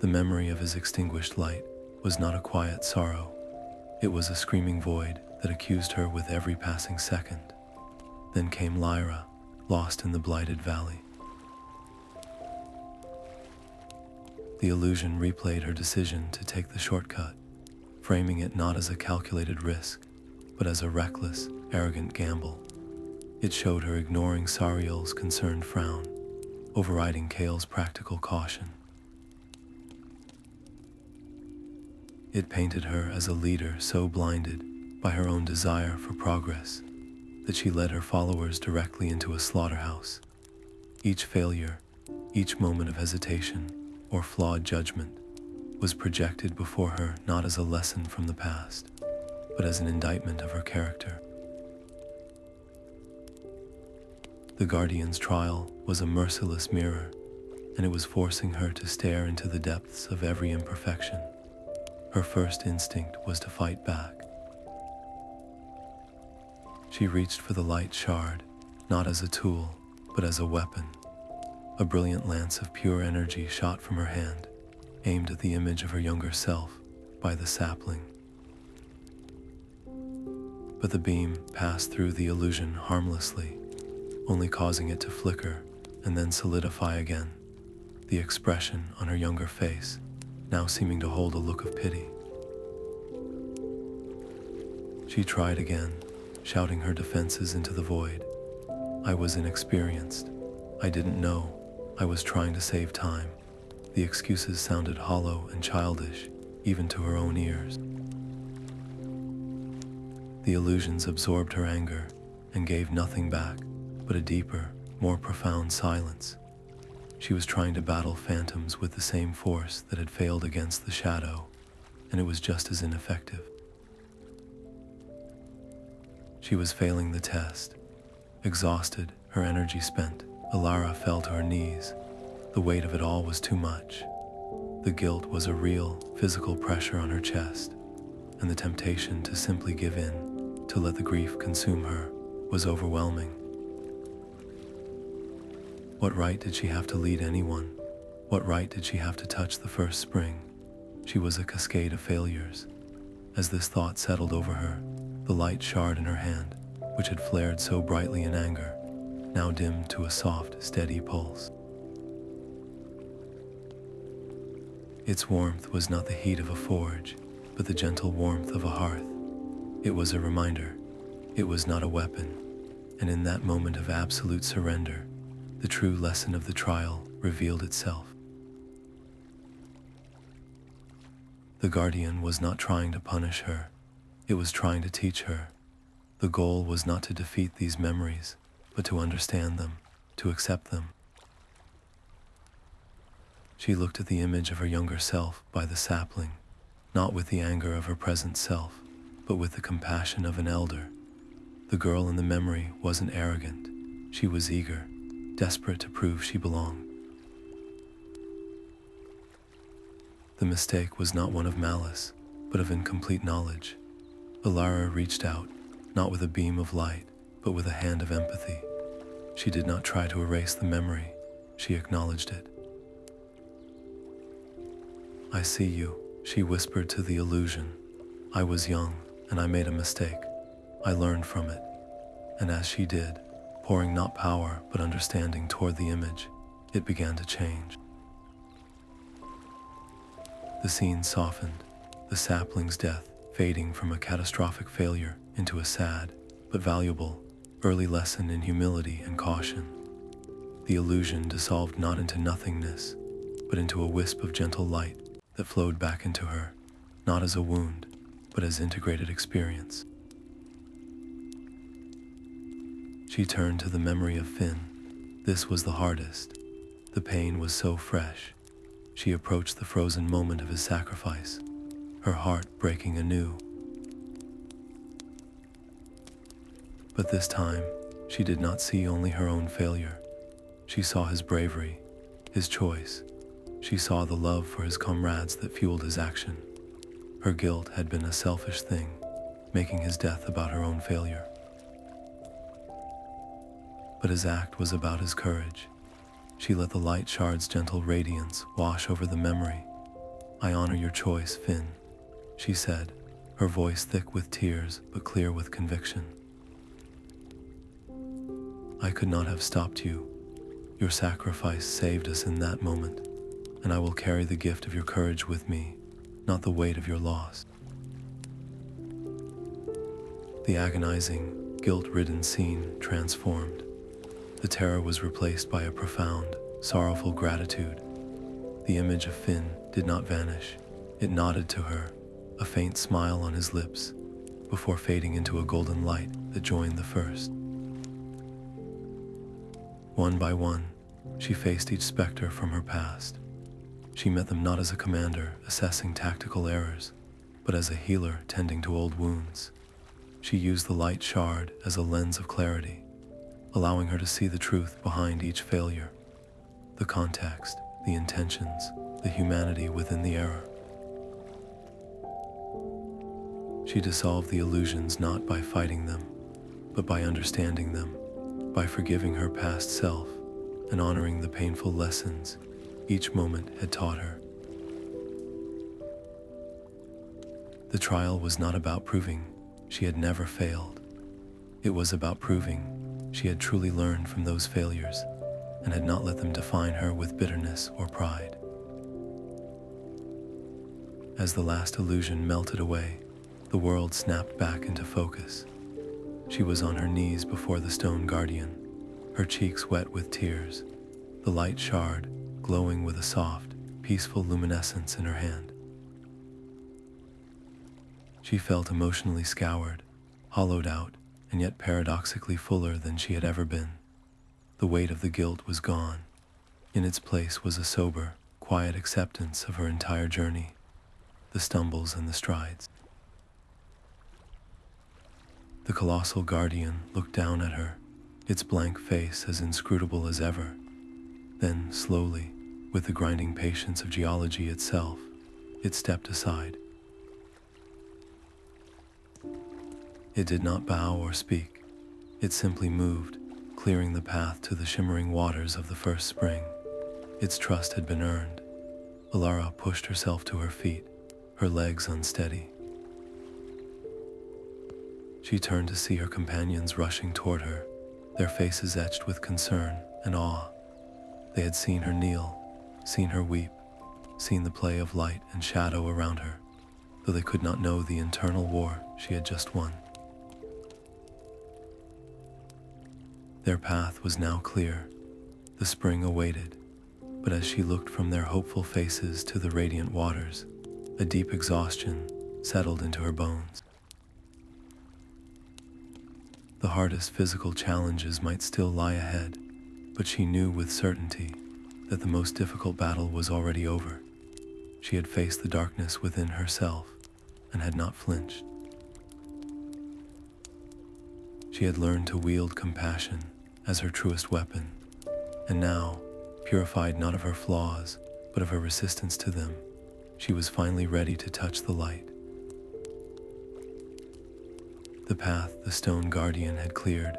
The memory of his extinguished light was not a quiet sorrow. It was a screaming void that accused her with every passing second. Then came Lyra, lost in the Blighted Valley. The illusion replayed her decision to take the shortcut, framing it not as a calculated risk, but as a reckless, arrogant gamble. It showed her ignoring Sariel's concerned frown, overriding Kale's practical caution. It painted her as a leader so blinded by her own desire for progress that she led her followers directly into a slaughterhouse. Each failure, each moment of hesitation or flawed judgment was projected before her not as a lesson from the past, but as an indictment of her character. The Guardian's trial was a merciless mirror, and it was forcing her to stare into the depths of every imperfection. Her first instinct was to fight back. She reached for the light shard, not as a tool, but as a weapon. A brilliant lance of pure energy shot from her hand, aimed at the image of her younger self by the sapling. But the beam passed through the illusion harmlessly, only causing it to flicker and then solidify again, the expression on her younger face now seeming to hold a look of pity. She tried again, shouting her defenses into the void. I was inexperienced. I didn't know. I was trying to save time. The excuses sounded hollow and childish, even to her own ears. The illusions absorbed her anger and gave nothing back but a deeper, more profound silence. She was trying to battle phantoms with the same force that had failed against the shadow, and it was just as ineffective. She was failing the test. Exhausted, her energy spent, Alara fell to her knees. The weight of it all was too much. The guilt was a real, physical pressure on her chest, and the temptation to simply give in, to let the grief consume her, was overwhelming. What right did she have to lead anyone? What right did she have to touch the first spring? She was a cascade of failures. As this thought settled over her, the light shard in her hand, which had flared so brightly in anger, now dimmed to a soft, steady pulse. Its warmth was not the heat of a forge, but the gentle warmth of a hearth. It was a reminder. It was not a weapon. And in that moment of absolute surrender, the true lesson of the trial revealed itself. The Guardian was not trying to punish her. It was trying to teach her. The goal was not to defeat these memories, but to understand them, to accept them. She looked at the image of her younger self by the sapling, not with the anger of her present self, but with the compassion of an elder. The girl in the memory wasn't arrogant. She was eager, desperate to prove she belonged. The mistake was not one of malice. but of incomplete knowledge. Alara reached out, not with a beam of light, but with a hand of empathy. She did not try to erase the memory, she acknowledged it. "I see you," she whispered to the illusion. "I was young, and I made a mistake. I learned from it." And as she did, pouring not power but understanding toward the image, it began to change. The scene softened, the sapling's death fading from a catastrophic failure into a sad, but valuable, early lesson in humility and caution. The illusion dissolved not into nothingness, but into a wisp of gentle light that flowed back into her, not as a wound, but as integrated experience. She turned to the memory of Finn. This was the hardest. The pain was so fresh. She approached the frozen moment of his sacrifice, her heart breaking anew. But this time, she did not see only her own failure. She saw his bravery, his choice. She saw the love for his comrades that fueled his action. Her guilt had been a selfish thing, making his death about her own failure. But his act was about his courage. She let the light shard's gentle radiance wash over the memory. "I honor your choice, Finn," she said, her voice thick with tears but clear with conviction. "I could not have stopped you. Your sacrifice saved us in that moment, and I will carry the gift of your courage with me, not the weight of your loss." The agonizing, guilt-ridden scene transformed. The terror was replaced by a profound, sorrowful gratitude. The image of Finn did not vanish. It nodded to her, a faint smile on his lips, before fading into a golden light that joined the first. One by one, she faced each specter from her past. She met them not as a commander assessing tactical errors, but as a healer tending to old wounds. She used the light shard as a lens of clarity, allowing her to see the truth behind each failure, the context, the intentions, the humanity within the error. She dissolved the illusions not by fighting them, but by understanding them, by forgiving her past self and honoring the painful lessons each moment had taught her. The trial was not about proving she had never failed. It was about proving she had truly learned from those failures and had not let them define her with bitterness or pride. As the last illusion melted away, the world snapped back into focus. She was on her knees before the stone guardian, her cheeks wet with tears, the light shard glowing with a soft, peaceful luminescence in her hand. She felt emotionally scoured, hollowed out, and yet paradoxically fuller than she had ever been. The weight of the guilt was gone. In its place was a sober, quiet acceptance of her entire journey, the stumbles and the strides. The colossal guardian looked down at her, its blank face as inscrutable as ever. Then, slowly, with the grinding patience of geology itself, it stepped aside. It did not bow or speak. It simply moved, clearing the path to the shimmering waters of the first spring. Its trust had been earned. Alara pushed herself to her feet, her legs unsteady. She turned to see her companions rushing toward her, their faces etched with concern and awe. They had seen her kneel, seen her weep, seen the play of light and shadow around her, though they could not know the internal war she had just won. Their path was now clear. The spring awaited, but as she looked from their hopeful faces to the radiant waters, a deep exhaustion settled into her bones. The hardest physical challenges might still lie ahead, but she knew with certainty that the most difficult battle was already over. She had faced the darkness within herself and had not flinched. She had learned to wield compassion as her truest weapon, and now, purified not of her flaws, but of her resistance to them, she was finally ready to touch the light, The path the stone guardian had cleared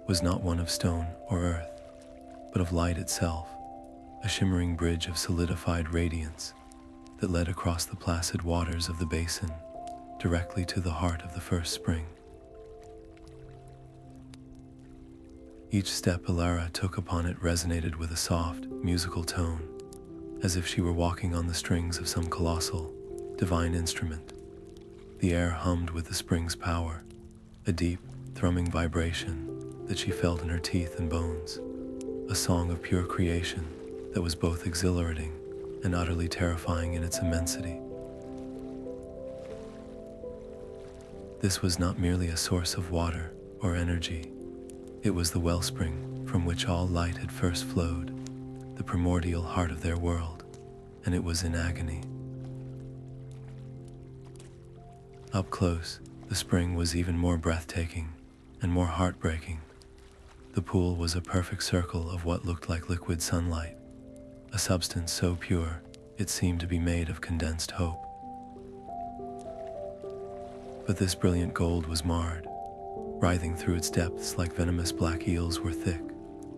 was not one of stone or earth, but of light itself, a shimmering bridge of solidified radiance that led across the placid waters of the basin directly to the heart of the first spring. Each step Alara took upon it resonated with a soft, musical tone, as if she were walking on the strings of some colossal, divine instrument. The air hummed with the spring's power, a deep, thrumming vibration that she felt in her teeth and bones, a song of pure creation that was both exhilarating and utterly terrifying in its immensity. This was not merely a source of water or energy. It was the wellspring from which all light had first flowed, the primordial heart of their world, and it was in agony. Up close, the spring was even more breathtaking and more heartbreaking. The pool was a perfect circle of what looked like liquid sunlight, a substance so pure it seemed to be made of condensed hope. But this brilliant gold was marred. Writhing through its depths like venomous black eels were thick,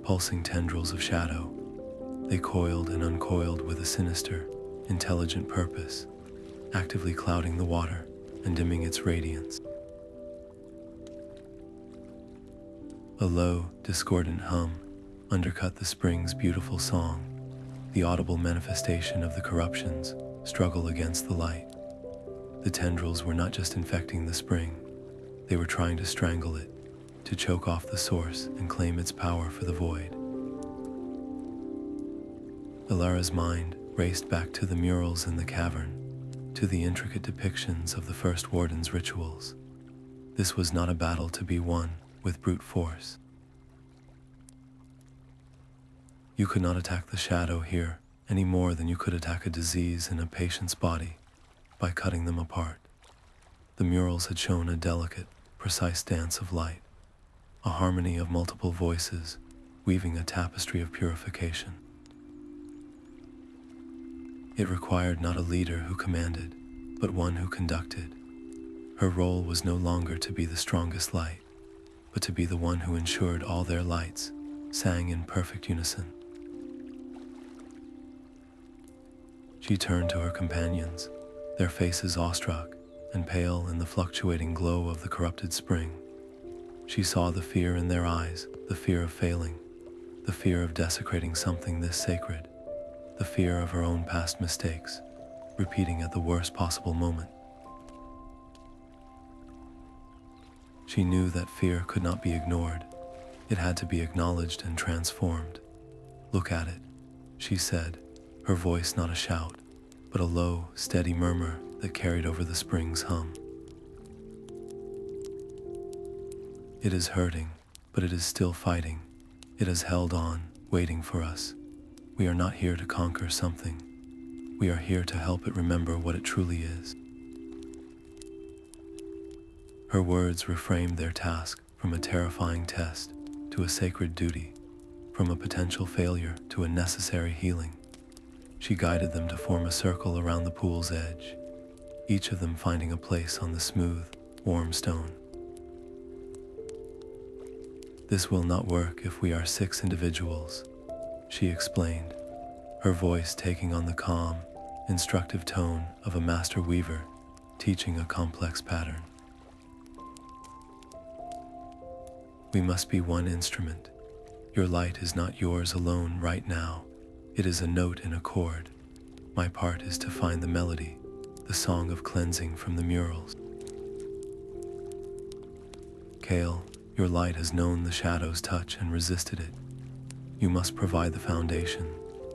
pulsing tendrils of shadow. They coiled and uncoiled with a sinister, intelligent purpose, actively clouding the water and dimming its radiance. A low, discordant hum undercut the spring's beautiful song, the audible manifestation of the corruption's struggle against the light. The tendrils were not just infecting the spring, they were trying to strangle it, to choke off the source and claim its power for the void. Alara's mind raced back to the murals in the cavern, to the intricate depictions of the first Wardens' rituals. This was not a battle to be won with brute force. You could not attack the shadow here any more than you could attack a disease in a patient's body by cutting them apart. The murals had shown a delicate, precise dance of light, a harmony of multiple voices weaving a tapestry of purification. It required not a leader who commanded, but one who conducted. Her role was no longer to be the strongest light, but to be the one who ensured all their lights sang in perfect unison. She turned to her companions, their faces awestruck and pale in the fluctuating glow of the corrupted spring. She saw the fear in their eyes, the fear of failing, the fear of desecrating something this sacred, the fear of her own past mistakes, repeating at the worst possible moment. She knew that fear could not be ignored. It had to be acknowledged and transformed. "Look at it," she said, her voice not a shout, but a low, steady murmur that carried over the spring's hum. "It is hurting, but it is still fighting. It has held on, waiting for us. We are not here to conquer something. We are here to help it remember what it truly is." Her words reframed their task from a terrifying test to a sacred duty, from a potential failure to a necessary healing. She guided them to form a circle around the pool's edge, each of them finding a place on the smooth, warm stone. "This will not work if we are 6 individuals," she explained, her voice taking on the calm, instructive tone of a master weaver teaching a complex pattern. "We must be one instrument. Your light is not yours alone right now. It is a note in a chord. My part is to find the melody, the song of cleansing from the murals. Kale, your light has known the shadow's touch and resisted it. You must provide the foundation,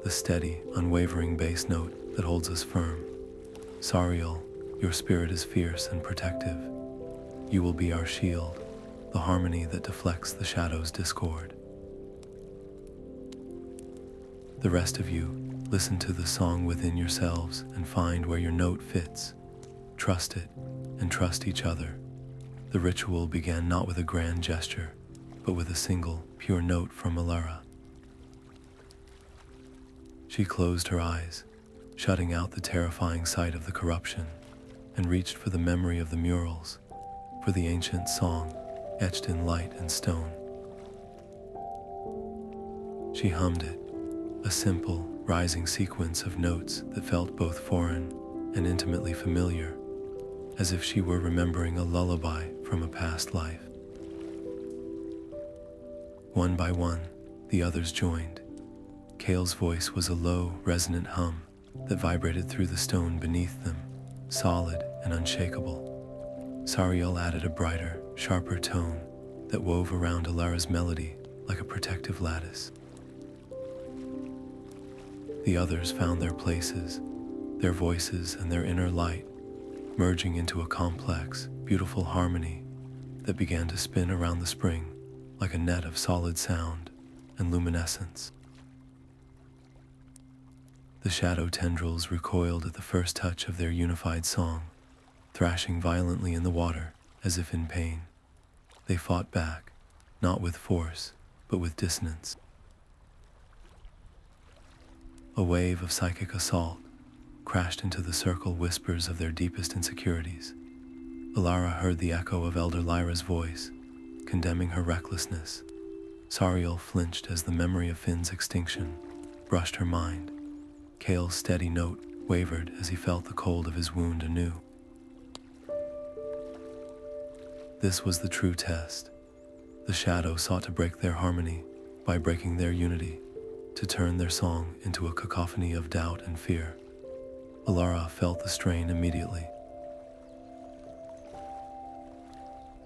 the steady, unwavering bass note that holds us firm. Sariel, your spirit is fierce and protective. You will be our shield, the harmony that deflects the shadow's discord. The rest of you, listen to the song within yourselves and find where your note fits. Trust it and trust each other." The ritual began not with a grand gesture, but with a single, pure note from Alara. She closed her eyes, shutting out the terrifying sight of the corruption, and reached for the memory of the murals, for the ancient song etched in light and stone. She hummed it, a simple, rising sequence of notes that felt both foreign and intimately familiar, as if she were remembering a lullaby from a past life. One by one, the others joined. Kale's voice was a low, resonant hum that vibrated through the stone beneath them, solid and unshakable. Sariel added a brighter, sharper tone that wove around Alara's melody like a protective lattice. The others found their places, their voices and their inner light merging into a complex, beautiful harmony that began to spin around the spring like a net of solid sound and luminescence. The shadow tendrils recoiled at the first touch of their unified song, thrashing violently in the water as if in pain. They fought back, not with force, but with dissonance. A wave of psychic assault crashed into the circle whispers of their deepest insecurities. Alara heard the echo of Elder Lyra's voice, condemning her recklessness. Sariel flinched as the memory of Finn's extinction brushed her mind. Kale's steady note wavered as he felt the cold of his wound anew. This was the true test. The shadow sought to break their harmony by breaking their unity, to turn their song into a cacophony of doubt and fear. Alara felt the strain immediately.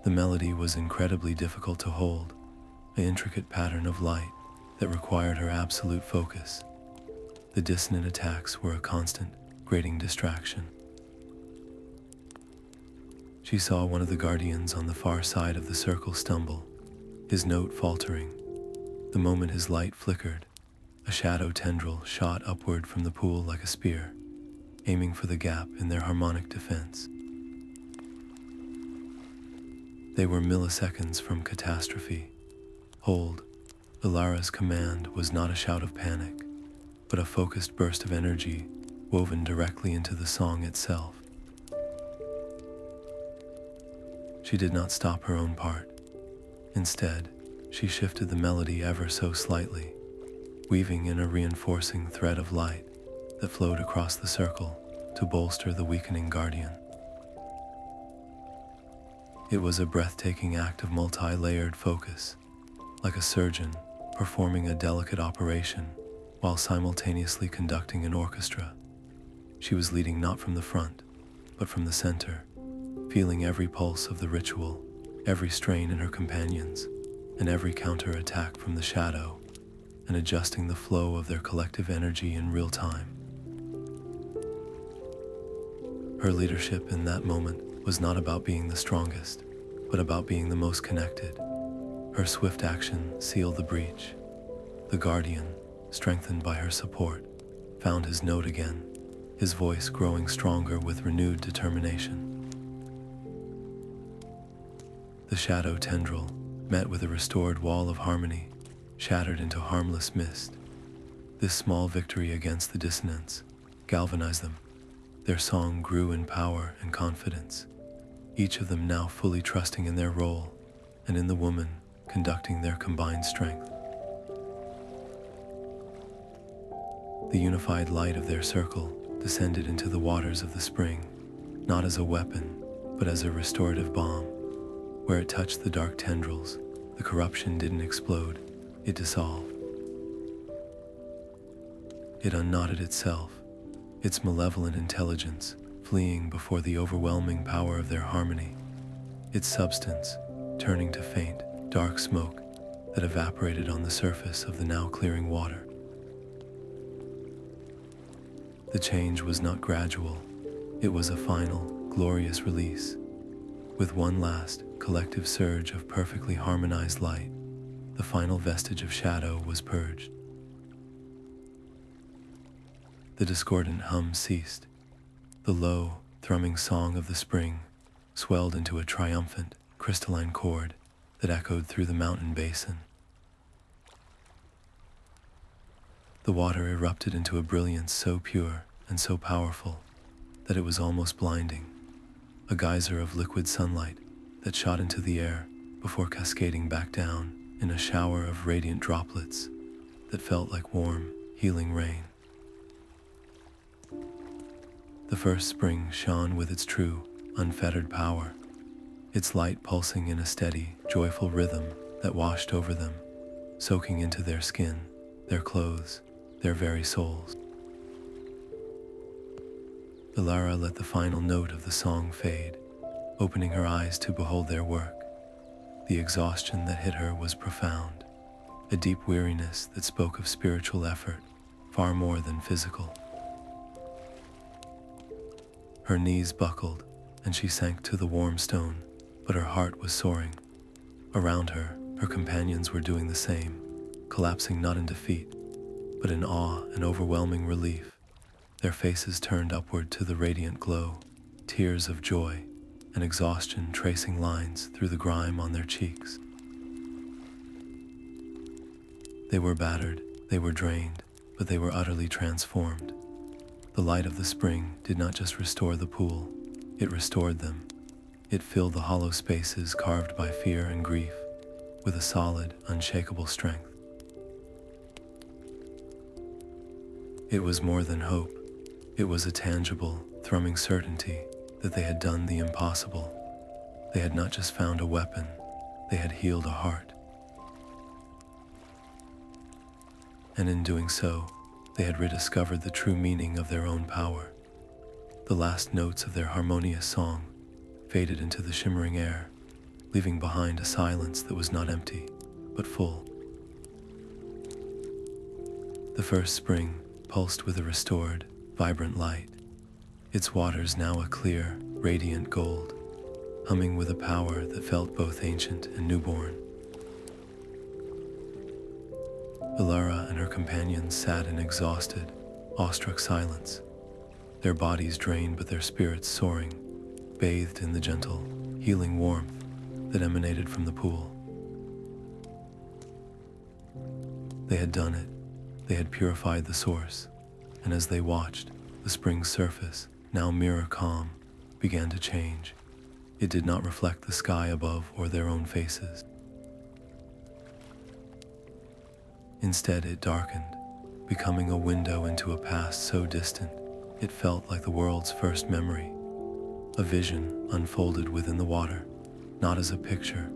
The melody was incredibly difficult to hold, an intricate pattern of light that required her absolute focus. The dissonant attacks were a constant, grating distraction. She saw one of the guardians on the far side of the circle stumble, his note faltering. The moment his light flickered, a shadow tendril shot upward from the pool like a spear, aiming for the gap in their harmonic defense. They were milliseconds from catastrophe. Hold. Alara's command was not a shout of panic, but a focused burst of energy woven directly into the song itself. She did not stop her own part. Instead, she shifted the melody ever so slightly, weaving in a reinforcing thread of light that flowed across the circle to bolster the weakening guardian. It was a breathtaking act of multi-layered focus, like a surgeon performing a delicate operation while simultaneously conducting an orchestra. She was leading not from the front, but from the center, feeling every pulse of the ritual, every strain in her companions, and every counter-attack from the shadow, and adjusting the flow of their collective energy in real time. Her leadership in that moment was not about being the strongest, but about being the most connected. Her swift action sealed the breach. The guardian, strengthened by her support, found his note again, his voice growing stronger with renewed determination. The shadow tendril, met with a restored wall of harmony, shattered into harmless mist. This small victory against the dissonance galvanized them. Their song grew in power and confidence, each of them now fully trusting in their role and in the woman conducting their combined strength. The unified light of their circle descended into the waters of the spring, not as a weapon, but as a restorative balm. Where it touched the dark tendrils, the corruption didn't explode, it dissolved. It unknotted itself, its malevolent intelligence fleeing before the overwhelming power of their harmony, its substance turning to faint, dark smoke that evaporated on the surface of the now clearing water. The change was not gradual, it was a final, glorious release. With one last, collective surge of perfectly harmonized light, the final vestige of shadow was purged. The discordant hum ceased. The low, thrumming song of the spring swelled into a triumphant, crystalline chord that echoed through the mountain basin. The water erupted into a brilliance so pure and so powerful that it was almost blinding, a geyser of liquid sunlight that shot into the air before cascading back down in a shower of radiant droplets that felt like warm, healing rain. The first spring shone with its true, unfettered power, its light pulsing in a steady, joyful rhythm that washed over them, soaking into their skin, their clothes, their very souls. Elara let the final note of the song fade, opening her eyes to behold their work. The exhaustion that hit her was profound, a deep weariness that spoke of spiritual effort, far more than physical. Her knees buckled, and she sank to the warm stone, but her heart was soaring. Around her, her companions were doing the same, collapsing not in defeat, but in awe and overwhelming relief, their faces turned upward to the radiant glow, tears of joy and exhaustion tracing lines through the grime on their cheeks. They were battered, they were drained, but they were utterly transformed. The light of the spring did not just restore the pool, it restored them. It filled the hollow spaces carved by fear and grief with a solid, unshakable strength. It was more than hope. It was a tangible, thrumming certainty that they had done the impossible. They had not just found a weapon, they had healed a heart. And in doing so, they had rediscovered the true meaning of their own power. The last notes of their harmonious song faded into the shimmering air, leaving behind a silence that was not empty, but full. The first spring pulsed with a restored, vibrant light, its waters now a clear, radiant gold, humming with a power that felt both ancient and newborn. Alara and her companions sat in exhausted, awestruck silence, their bodies drained but their spirits soaring, bathed in the gentle, healing warmth that emanated from the pool. They had done it. They had purified the source, and as they watched, the spring's surface, now mirror calm, began to change. It did not reflect the sky above or their own faces. Instead, it darkened, becoming a window into a past so distant, it felt like the world's first memory. A vision unfolded within the water, not as a picture,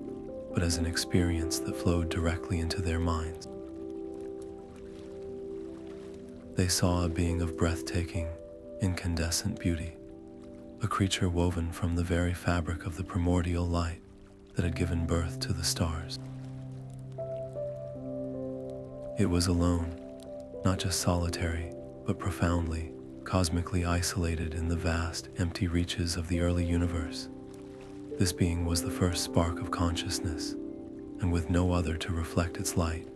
but as an experience that flowed directly into their minds. They saw a being of breathtaking, incandescent beauty, a creature woven from the very fabric of the primordial light that had given birth to the stars. It was alone, not just solitary, but profoundly, cosmically isolated in the vast, empty reaches of the early universe. This being was the first spark of consciousness, and with no other to reflect its light,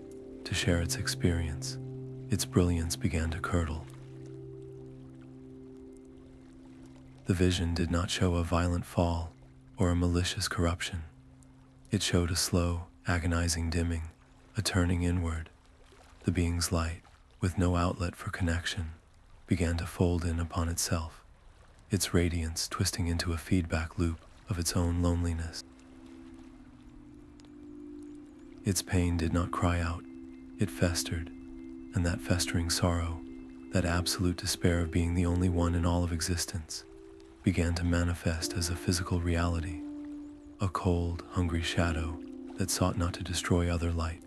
to share its experience, its brilliance began to curdle. The vision did not show a violent fall or a malicious corruption. It showed a slow, agonizing dimming, a turning inward. The being's light, with no outlet for connection, began to fold in upon itself, its radiance twisting into a feedback loop of its own loneliness. Its pain did not cry out, it festered, and that festering sorrow, that absolute despair of being the only one in all of existence, began to manifest as a physical reality, a cold, hungry shadow that sought not to destroy other light,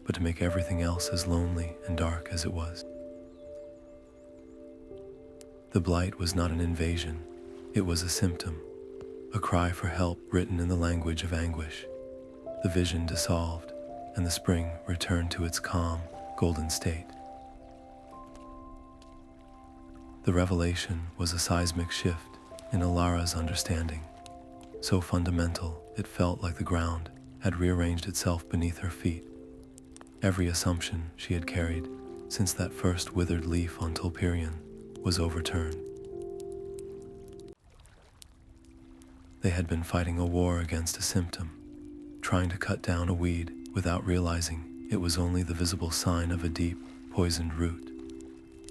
but to make everything else as lonely and dark as it was. The blight was not an invasion, it was a symptom, a cry for help written in the language of anguish. The vision dissolved, and the spring returned to its calm, golden state. The revelation was a seismic shift in Alara's understanding, so fundamental it felt like the ground had rearranged itself beneath her feet. Every assumption she had carried since that first withered leaf on Tulperian was overturned. They had been fighting a war against a symptom, trying to cut down a weed without realizing it was only the visible sign of a deep, poisoned root.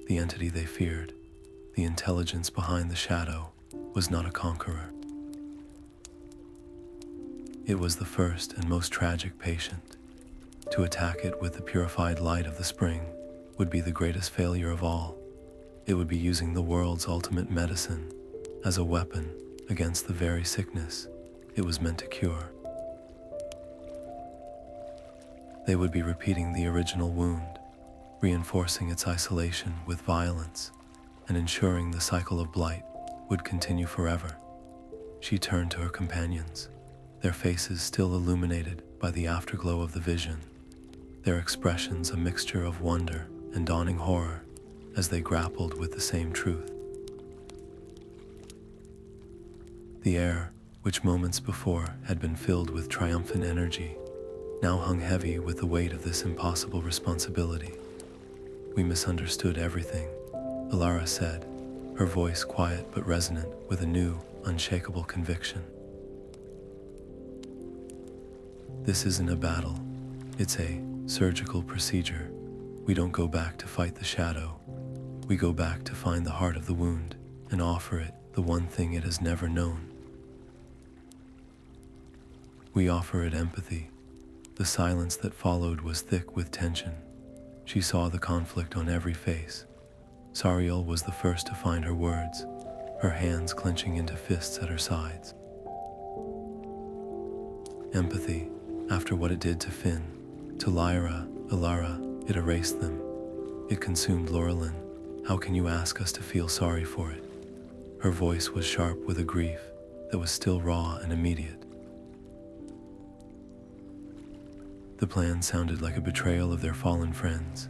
The entity they feared, the intelligence behind the shadow, was not a conqueror. It was the first and most tragic patient. To attack it with the purified light of the spring would be the greatest failure of all. It would be using the world's ultimate medicine as a weapon against the very sickness it was meant to cure. They would be repeating the original wound, reinforcing its isolation with violence, and ensuring the cycle of blight would continue forever. She turned to her companions, their faces still illuminated by the afterglow of the vision, their expressions a mixture of wonder and dawning horror as they grappled with the same truth. The air, which moments before had been filled with triumphant energy, now hung heavy with the weight of this impossible responsibility. "We misunderstood everything," Alara said, her voice quiet but resonant with a new, unshakable conviction. "This isn't a battle. It's a surgical procedure. We don't go back to fight the shadow. We go back to find the heart of the wound and offer it the one thing it has never known. We offer it empathy." The silence that followed was thick with tension. She saw the conflict on every face. Sariel was the first to find her words, her hands clenching into fists at her sides. Empathy, after what it did to Finn, to Lyra, Elara, it erased them. It consumed Lorelin. "How can you ask us to feel sorry for it?" Her voice was sharp with a grief that was still raw and immediate. The plan sounded like a betrayal of their fallen friends,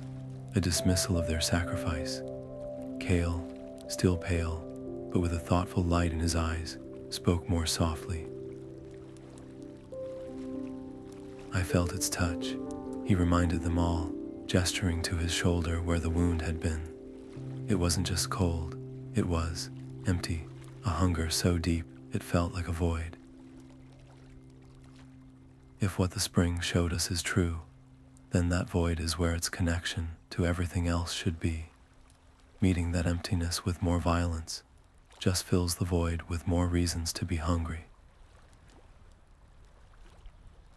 a dismissal of their sacrifice. Kale, still pale, but with a thoughtful light in his eyes, spoke more softly. "I felt its touch," he reminded them all, gesturing to his shoulder where the wound had been. "It wasn't just cold, it was empty, a hunger so deep it felt like a void. If what the spring showed us is true, then that void is where its connection to everything else should be. Meeting that emptiness with more violence just fills the void with more reasons to be hungry."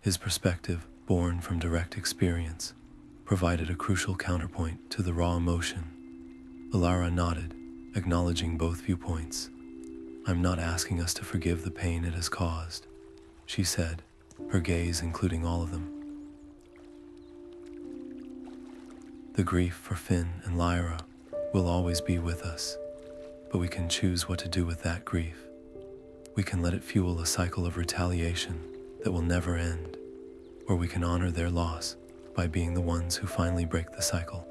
His perspective, born from direct experience, provided a crucial counterpoint to the raw emotion. Alara nodded, acknowledging both viewpoints. "I'm not asking us to forgive the pain it has caused," she said, her gaze including all of them. "The grief for Finn and Lyra will always be with us, but we can choose what to do with that grief. We can let it fuel a cycle of retaliation that will never end, or we can honor their loss by being the ones who finally break the cycle.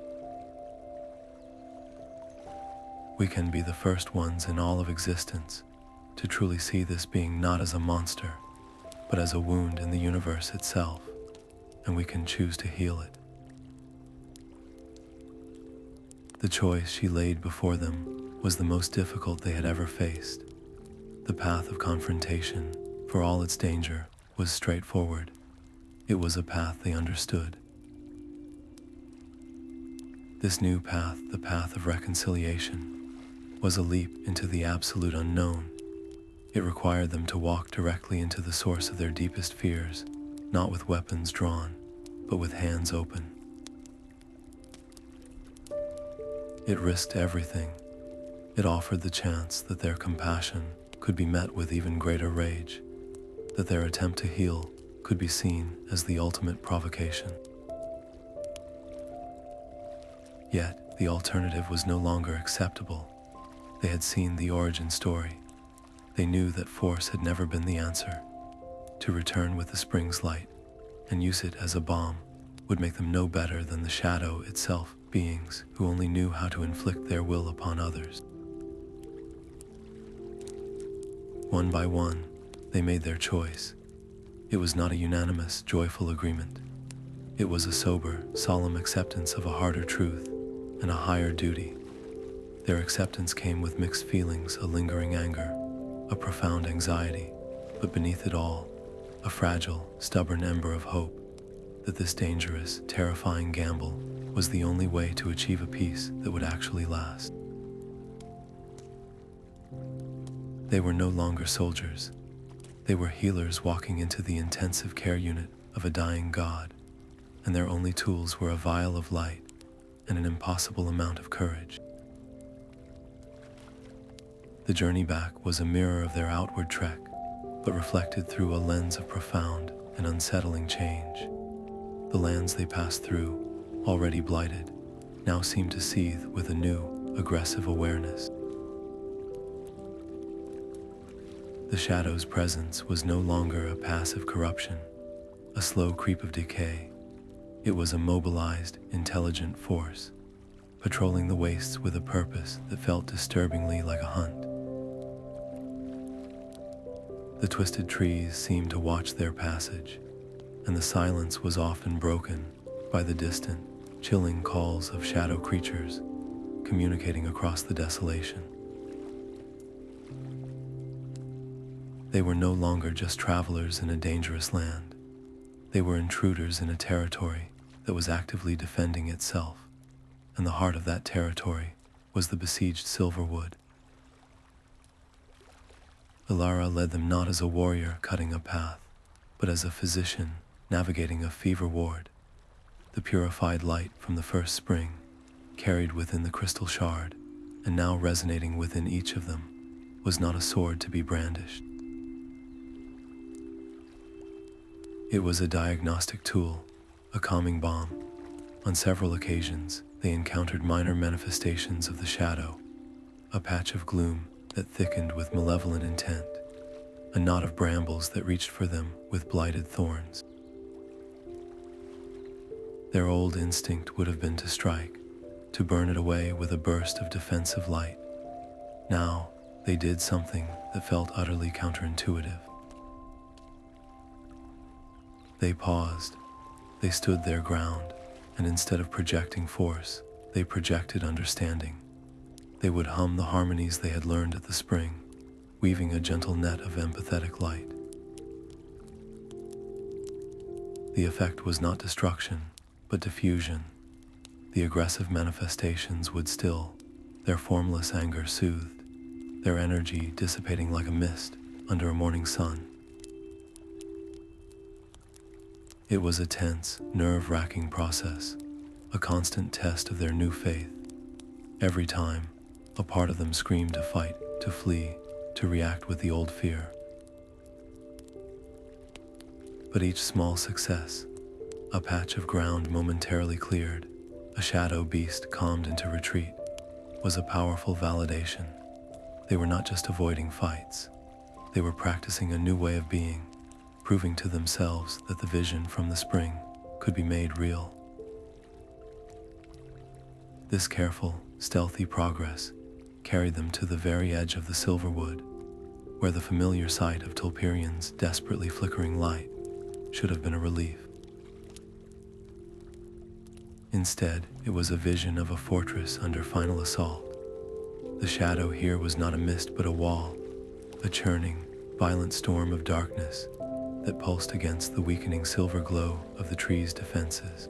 We can be the first ones in all of existence to truly see this being not as a monster, but as a wound in the universe itself, and we can choose to heal it." The choice she laid before them was the most difficult they had ever faced. The path of confrontation, for all its danger, was straightforward. It was a path they understood. This new path, the path of reconciliation, was a leap into the absolute unknown. It required them to walk directly into the source of their deepest fears, not with weapons drawn, but with hands open. It risked everything. It offered the chance that their compassion could be met with even greater rage, that their attempt to heal could be seen as the ultimate provocation. Yet, the alternative was no longer acceptable. They had seen the origin story. They knew that force had never been the answer. To return with the spring's light and use it as a bomb would make them no better than the shadow itself, beings who only knew how to inflict their will upon others. One by one, they made their choice. It was not a unanimous, joyful agreement. It was a sober, solemn acceptance of a harder truth and a higher duty. Their acceptance came with mixed feelings, a lingering anger, a profound anxiety, but beneath it all, a fragile, stubborn ember of hope that this dangerous, terrifying gamble was the only way to achieve a peace that would actually last. They were no longer soldiers. They were healers walking into the intensive care unit of a dying god, and their only tools were a vial of light and an impossible amount of courage. The journey back was a mirror of their outward trek, but reflected through a lens of profound and unsettling change. The lands they passed through, already blighted, now seemed to seethe with a new, aggressive awareness. The shadow's presence was no longer a passive corruption, a slow creep of decay. It was a mobilized, intelligent force, patrolling the wastes with a purpose that felt disturbingly like a hunt. The twisted trees seemed to watch their passage, and the silence was often broken by the distant, chilling calls of shadow creatures communicating across the desolation. They were no longer just travelers in a dangerous land. They were intruders in a territory that was actively defending itself, and the heart of that territory was the besieged Silverwood. Alara led them not as a warrior cutting a path, but as a physician navigating a fever ward. The purified light from the first spring, carried within the crystal shard, and now resonating within each of them, was not a sword to be brandished. It was a diagnostic tool, a calming balm. On several occasions, they encountered minor manifestations of the shadow, a patch of gloom that thickened with malevolent intent, a knot of brambles that reached for them with blighted thorns. Their old instinct would have been to strike, to burn it away with a burst of defensive light. Now, they did something that felt utterly counterintuitive. They paused, they stood their ground, and instead of projecting force, they projected understanding. They would hum the harmonies they had learned at the spring, weaving a gentle net of empathetic light. The effect was not destruction, but diffusion. The aggressive manifestations would still, their formless anger soothed, their energy dissipating like a mist under a morning sun. It was a tense, nerve-wracking process, a constant test of their new faith. Every time, a part of them screamed to fight, to flee, to react with the old fear. But each small success, a patch of ground momentarily cleared, a shadow beast calmed into retreat, was a powerful validation. They were not just avoiding fights, they were practicing a new way of being, proving to themselves that the vision from the spring could be made real. This careful, stealthy progress carried them to the very edge of the Silverwood, where the familiar sight of Tulperian's desperately flickering light should have been a relief. Instead, it was a vision of a fortress under final assault. The shadow here was not a mist but a wall, a churning, violent storm of darkness that pulsed against the weakening silver glow of the tree's defenses.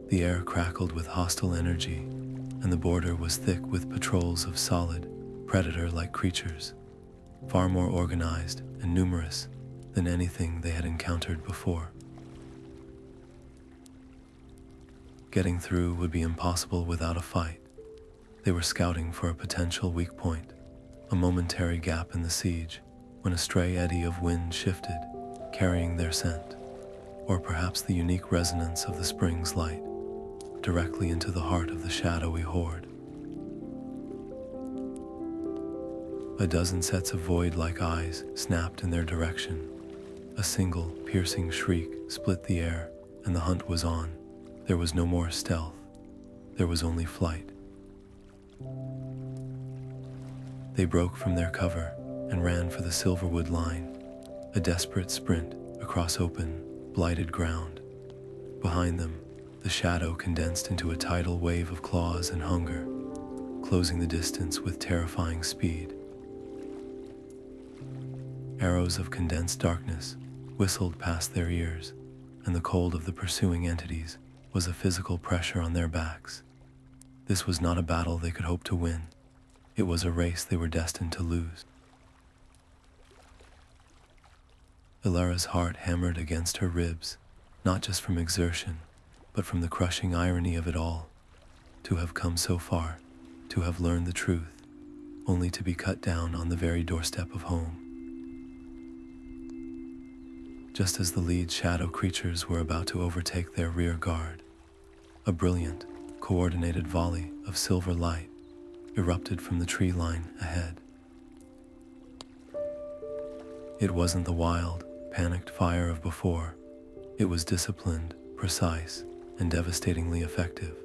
The air crackled with hostile energy, and the border was thick with patrols of solid, predator-like creatures, far more organized and numerous than anything they had encountered before. Getting through would be impossible without a fight. They were scouting for a potential weak point, a momentary gap in the siege, when a stray eddy of wind shifted, carrying their scent, or perhaps the unique resonance of the spring's light, directly into the heart of the shadowy horde. A dozen sets of void-like eyes snapped in their direction. A single, piercing shriek split the air, and the hunt was on. There was no more stealth. There was only flight. They broke from their cover and ran for the Silverwood line, a desperate sprint across open, blighted ground. Behind them, the shadow condensed into a tidal wave of claws and hunger, closing the distance with terrifying speed. Arrows of condensed darkness whistled past their ears, and the cold of the pursuing entities was a physical pressure on their backs. This was not a battle they could hope to win. It was a race they were destined to lose. Elara's heart hammered against her ribs, not just from exertion, but from the crushing irony of it all. To have come so far, to have learned the truth, only to be cut down on the very doorstep of home. Just as the lead shadow creatures were about to overtake their rear guard, a brilliant, coordinated volley of silver light erupted from the tree line ahead. It wasn't the wild, panicked fire of before. It was disciplined, precise, and devastatingly effective.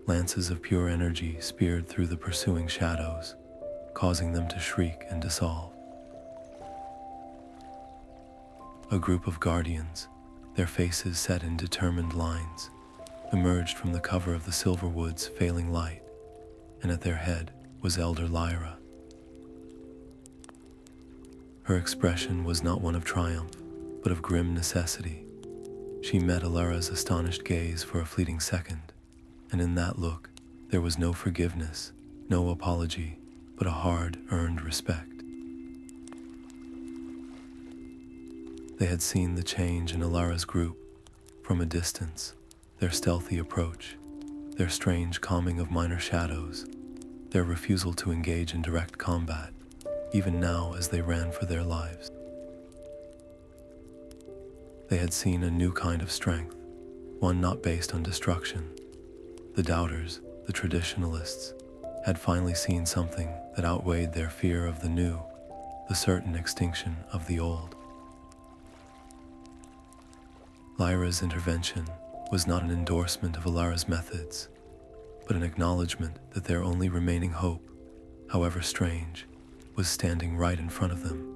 Lances of pure energy speared through the pursuing shadows, causing them to shriek and dissolve. A group of guardians, their faces set in determined lines, emerged from the cover of the Silverwood's failing light, and at their head was Elder Lyra. Her expression was not one of triumph, but of grim necessity. She met Alara's astonished gaze for a fleeting second, and in that look, there was no forgiveness, no apology, but a hard-earned respect. They had seen the change in Alara's group from a distance, their stealthy approach, their strange calming of minor shadows, their refusal to engage in direct combat, even now as they ran for their lives. They had seen a new kind of strength, one not based on destruction. The doubters, the traditionalists, had finally seen something that outweighed their fear of the new, the certain extinction of the old. Lyra's intervention was not an endorsement of Alara's methods, but an acknowledgement that their only remaining hope, however strange, was standing right in front of them,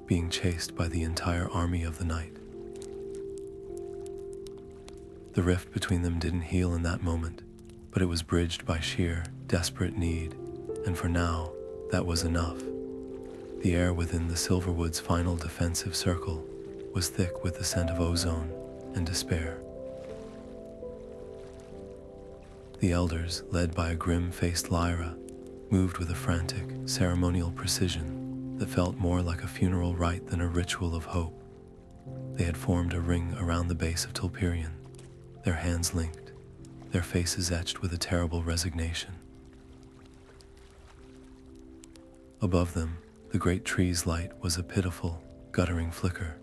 being chased by the entire army of the night. The rift between them didn't heal in that moment, but it was bridged by sheer, desperate need, and for now, that was enough. The air within the Silverwood's final defensive circle was thick with the scent of ozone and despair. The elders, led by a grim-faced Lyra, moved with a frantic, ceremonial precision that felt more like a funeral rite than a ritual of hope. They had formed a ring around the base of Tulperian, their hands linked, their faces etched with a terrible resignation. Above them, the great tree's light was a pitiful, guttering flicker,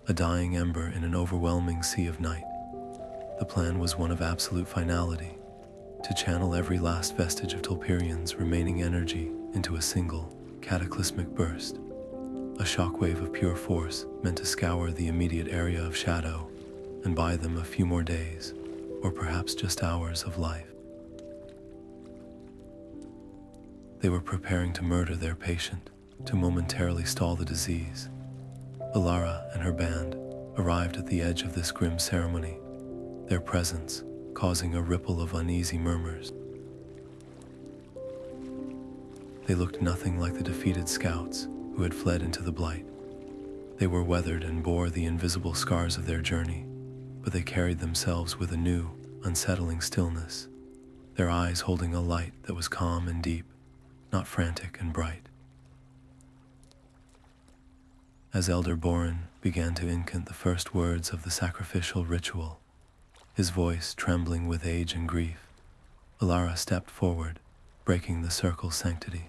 a dying ember in an overwhelming sea of night. The plan was one of absolute finality, to channel every last vestige of Tulperian's remaining energy into a single, cataclysmic burst, a shockwave of pure force meant to scour the immediate area of shadow and buy them a few more days, or perhaps just hours of life. They were preparing to murder their patient, to momentarily stall the disease. Alara and her band arrived at the edge of this grim ceremony, their presence causing a ripple of uneasy murmurs. They looked nothing like the defeated scouts who had fled into the Blight. They were weathered and bore the invisible scars of their journey, but they carried themselves with a new, unsettling stillness, their eyes holding a light that was calm and deep, not frantic and bright. As Elder Boren began to incant the first words of the sacrificial ritual, his voice trembling with age and grief, Alara stepped forward, breaking the circle's sanctity.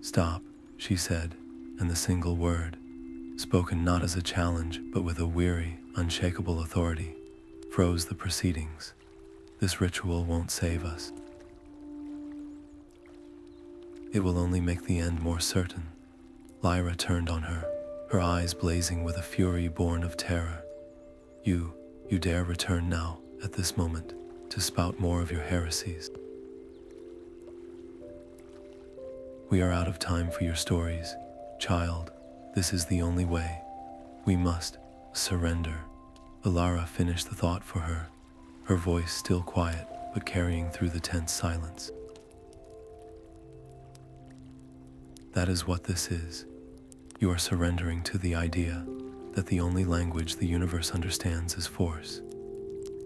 "Stop," she said, and the single word, spoken not as a challenge but with a weary, unshakable authority, froze the proceedings. "This ritual won't save us. It will only make the end more certain." Lyra turned on her, her eyes blazing with a fury born of terror. You dare return now, at this moment, to spout more of your heresies. We are out of time for your stories, child. This is the only way. We must surrender." Alara finished the thought for her, her voice still quiet but carrying through the tense silence. That is what this is. You are surrendering to the idea that the only language the universe understands is force.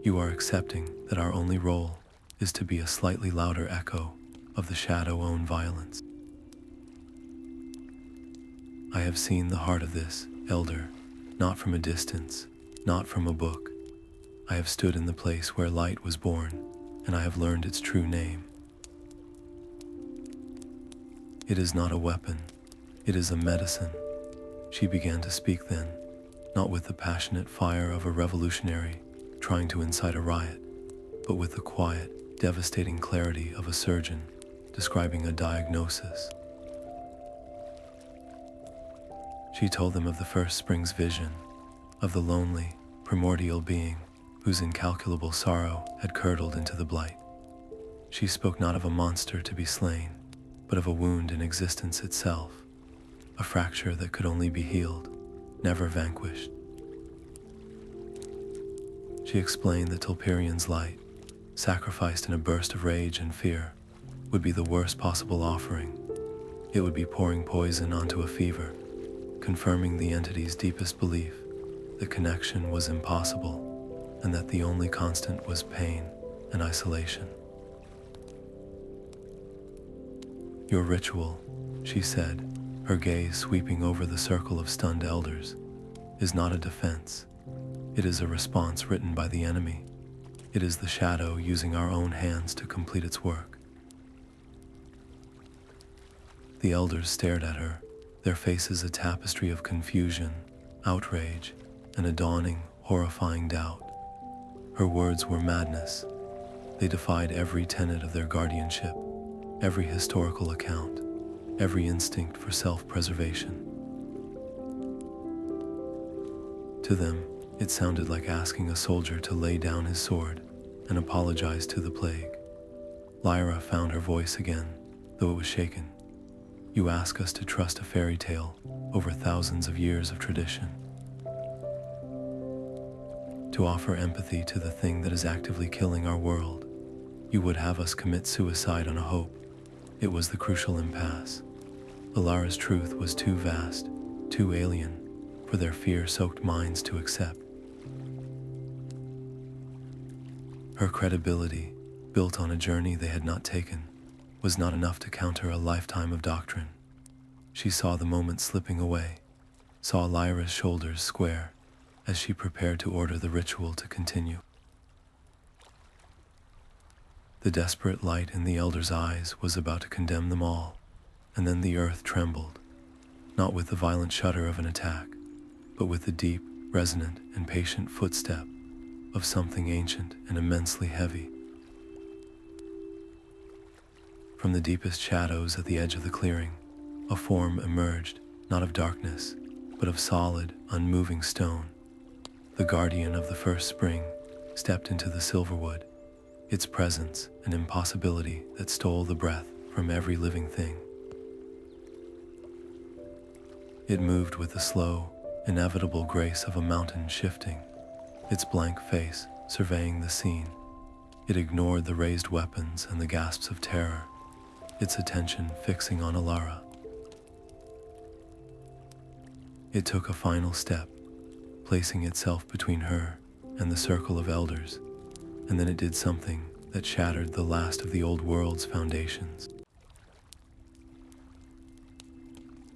You are accepting that our only role is to be a slightly louder echo of the shadow-owned violence. I have seen the heart of this, Elder, not from a distance, not from a book. I have stood in the place where light was born, and I have learned its true name. It is not a weapon, it is a medicine. She began to speak then, not with the passionate fire of a revolutionary trying to incite a riot, but with the quiet, devastating clarity of a surgeon describing a diagnosis. She told them of the first spring's vision, of the lonely, primordial being whose incalculable sorrow had curdled into the blight. She spoke not of a monster to be slain, but of a wound in existence itself, a fracture that could only be healed, never vanquished. She explained that Tulperian's light, sacrificed in a burst of rage and fear, would be the worst possible offering. It would be pouring poison onto a fever, confirming the entity's deepest belief that connection was impossible and that the only constant was pain and isolation. Your ritual, she said, her gaze sweeping over the circle of stunned elders, is not a defense. It is a response written by the enemy. It is the shadow using our own hands to complete its work. The elders stared at her, their faces a tapestry of confusion, outrage, and a dawning, horrifying doubt. Her words were madness. They defied every tenet of their guardianship, every historical account, every instinct for self-preservation. To them, it sounded like asking a soldier to lay down his sword and apologize to the plague. Lyra found her voice again, though it was shaken. You ask us to trust a fairy tale over thousands of years of tradition. To offer empathy to the thing that is actively killing our world. You would have us commit suicide on a hope. It was the crucial impasse. Alara's truth was too vast, too alien, for their fear-soaked minds to accept. Her credibility, built on a journey they had not taken, was not enough to counter a lifetime of doctrine. She saw the moment slipping away, saw Lyra's shoulders square as she prepared to order the ritual to continue. The desperate light in the elder's eyes was about to condemn them all, and then the earth trembled, not with the violent shudder of an attack, but with the deep, resonant, and patient footstep of something ancient and immensely heavy. From the deepest shadows at the edge of the clearing, a form emerged, not of darkness, but of solid, unmoving stone. The guardian of the first spring stepped into the silverwood, its presence an impossibility that stole the breath from every living thing. It moved with the slow, inevitable grace of a mountain shifting, its blank face surveying the scene. It ignored the raised weapons and the gasps of terror, its attention fixing on Alara. It took a final step, placing itself between her and the circle of elders, and then it did something that shattered the last of the old world's foundations.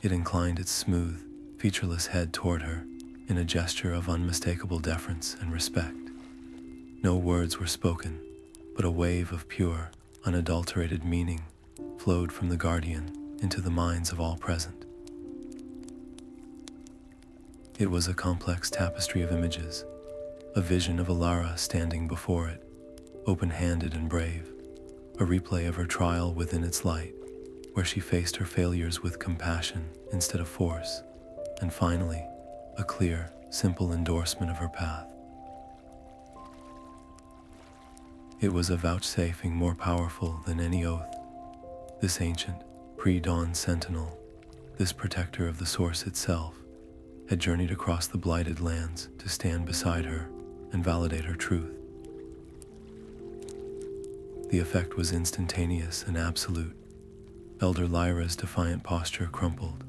It inclined its smooth, featureless head toward her in a gesture of unmistakable deference and respect. No words were spoken, but a wave of pure, unadulterated meaning flowed from the guardian into the minds of all present. It was a complex tapestry of images, a vision of Alara standing before it, open-handed and brave, a replay of her trial within its light, where she faced her failures with compassion instead of force, and finally, a clear, simple endorsement of her path. It was a vouchsafing more powerful than any oath. This ancient, pre-dawn sentinel, this protector of the source itself, had journeyed across the blighted lands to stand beside her and validate her truth. The effect was instantaneous and absolute. Elder Lyra's defiant posture crumpled,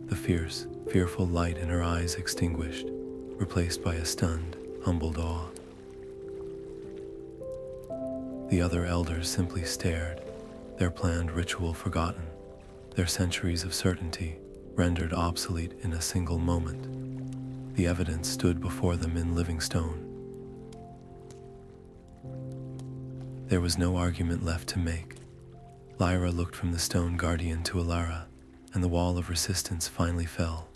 the fierce, fearful light in her eyes extinguished, replaced by a stunned, humbled awe. The other elders simply stared, their planned ritual forgotten, their centuries of certainty rendered obsolete in a single moment. The evidence stood before them in living stone. There was no argument left to make. Lyra looked from the stone guardian to Alara, and the wall of resistance finally fell.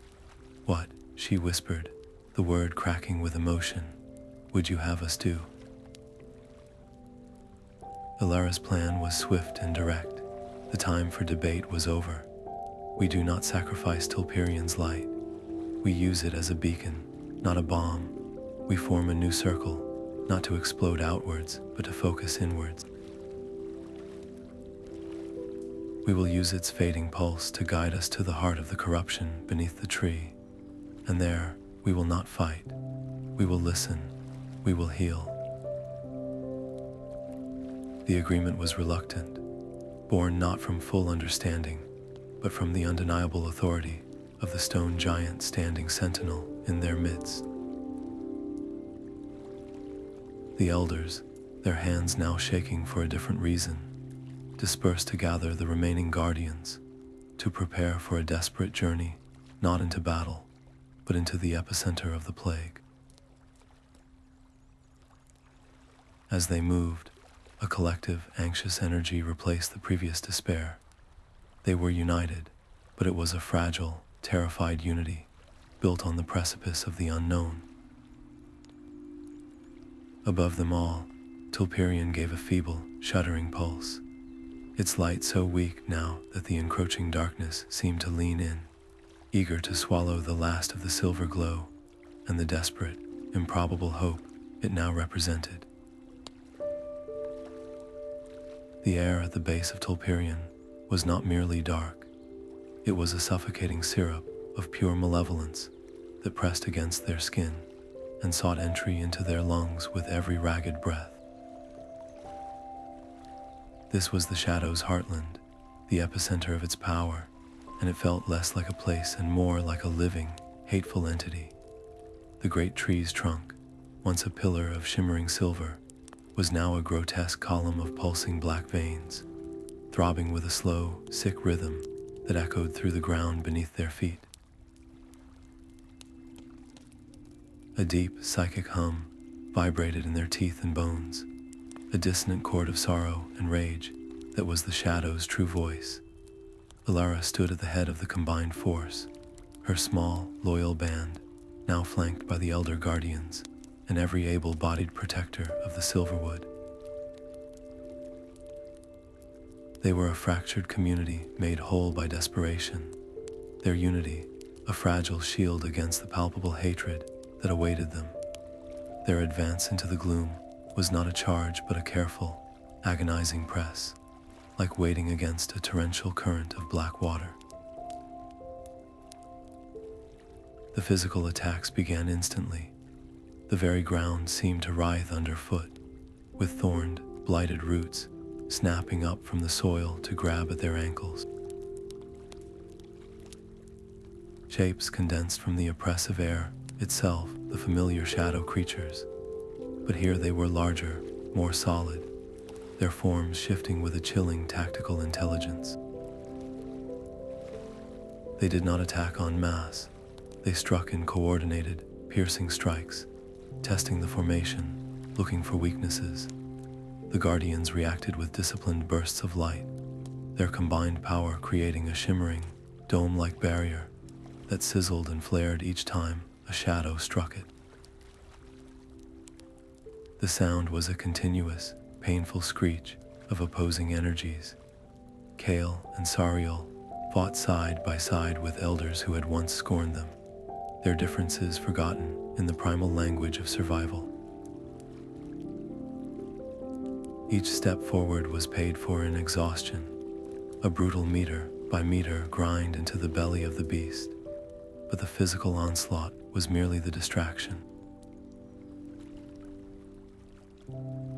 "What?" she whispered, the word cracking with emotion. "Would you have us do?" Alara's plan was swift and direct. The time for debate was over. "We do not sacrifice Tulperian's light. We use it as a beacon, not a bomb. We form a new circle, not to explode outwards, but to focus inwards. We will use its fading pulse to guide us to the heart of the corruption beneath the tree. And there, we will not fight. We will listen. We will heal." The agreement was reluctant, born not from full understanding, but from the undeniable authority of the stone giant standing sentinel in their midst. The elders, their hands now shaking for a different reason, dispersed to gather the remaining guardians, to prepare for a desperate journey, not into battle, but into the epicenter of the plague. As they moved, a collective, anxious energy replaced the previous despair. They were united, but it was a fragile, terrified unity, built on the precipice of the unknown. Above them all, Tulperian gave a feeble, shuddering pulse, its light so weak now that the encroaching darkness seemed to lean in, eager to swallow the last of the silver glow and the desperate, improbable hope it now represented. The air at the base of Tulperian was not merely dark. It was a suffocating syrup of pure malevolence that pressed against their skin and sought entry into their lungs with every ragged breath. This was the Shadow's heartland, the epicenter of its power, and it felt less like a place and more like a living, hateful entity. The great tree's trunk, once a pillar of shimmering silver, was now a grotesque column of pulsing black veins, throbbing with a slow, sick rhythm that echoed through the ground beneath their feet. A deep, psychic hum vibrated in their teeth and bones, a dissonant chord of sorrow and rage that was the Shadow's true voice. Elara stood at the head of the combined force, her small, loyal band, now flanked by the Elder Guardians and every able-bodied protector of the Silverwood. They were a fractured community made whole by desperation, their unity a fragile shield against the palpable hatred that awaited them. Their advance into the gloom was not a charge but a careful, agonizing press, like wading against a torrential current of black water. The physical attacks began instantly. The very ground seemed to writhe underfoot, with thorned, blighted roots snapping up from the soil to grab at their ankles. Shapes condensed from the oppressive air itself, the familiar shadow creatures, but here they were larger, more solid, their forms shifting with a chilling tactical intelligence. They did not attack en masse. They struck in coordinated, piercing strikes, testing the formation, looking for weaknesses. The Guardians reacted with disciplined bursts of light, their combined power creating a shimmering, dome-like barrier that sizzled and flared each time a shadow struck it. The sound was a continuous, painful screech of opposing energies. Kale and Sariel fought side by side with elders who had once scorned them, their differences forgotten in the primal language of survival. Each step forward was paid for in exhaustion, a brutal meter by meter grind into the belly of the beast, but the physical onslaught was merely the distraction.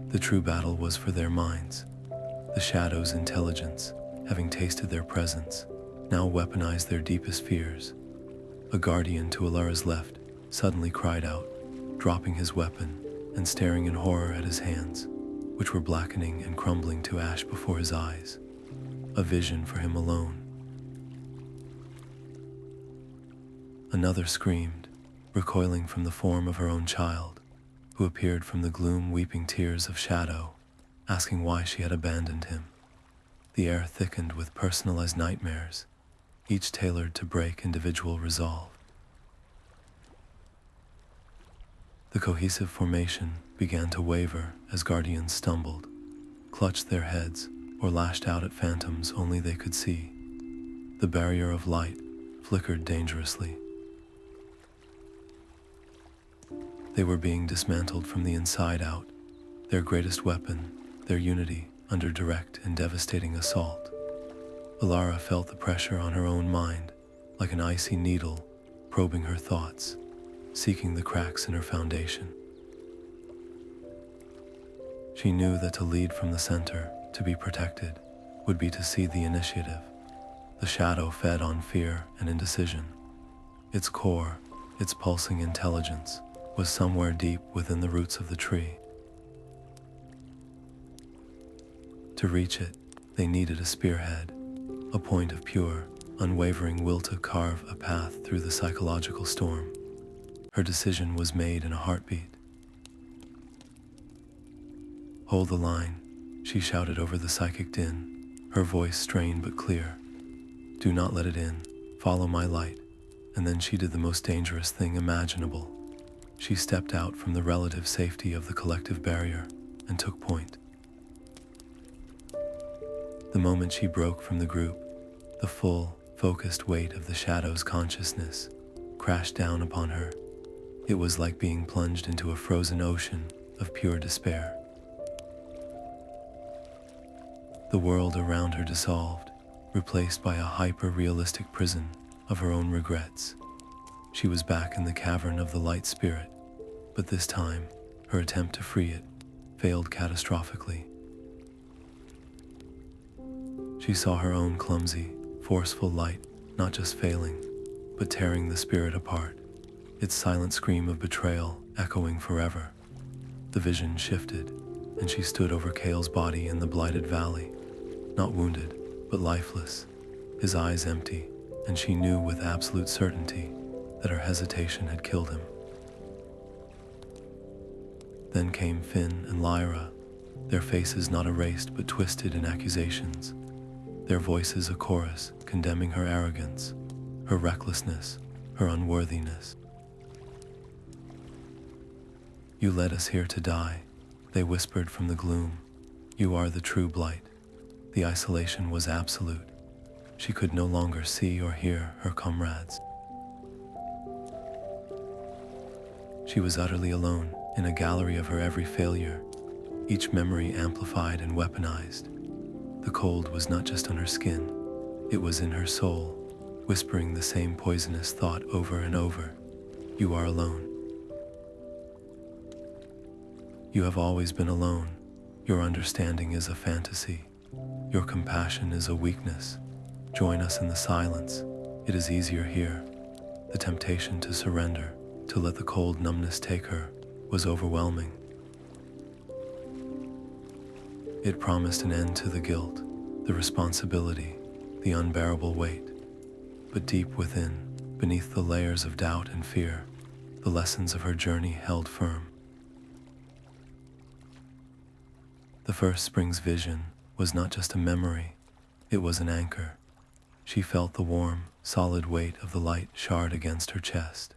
The true battle was for their minds. The Shadow's intelligence, having tasted their presence, now weaponized their deepest fears. A guardian to Alara's left suddenly cried out, dropping his weapon and staring in horror at his hands, which were blackening and crumbling to ash before his eyes, a vision for him alone. Another screamed, recoiling from the form of her own child, who appeared from the gloom weeping tears of shadow, asking why she had abandoned him. The air thickened with personalized nightmares, each tailored to break individual resolve. The cohesive formation began to waver as guardians stumbled, clutched their heads, or lashed out at phantoms only they could see. The barrier of light flickered dangerously. They were being dismantled from the inside out, their greatest weapon, their unity, under direct and devastating assault. Alara felt the pressure on her own mind, like an icy needle probing her thoughts, seeking the cracks in her foundation. She knew that to lead from the center, to be protected, would be to cede the initiative. The shadow fed on fear and indecision. Its core, its pulsing intelligence, was somewhere deep within the roots of the tree. To reach it, they needed a spearhead, a point of pure, unwavering will to carve a path through the psychological storm. Her decision was made in a heartbeat. "Hold the line," she shouted over the psychic din, her voice strained but clear. "Do not let it in, follow my light." And then she did the most dangerous thing imaginable. She stepped out from the relative safety of the collective barrier and took point. The moment she broke from the group, the full, focused weight of the shadow's consciousness crashed down upon her. It was like being plunged into a frozen ocean of pure despair. The world around her dissolved, replaced by a hyper-realistic prison of her own regrets. She was back in the cavern of the light spirit, but this time, her attempt to free it failed catastrophically. She saw her own clumsy, forceful light not just failing, but tearing the spirit apart, its silent scream of betrayal echoing forever. The vision shifted, and she stood over Kale's body in the Blighted Valley, not wounded, but lifeless, his eyes empty, and she knew with absolute certainty that her hesitation had killed him. Then came Finn and Lyra, their faces not erased but twisted in accusations, their voices a chorus condemning her arrogance, her recklessness, her unworthiness. "You led us here to die," they whispered from the gloom. "You are the true blight." The isolation was absolute. She could no longer see or hear her comrades. She was utterly alone in a gallery of her every failure, each memory amplified and weaponized. The cold was not just on her skin, it was in her soul, whispering the same poisonous thought over and over. "You are alone. You have always been alone. Your understanding is a fantasy. Your compassion is a weakness. Join us in the silence. It is easier here." The temptation to surrender, to let the cold numbness take her, was overwhelming. It promised an end to the guilt, the responsibility, the unbearable weight. But deep within, beneath the layers of doubt and fear, the lessons of her journey held firm. The first spring's vision was not just a memory, it was an anchor. She felt the warm, solid weight of the light shard against her chest.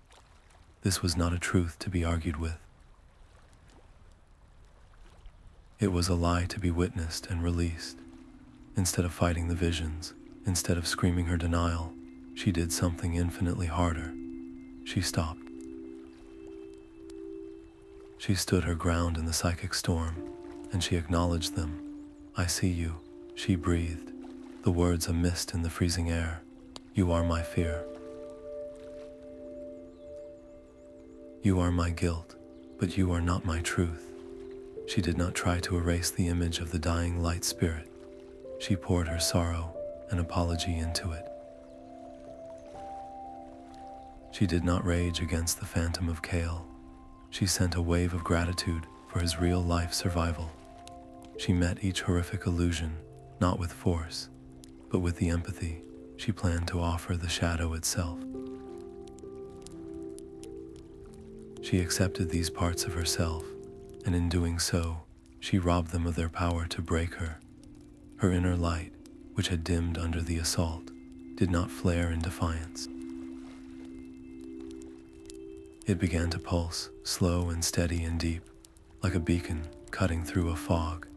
This was not a truth to be argued with. It was a lie to be witnessed and released. Instead of fighting the visions, instead of screaming her denial, she did something infinitely harder. She stopped. She stood her ground in the psychic storm, and she acknowledged them. "I see you," she breathed, the words a mist in the freezing air. "You are my fear. You are my guilt, but you are not my truth." She did not try to erase the image of the dying light spirit. She poured her sorrow and apology into it. She did not rage against the phantom of Kale. She sent a wave of gratitude for his real-life survival. She met each horrific illusion, not with force, but with the empathy she planned to offer the shadow itself. She accepted these parts of herself, and in doing so, she robbed them of their power to break her. Her inner light, which had dimmed under the assault, did not flare in defiance. It began to pulse, slow and steady and deep, like a beacon cutting through a fog.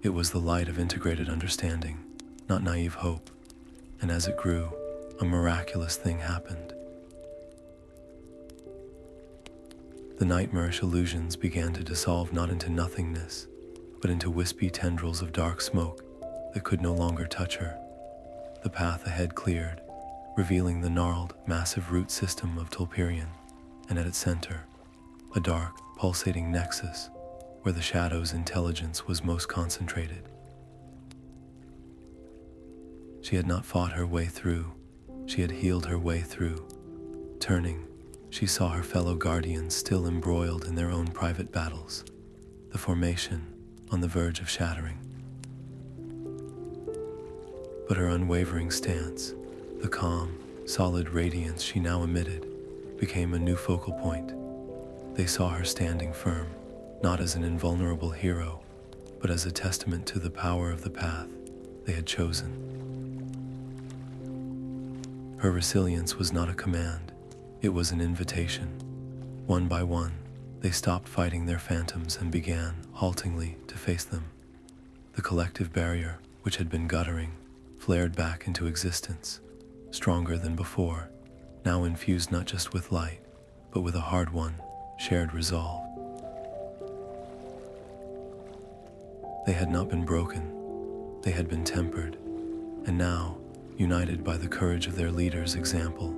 It was the light of integrated understanding, not naive hope, and as it grew, a miraculous thing happened. The nightmarish illusions began to dissolve not into nothingness, but into wispy tendrils of dark smoke that could no longer touch her. The path ahead cleared, revealing the gnarled, massive root system of Tulperian, and at its center, a dark, pulsating nexus where the shadow's intelligence was most concentrated. She had not fought her way through, she had healed her way through. Turning, she saw her fellow guardians still embroiled in their own private battles, the formation on the verge of shattering. But her unwavering stance, the calm, solid radiance she now emitted, became a new focal point. They saw her standing firm, not as an invulnerable hero, but as a testament to the power of the path they had chosen. Her resilience was not a command, it was an invitation. One by one, they stopped fighting their phantoms and began, haltingly, to face them. The collective barrier, which had been guttering, flared back into existence, stronger than before, now infused not just with light, but with a hard-won, shared resolve. They had not been broken, they had been tempered, and now, united by the courage of their leader's example,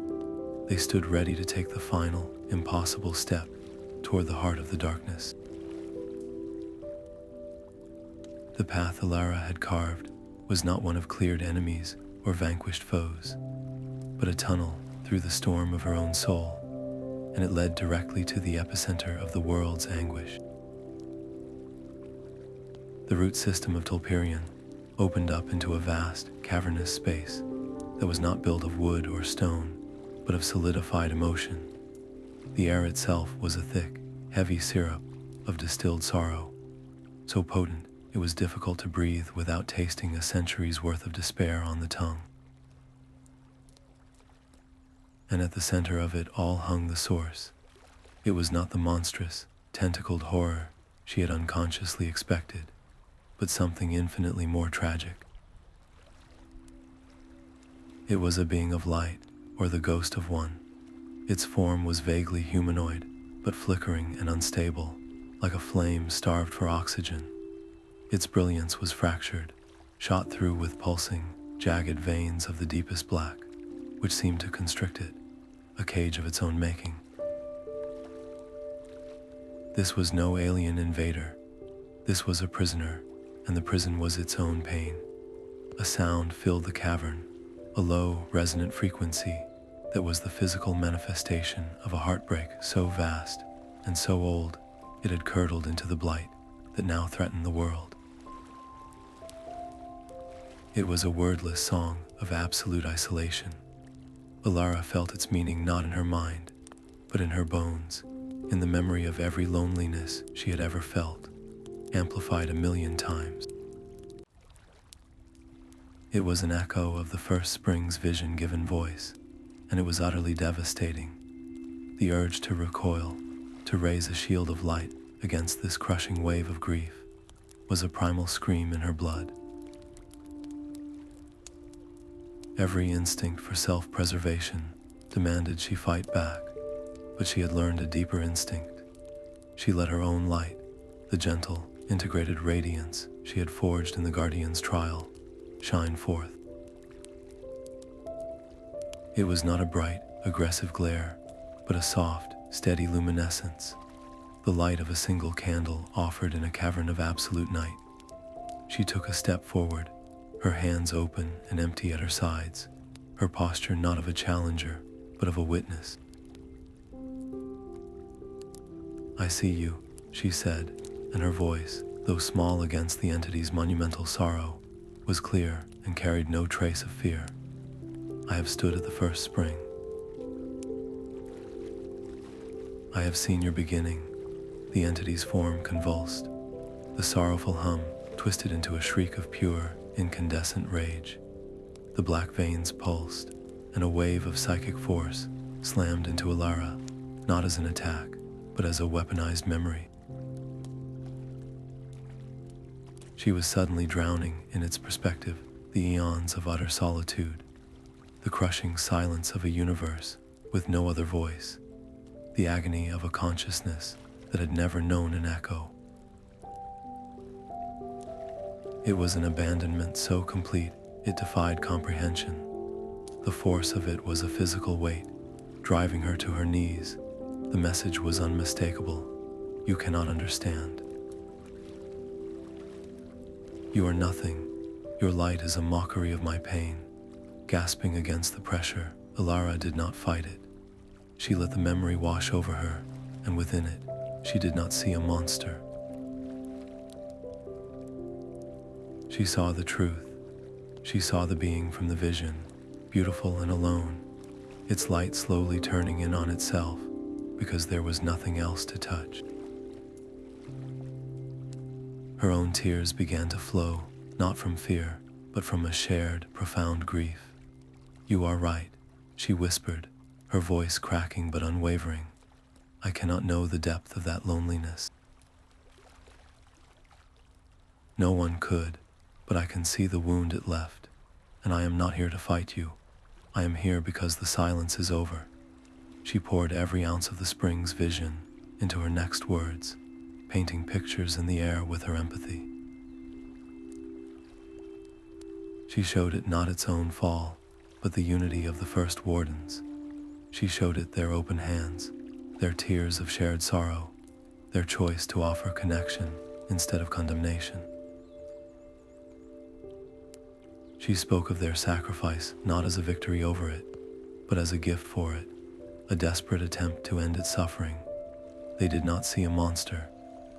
they stood ready to take the final, impossible step toward the heart of the darkness. The path Alara had carved was not one of cleared enemies or vanquished foes, but a tunnel through the storm of her own soul, and it led directly to the epicenter of the world's anguish. The root system of Tulperian opened up into a vast, cavernous space that was not built of wood or stone, but of solidified emotion. The air itself was a thick, heavy syrup of distilled sorrow, so potent it was difficult to breathe without tasting a century's worth of despair on the tongue. And at the center of it all hung the source. It was not the monstrous, tentacled horror she had unconsciously expected, but something infinitely more tragic. It was a being of light, or the ghost of one. Its form was vaguely humanoid, but flickering and unstable, like a flame starved for oxygen. Its brilliance was fractured, shot through with pulsing, jagged veins of the deepest black, which seemed to constrict it, a cage of its own making. This was no alien invader. This was a prisoner, and the prison was its own pain. A sound filled the cavern, a low, resonant frequency that was the physical manifestation of a heartbreak so vast and so old it had curdled into the blight that now threatened the world. It was a wordless song of absolute isolation. Alara felt its meaning not in her mind, but in her bones, in the memory of every loneliness she had ever felt, amplified 1,000,000 times. It was an echo of the first spring's vision given voice, and it was utterly devastating. The urge to recoil, to raise a shield of light against this crushing wave of grief, was a primal scream in her blood. Every instinct for self-preservation demanded she fight back, but she had learned a deeper instinct. She let her own light, the gentle, integrated radiance she had forged in the Guardian's trial, shine forth. It was not a bright, aggressive glare, but a soft, steady luminescence, the light of a single candle offered in a cavern of absolute night. She took a step forward, her hands open and empty at her sides, her posture not of a challenger, but of a witness. "I see you," she said, and her voice, though small against the entity's monumental sorrow, was clear and carried no trace of fear. "I have stood at the first spring. I have seen your beginning. The entity's form convulsed. The sorrowful hum twisted into a shriek of pure, incandescent rage. The black veins pulsed, and a wave of psychic force slammed into Alara, not as an attack, but as a weaponized memory. She was suddenly drowning in its perspective, the eons of utter solitude, the crushing silence of a universe with no other voice, the agony of a consciousness that had never known an echo. It was an abandonment so complete it defied comprehension. The force of it was a physical weight, driving her to her knees. The message was unmistakable. You cannot understand. You are nothing. Your light is a mockery of my pain. Gasping against the pressure, Elara did not fight it. She let the memory wash over her, and within it, she did not see a monster. She saw the truth. She saw the being from the vision, beautiful and alone, its light slowly turning in on itself because there was nothing else to touch. Her own tears began to flow, not from fear, but from a shared, profound grief. You are right, she whispered, her voice cracking but unwavering. I cannot know the depth of that loneliness. No one could, but I can see the wound it left, and I am not here to fight you. I am here because the silence is over. She poured every ounce of the spring's vision into her next words, painting pictures in the air with her empathy. She showed it not its own fall, but the unity of the first Wardens. She showed it their open hands, their tears of shared sorrow, their choice to offer connection instead of condemnation. She spoke of their sacrifice not as a victory over it, but as a gift for it, a desperate attempt to end its suffering. They did not see a monster,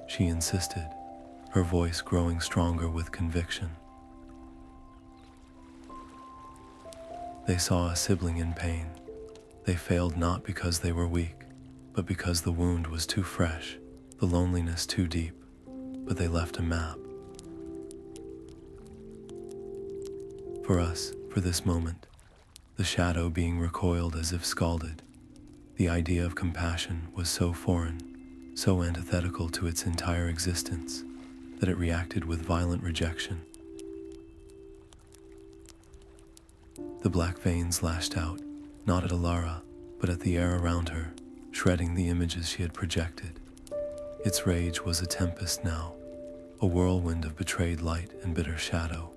she insisted, her voice growing stronger with conviction. They saw a sibling in pain. They failed not because they were weak, but because the wound was too fresh, the loneliness too deep, but they left a map. For us, for this moment, the shadow being recoiled as if scalded, the idea of compassion was so foreign, so antithetical to its entire existence, that it reacted with violent rejection. The black veins lashed out, not at Alara, but at the air around her, shredding the images she had projected. Its rage was a tempest now, a whirlwind of betrayed light and bitter shadow.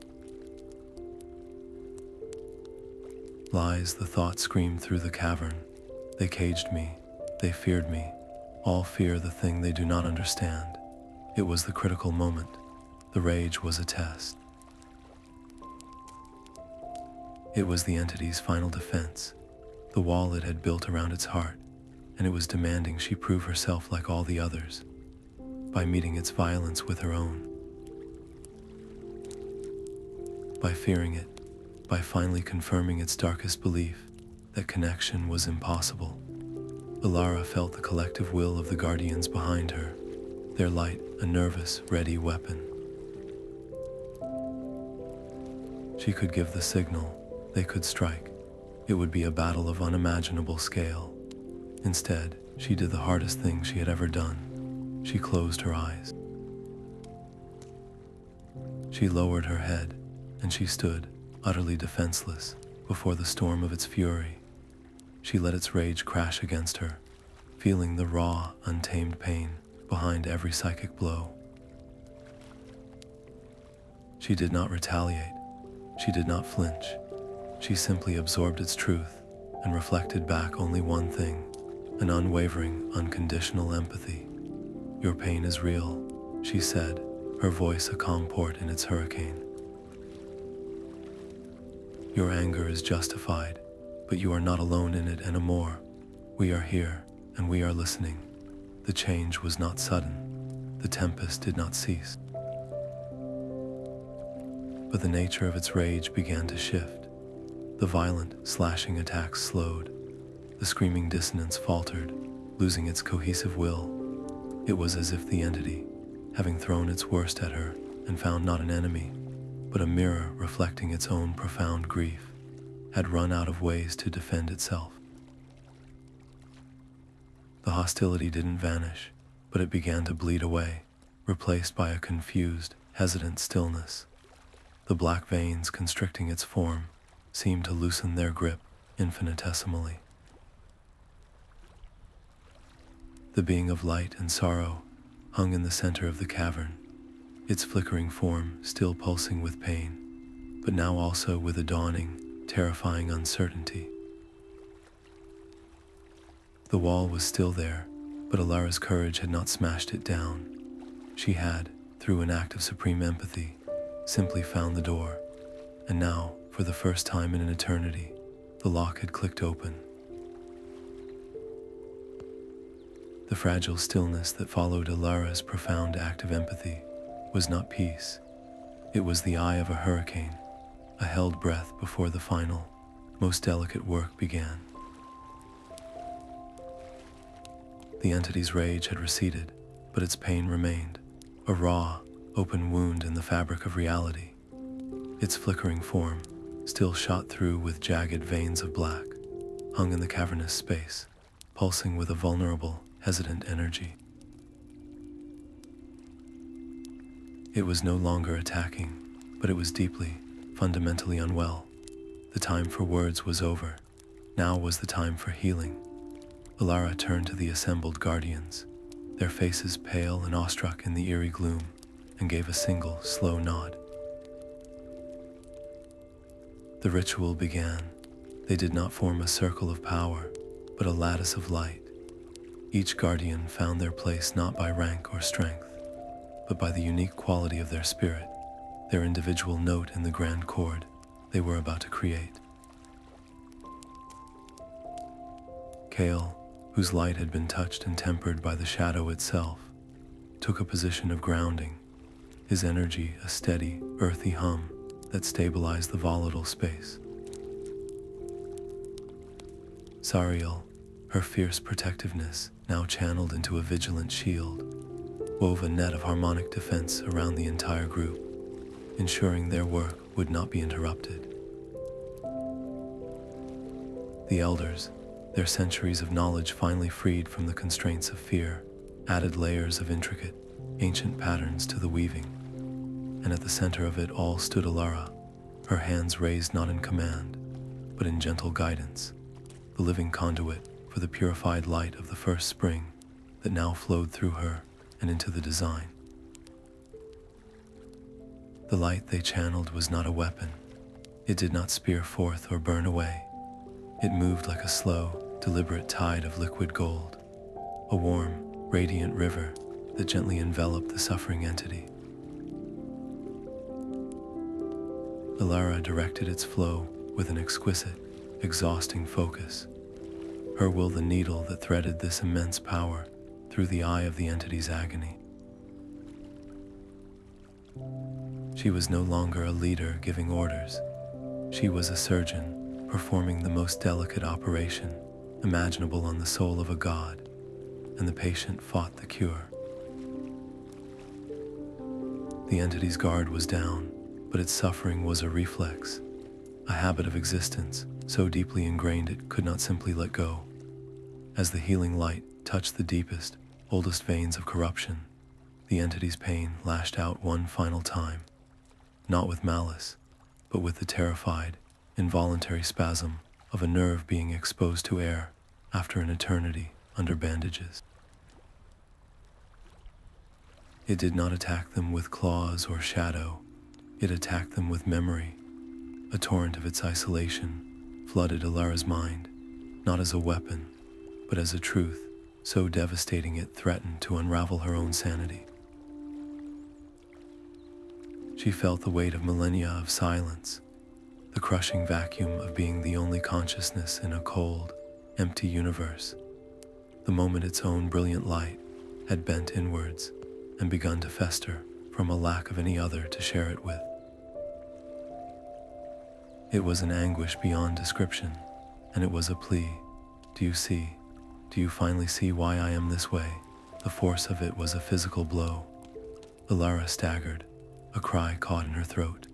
Lies, the thought screamed through the cavern. They caged me, they feared me. All fear the thing they do not understand. It was the critical moment. The rage was a test. It was the entity's final defense, the wall it had built around its heart, and it was demanding she prove herself like all the others, by meeting its violence with her own. By fearing it, by finally confirming its darkest belief that connection was impossible. Alara felt the collective will of the guardians behind her, their light a nervous, ready weapon. She could give the signal, they could strike. It would be a battle of unimaginable scale. Instead, she did the hardest thing she had ever done. She closed her eyes. She lowered her head, and she stood, utterly defenseless, before the storm of its fury. She let its rage crash against her, feeling the raw, untamed pain behind every psychic blow. She did not retaliate. She did not flinch. She simply absorbed its truth and reflected back only one thing, an unwavering, unconditional empathy. Your pain is real, she said, her voice a calm port in its hurricane. Your anger is justified, but you are not alone in it anymore. We are here, and we are listening. The change was not sudden. The tempest did not cease. But the nature of its rage began to shift. The violent, slashing attacks slowed. The screaming dissonance faltered, losing its cohesive will. It was as if the entity, having thrown its worst at her and found not an enemy, but a mirror reflecting its own profound grief, had run out of ways to defend itself. The hostility didn't vanish, but it began to bleed away, replaced by a confused, hesitant stillness. The black veins constricting its form seemed to loosen their grip infinitesimally. The being of light and sorrow hung in the center of the cavern, its flickering form still pulsing with pain, but now also with a dawning, terrifying uncertainty. The wall was still there, but Alara's courage had not smashed it down. She had, through an act of supreme empathy, simply found the door, and now, for the first time in an eternity, the lock had clicked open. The fragile stillness that followed Alara's profound act of empathy was not peace. It was the eye of a hurricane, a held breath before the final, most delicate work began. The entity's rage had receded, but its pain remained, a raw, open wound in the fabric of reality. Its flickering form, still shot through with jagged veins of black, hung in the cavernous space, pulsing with a vulnerable, hesitant energy. It was no longer attacking, but it was deeply, fundamentally unwell. The time for words was over. Now was the time for healing. Alara turned to the assembled guardians, their faces pale and awestruck in the eerie gloom, and gave a single, slow nod. The ritual began. They did not form a circle of power, but a lattice of light. Each guardian found their place not by rank or strength, but by the unique quality of their spirit, their individual note in the grand chord they were about to create. Kale, whose light had been touched and tempered by the shadow itself, took a position of grounding, his energy a steady, earthy hum that stabilized the volatile space. Sariel, her fierce protectiveness now channeled into a vigilant shield, wove a net of harmonic defense around the entire group, ensuring their work would not be interrupted. The elders, their centuries of knowledge finally freed from the constraints of fear, added layers of intricate, ancient patterns to the weaving, and at the center of it all stood Alara, her hands raised not in command, but in gentle guidance, the living conduit for the purified light of the first spring that now flowed through her and into the design. The light they channeled was not a weapon. It did not spear forth or burn away. It moved like a slow, deliberate tide of liquid gold, a warm, radiant river that gently enveloped the suffering entity. Elara directed its flow with an exquisite, exhausting focus, her will the needle that threaded this immense power through the eye of the entity's agony. She was no longer a leader giving orders. She was a surgeon performing the most delicate operation imaginable on the soul of a god, and the patient fought the cure. The entity's guard was down, but its suffering was a reflex, a habit of existence so deeply ingrained it could not simply let go. As the healing light touched the deepest, oldest veins of corruption, the entity's pain lashed out one final time, not with malice, but with the terrified, involuntary spasm of a nerve being exposed to air after an eternity under bandages. It did not attack them with claws or shadow. It attacked them with memory. A torrent of its isolation flooded Alara's mind, not as a weapon, but as a truth so devastating it threatened to unravel her own sanity. She felt the weight of millennia of silence, the crushing vacuum of being the only consciousness in a cold, empty universe, the moment its own brilliant light had bent inwards and begun to fester from a lack of any other to share it with. It was an anguish beyond description, and it was a plea. Do you see? Do you finally see why I am this way? The force of it was a physical blow. Alara staggered, a cry caught in her throat.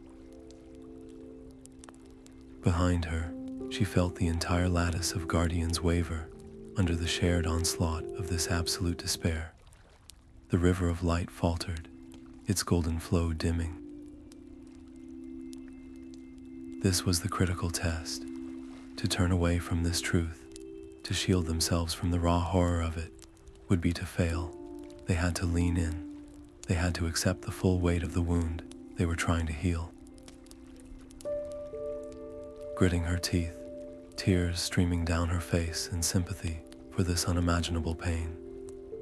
Behind her, she felt the entire lattice of guardians waver under the shared onslaught of this absolute despair. The river of light faltered, its golden flow dimming. This was the critical test. To turn away from this truth, to shield themselves from the raw horror of it, would be to fail. They had to lean in. They had to accept the full weight of the wound they were trying to heal. Gritting her teeth, tears streaming down her face in sympathy for this unimaginable pain,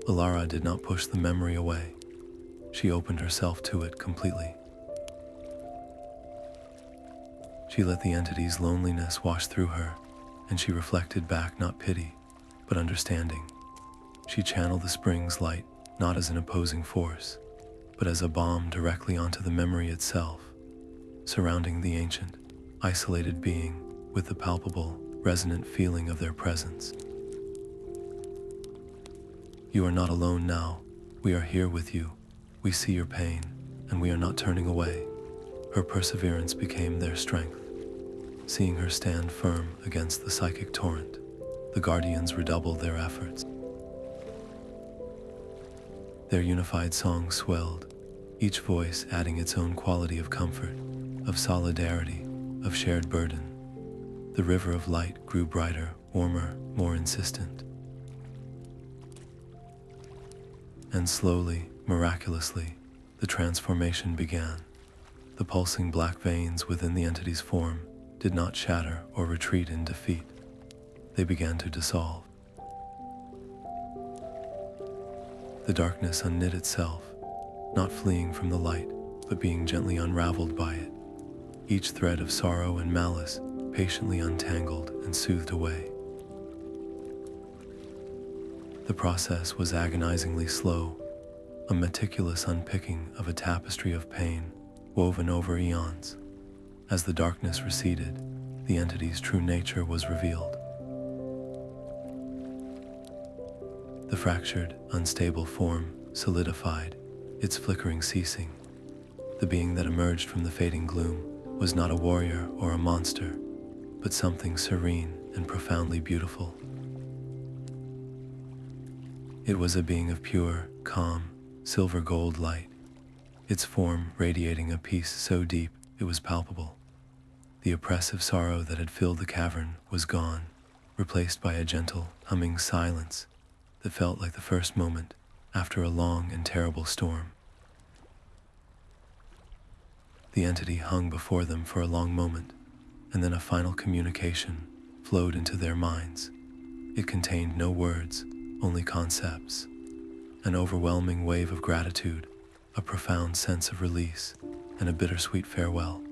Alara did not push the memory away. She opened herself to it completely. She let the entity's loneliness wash through her, and she reflected back not pity, but understanding. She channeled the spring's light not as an opposing force, but as a balm directly onto the memory itself, surrounding the ancient, isolated being with the palpable, resonant feeling of their presence. You are not alone now. We are here with you. We see your pain, and we are not turning away. Her perseverance became their strength. Seeing her stand firm against the psychic torrent, the guardians redoubled their efforts. Their unified song swelled, each voice adding its own quality of comfort, of solidarity, of shared burden. The river of light grew brighter, warmer, more insistent. And slowly, miraculously, the transformation began. The pulsing black veins within the entity's form did not shatter or retreat in defeat. They began to dissolve. The darkness unknit itself, not fleeing from the light, but being gently unraveled by it. Each thread of sorrow and malice patiently untangled and soothed away. The process was agonizingly slow, a meticulous unpicking of a tapestry of pain woven over eons. As the darkness receded, the entity's true nature was revealed. The fractured, unstable form solidified, its flickering ceasing. The being that emerged from the fading gloom was not a warrior or a monster, but something serene and profoundly beautiful. It was a being of pure, calm, silver gold light, its form radiating a peace so deep it was palpable. The oppressive sorrow that had filled the cavern was gone, replaced by a gentle, humming silence that felt like the first moment after a long and terrible storm. The entity hung before them for a long moment, and then a final communication flowed into their minds. It contained no words, only concepts, an overwhelming wave of gratitude, a profound sense of release, and a bittersweet farewell.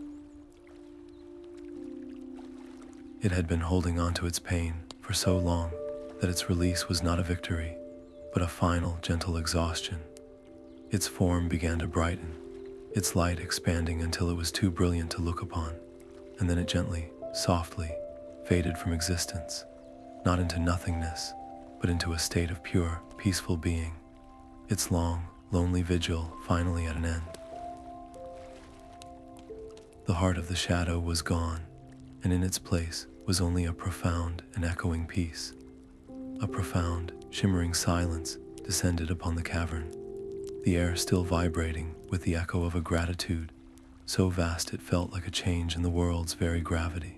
It had been holding on to its pain for so long that its release was not a victory, but a final, gentle exhaustion. Its form began to brighten, its light expanding until it was too brilliant to look upon, and then it gently, softly, faded from existence, not into nothingness, but into a state of pure, peaceful being, its long, lonely vigil finally at an end. The heart of the shadow was gone, and in its place was only a profound and echoing peace. A profound, shimmering silence descended upon the cavern, the air still vibrating with the echo of a gratitude so vast it felt like a change in the world's very gravity.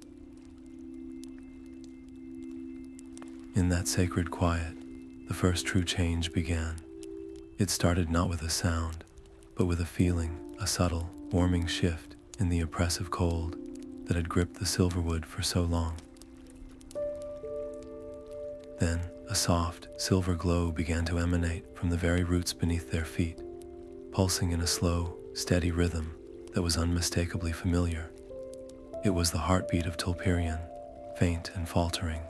In that sacred quiet, the first true change began. It started not with a sound, but with a feeling, a subtle, warming shift in the oppressive cold that had gripped the silverwood for so long. Then, a soft, silver glow began to emanate from the very roots beneath their feet, pulsing in a slow, steady rhythm that was unmistakably familiar. It was the heartbeat of Tulperian, faint and faltering,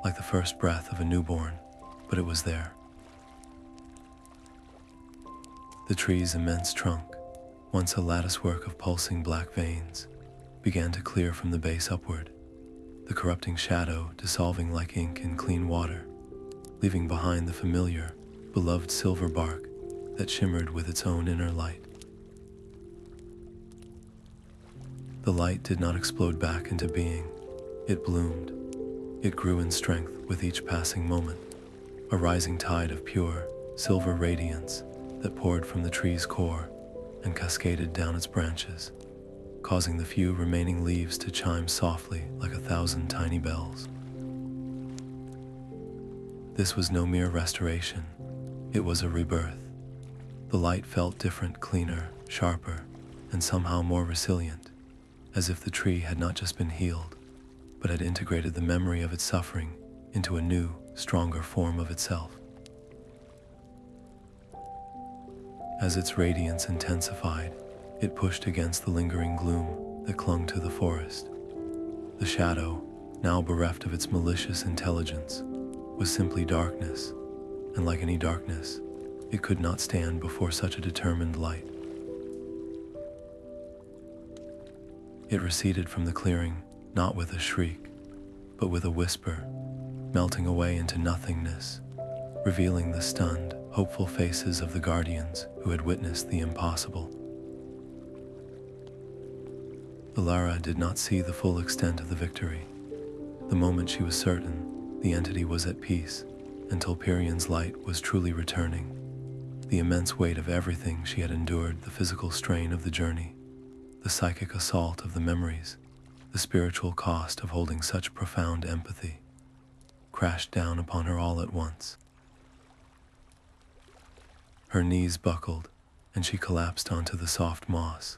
like the first breath of a newborn, but it was there. The tree's immense trunk, once a latticework of pulsing black veins, began to clear from the base upward, the corrupting shadow dissolving like ink in clean water. leaving behind the familiar, beloved silver bark that shimmered with its own inner light. The light did not explode back into being. It bloomed. It grew in strength with each passing moment, a rising tide of pure, silver radiance that poured from the tree's core and cascaded down its branches, causing the few remaining leaves to chime softly like 1,000 tiny bells. This was no mere restoration. It was a rebirth. The light felt different, cleaner, sharper, and somehow more resilient, as if the tree had not just been healed, but had integrated the memory of its suffering into a new, stronger form of itself. As its radiance intensified, it pushed against the lingering gloom that clung to the forest. The shadow, now bereft of its malicious intelligence, was simply darkness, and like any darkness, it could not stand before such a determined light. It receded from the clearing, not with a shriek, but with a whisper, melting away into nothingness, revealing the stunned, hopeful faces of the guardians who had witnessed the impossible. Alara did not see the full extent of the victory. The moment she was certain, the entity was at peace, and Tulperian's light was truly returning. The immense weight of everything she had endured, the physical strain of the journey, the psychic assault of the memories, the spiritual cost of holding such profound empathy, crashed down upon her all at once. Her knees buckled, and she collapsed onto the soft moss,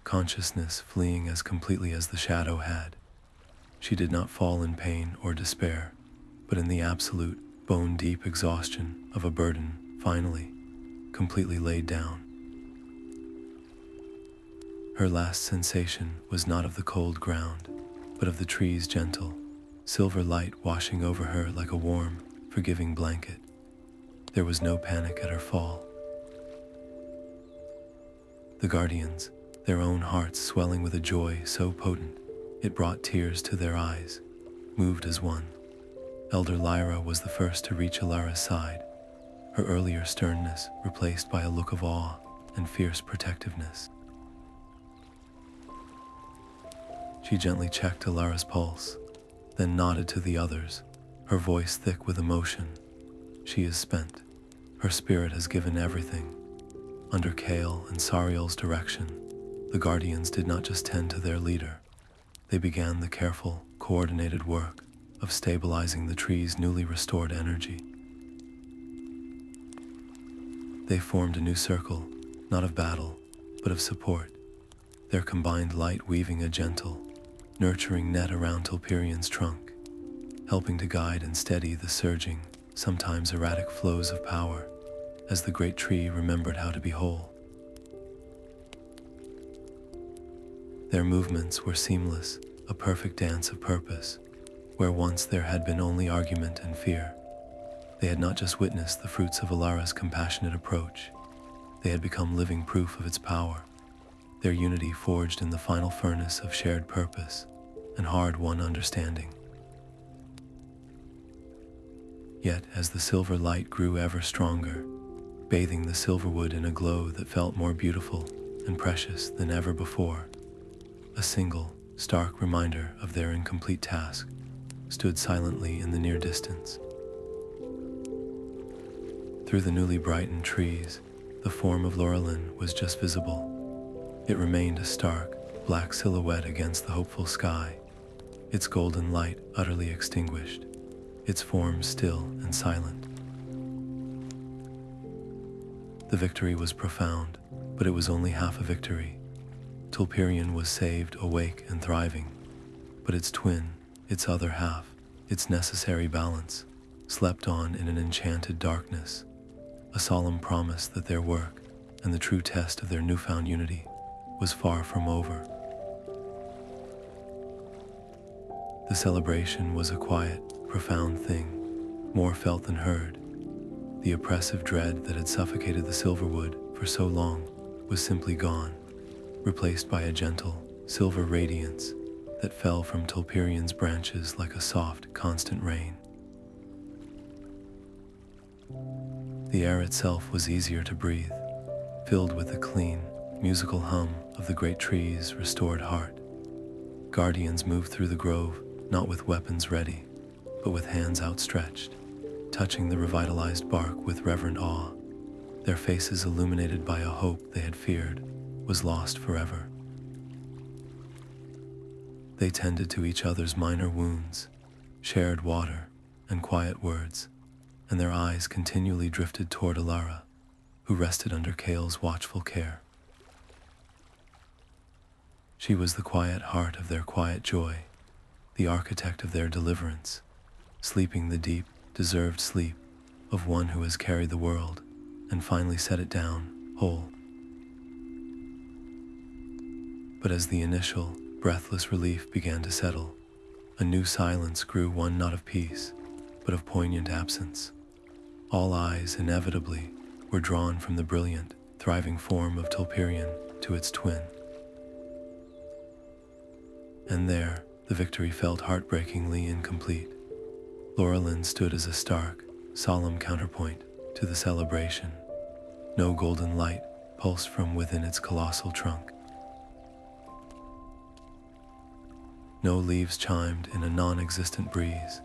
consciousness fleeing as completely as the shadow had. She did not fall in pain or despair, but in the absolute, bone-deep exhaustion of a burden, finally, completely laid down. Her last sensation was not of the cold ground, but of the tree's gentle, silver light washing over her like a warm, forgiving blanket. There was no panic at her fall. The guardians, their own hearts swelling with a joy so potent it brought tears to their eyes, moved as one. Elder Lyra was the first to reach Alara's side, her earlier sternness replaced by a look of awe and fierce protectiveness. She gently checked Alara's pulse, then nodded to the others, her voice thick with emotion. She is spent. Her spirit has given everything. Under Kale and Sariel's direction, the guardians did not just tend to their leader. They began the careful, coordinated work of stabilizing the tree's newly restored energy. They formed a new circle, not of battle, but of support, their combined light weaving a gentle, nurturing net around Tulperian's trunk, helping to guide and steady the surging, sometimes erratic flows of power, as the great tree remembered how to be whole. Their movements were seamless, a perfect dance of purpose, where once there had been only argument and fear. They had not just witnessed the fruits of Alara's compassionate approach, they had become living proof of its power, their unity forged in the final furnace of shared purpose and hard-won understanding. Yet as the silver light grew ever stronger, bathing the silverwood in a glow that felt more beautiful and precious than ever before, a single, stark reminder of their incomplete task stood silently in the near distance. Through the newly brightened trees, the form of Lorelin was just visible. It remained a stark, black silhouette against the hopeful sky, its golden light utterly extinguished, its form still and silent. The victory was profound, but it was only half a victory. Tulperian was saved, awake and thriving, but its twin, its other half, its necessary balance, slept on in an enchanted darkness, a solemn promise that their work and the true test of their newfound unity was far from over. The celebration was a quiet, profound thing, more felt than heard. The oppressive dread that had suffocated the silverwood for so long was simply gone, replaced by a gentle, silver radiance that fell from Tulperian's branches like a soft, constant rain. The air itself was easier to breathe, filled with the clean, musical hum of the great trees' restored heart. Guardians moved through the grove, not with weapons ready, but with hands outstretched, touching the revitalized bark with reverent awe, their faces illuminated by a hope they had feared was lost forever. They tended to each other's minor wounds, shared water and quiet words, and their eyes continually drifted toward Alara, who rested under Kale's watchful care. She was the quiet heart of their quiet joy, the architect of their deliverance, sleeping the deep, deserved sleep of one who has carried the world and finally set it down whole. But as the initial, breathless relief began to settle, a new silence grew, one not of peace, but of poignant absence. All eyes, inevitably, were drawn from the brilliant, thriving form of Tulperian to its twin. And there, the victory felt heartbreakingly incomplete. Lorelin stood as a stark, solemn counterpoint to the celebration. No golden light pulsed from within its colossal trunk. No leaves chimed in a non-existent breeze.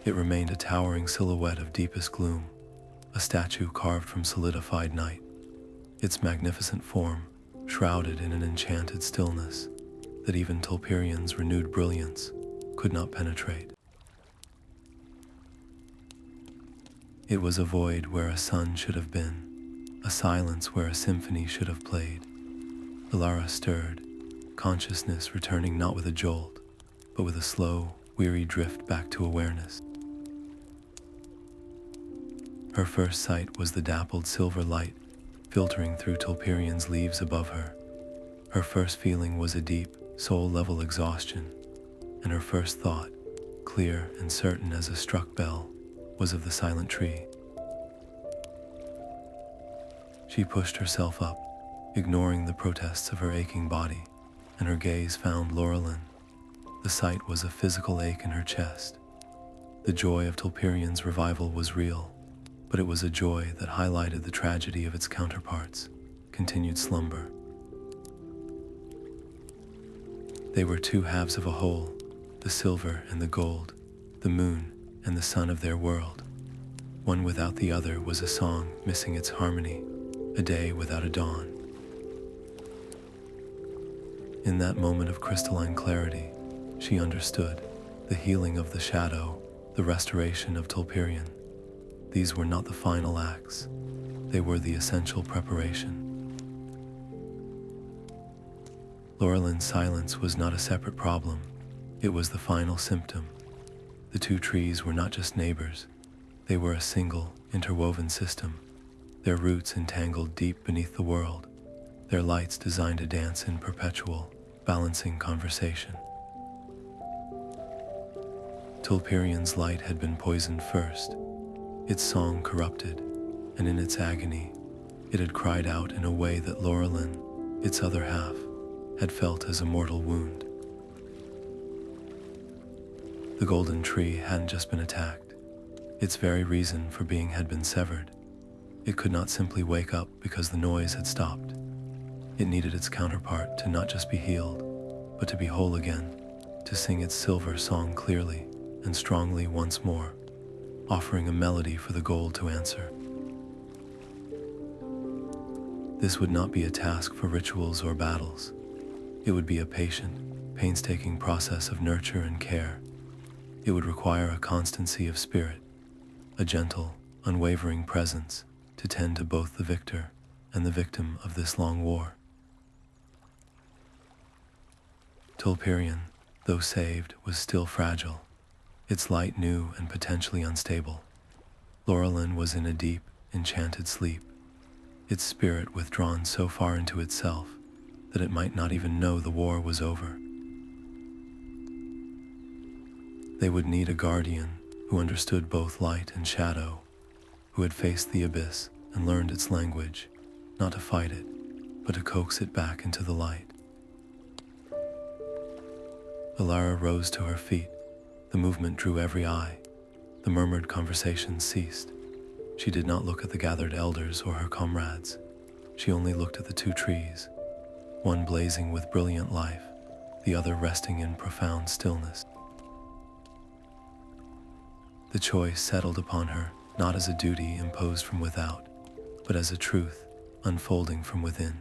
It remained a towering silhouette of deepest gloom, a statue carved from solidified night, its magnificent form shrouded in an enchanted stillness that even Tulperian's renewed brilliance could not penetrate. It was a void where a sun should have been, a silence where a symphony should have played. Alara stirred, consciousness returning not with a jolt, but with a slow, weary drift back to awareness. Her first sight was the dappled silver light filtering through Tulperian's leaves above her. Her first feeling was a deep, soul-level exhaustion, and her first thought, clear and certain as a struck bell, was of the silent tree. She pushed herself up, ignoring the protests of her aching body, and her gaze found Lorelin. The sight was a physical ache in her chest. The joy of Tulperian's revival was real, but it was a joy that highlighted the tragedy of its counterparts, continued slumber. They were two halves of a whole, the silver and the gold, the moon and the sun of their world. One without the other was a song missing its harmony, a day without a dawn. In that moment of crystalline clarity, she understood the healing of the shadow, the restoration of Tulperian. These were not the final acts, they were the essential preparation. Lorelin's silence was not a separate problem, it was the final symptom. The two trees were not just neighbors, they were a single, interwoven system, their roots entangled deep beneath the world, their lights designed to dance in perpetual, balancing conversation. Tulperian's light had been poisoned first, its song corrupted, and in its agony, it had cried out in a way that Lorelin, its other half, had felt as a mortal wound. The golden tree hadn't just been attacked, its very reason for being had been severed. It could not simply wake up because the noise had stopped. It needed its counterpart to not just be healed, but to be whole again, to sing its silver song clearly and strongly once more, offering a melody for the gold to answer. This would not be a task for rituals or battles. It would be a patient, painstaking process of nurture and care. It would require a constancy of spirit, a gentle, unwavering presence to tend to both the victor and the victim of this long war. Tulperian, though saved, was still fragile, its light new and potentially unstable. Lorelin was in a deep, enchanted sleep, its spirit withdrawn so far into itself that it might not even know the war was over. They would need a guardian who understood both light and shadow, who had faced the abyss and learned its language, not to fight it, but to coax it back into the light. Alara rose to her feet. The movement drew every eye. The murmured conversation ceased. She did not look at the gathered elders or her comrades. She only looked at the two trees, one blazing with brilliant life, the other resting in profound stillness. The choice settled upon her, not as a duty imposed from without, but as a truth unfolding from within.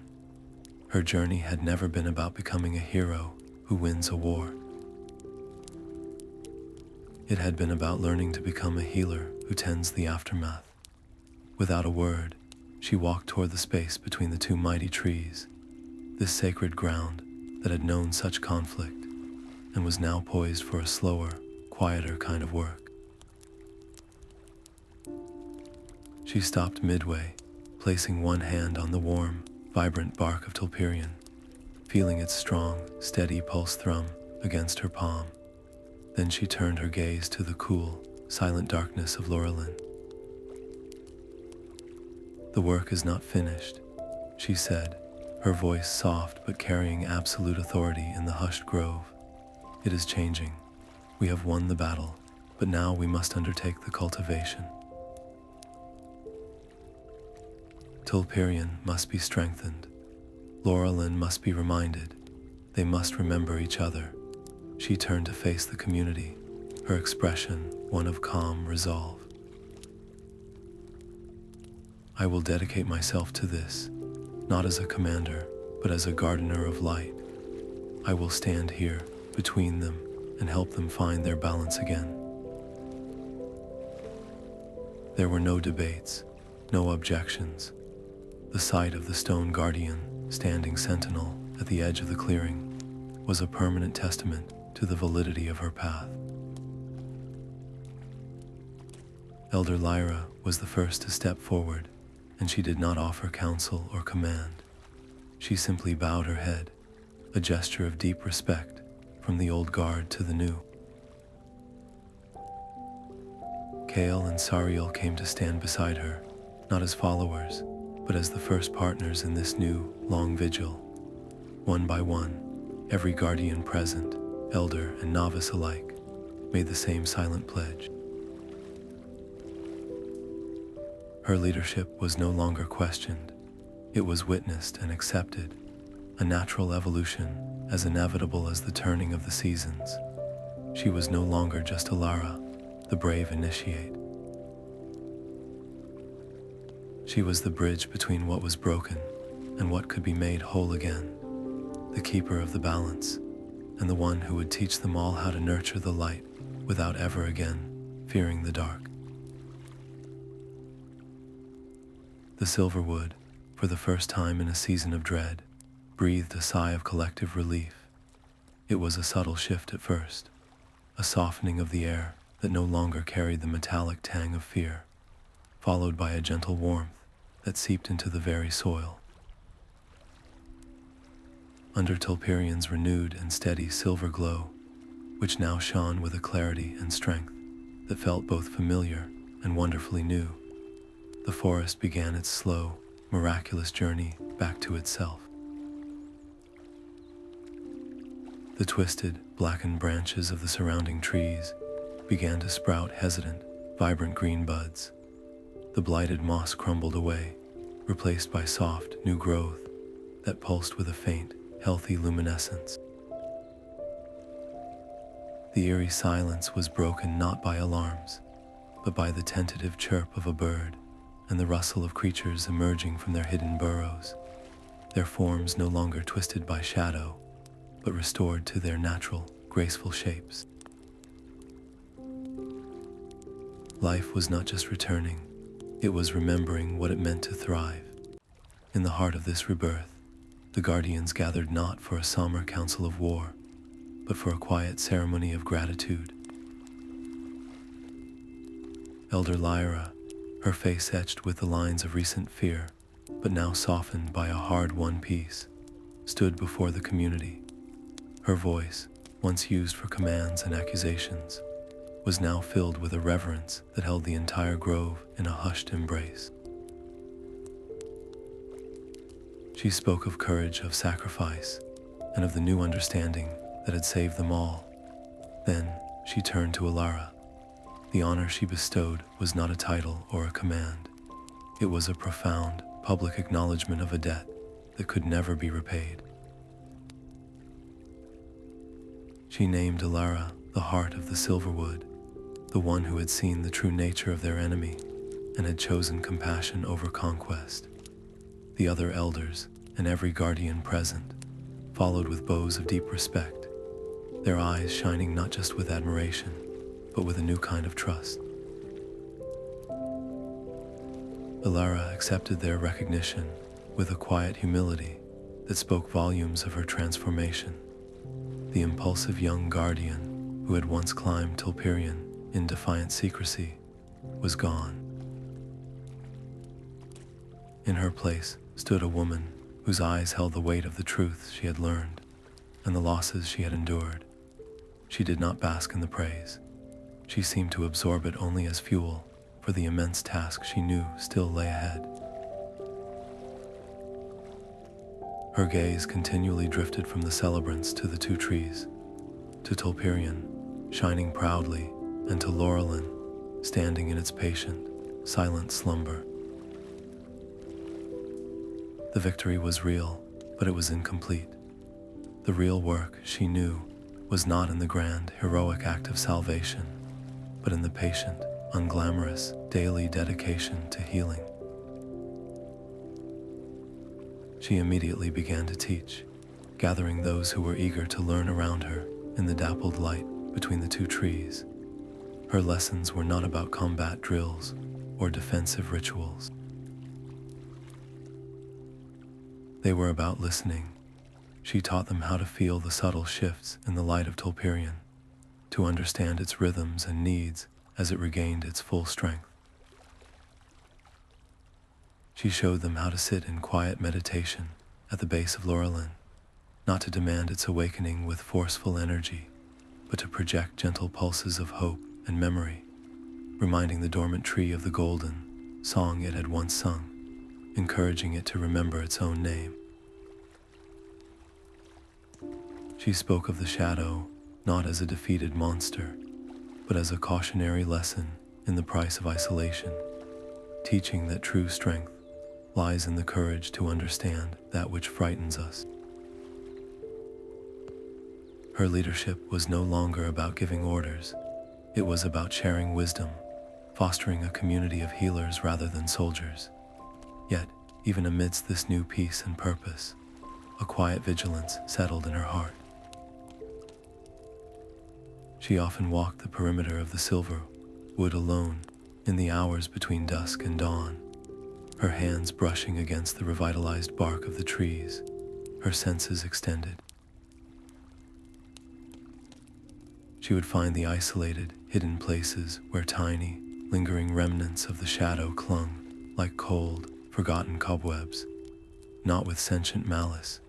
Her journey had never been about becoming a hero who wins a war. It had been about learning to become a healer who tends the aftermath. Without a word, she walked toward the space between the two mighty trees, this sacred ground that had known such conflict and was now poised for a slower, quieter kind of work. She stopped midway, placing one hand on the warm, vibrant bark of Tulperian, feeling its strong, steady pulse thrum against her palm. Then she turned her gaze to the cool, silent darkness of Lorelin. "The work is not finished," she said, her voice soft but carrying absolute authority in the hushed grove. "It is changing. We have won the battle, but now we must undertake the cultivation. Tulperian must be strengthened. Lorelin must be reminded. They must remember each other." She turned to face the community, her expression one of calm resolve. "I will dedicate myself to this, not as a commander, but as a gardener of light. I will stand here between them and help them find their balance again." There were no debates, no objections. The sight of the stone guardian standing sentinel at the edge of the clearing was a permanent testament to the validity of her path. Elder Lyra was the first to step forward, and she did not offer counsel or command. She simply bowed her head, a gesture of deep respect from the old guard to the new. Kale and Sariel came to stand beside her, not as followers, but as the first partners in this new, long vigil. One by one, every guardian present, elder and novice alike, made the same silent pledge. Her leadership was no longer questioned. It was witnessed and accepted, a natural evolution as inevitable as the turning of the seasons. She was no longer just Alara, the brave initiate. She was the bridge between what was broken and what could be made whole again, the keeper of the balance, and the one who would teach them all how to nurture the light without ever again fearing the dark. The Silverwood, for the first time in a season of dread, breathed a sigh of collective relief. It was a subtle shift at first, a softening of the air that no longer carried the metallic tang of fear, followed by a gentle warmth that seeped into the very soil. Under Tulperian's renewed and steady silver glow, which now shone with a clarity and strength that felt both familiar and wonderfully new, the forest began its slow, miraculous journey back to itself. The twisted, blackened branches of the surrounding trees began to sprout hesitant, vibrant green buds. The blighted moss crumbled away, replaced by soft, new growth that pulsed with a faint, healthy luminescence. The eerie silence was broken not by alarms, but by the tentative chirp of a bird and the rustle of creatures emerging from their hidden burrows, their forms no longer twisted by shadow, but restored to their natural, graceful shapes. Life was not just returning, it was remembering what it meant to thrive. In the heart of this rebirth, the Guardians gathered not for a somber council of war, but for a quiet ceremony of gratitude. Elder Lyra, her face etched with the lines of recent fear, but now softened by a hard-won peace, stood before the community. Her voice, once used for commands and accusations, was now filled with a reverence that held the entire grove in a hushed embrace. She spoke of courage, of sacrifice, and of the new understanding that had saved them all. Then she turned to Alara, The honor she bestowed was not a title or a command. It was a profound, public acknowledgement of a debt that could never be repaid. She named Alara the heart of the Silverwood, the one who had seen the true nature of their enemy and had chosen compassion over conquest. The other elders and every guardian present followed with bows of deep respect, their eyes shining not just with admiration, but with a new kind of trust. Elara accepted their recognition with a quiet humility that spoke volumes of her transformation. The impulsive young guardian who had once climbed Tulperian in defiant secrecy was gone. In her place stood a woman whose eyes held the weight of the truths she had learned and the losses she had endured. She did not bask in the praise. She seemed to absorb it only as fuel for the immense task she knew still lay ahead. Her gaze continually drifted from the celebrants to the two trees, to Tulperian, shining proudly, and to Lorelin, standing in its patient, silent slumber. The victory was real, but it was incomplete. The real work, she knew, was not in the grand, heroic act of salvation, but in the patient, unglamorous, daily dedication to healing. She immediately began to teach, gathering those who were eager to learn around her in the dappled light between the two trees. Her lessons were not about combat drills or defensive rituals. They were about listening. She taught them how to feel the subtle shifts in the light of Tulperian, to understand its rhythms and needs as it regained its full strength. She showed them how to sit in quiet meditation at the base of Lorelin, not to demand its awakening with forceful energy, but to project gentle pulses of hope and memory, reminding the dormant tree of the golden song it had once sung, encouraging it to remember its own name. She spoke of the shadow not as a defeated monster, but as a cautionary lesson in the price of isolation, teaching that true strength lies in the courage to understand that which frightens us. Her leadership was no longer about giving orders. It was about sharing wisdom, fostering a community of healers rather than soldiers. Yet, even amidst this new peace and purpose, a quiet vigilance settled in her heart. She often walked the perimeter of the Silverwood alone in the hours between dusk and dawn, her hands brushing against the revitalized bark of the trees, her senses extended. She would find the isolated, hidden places where tiny, lingering remnants of the shadow clung like cold, forgotten cobwebs, not with sentient malice,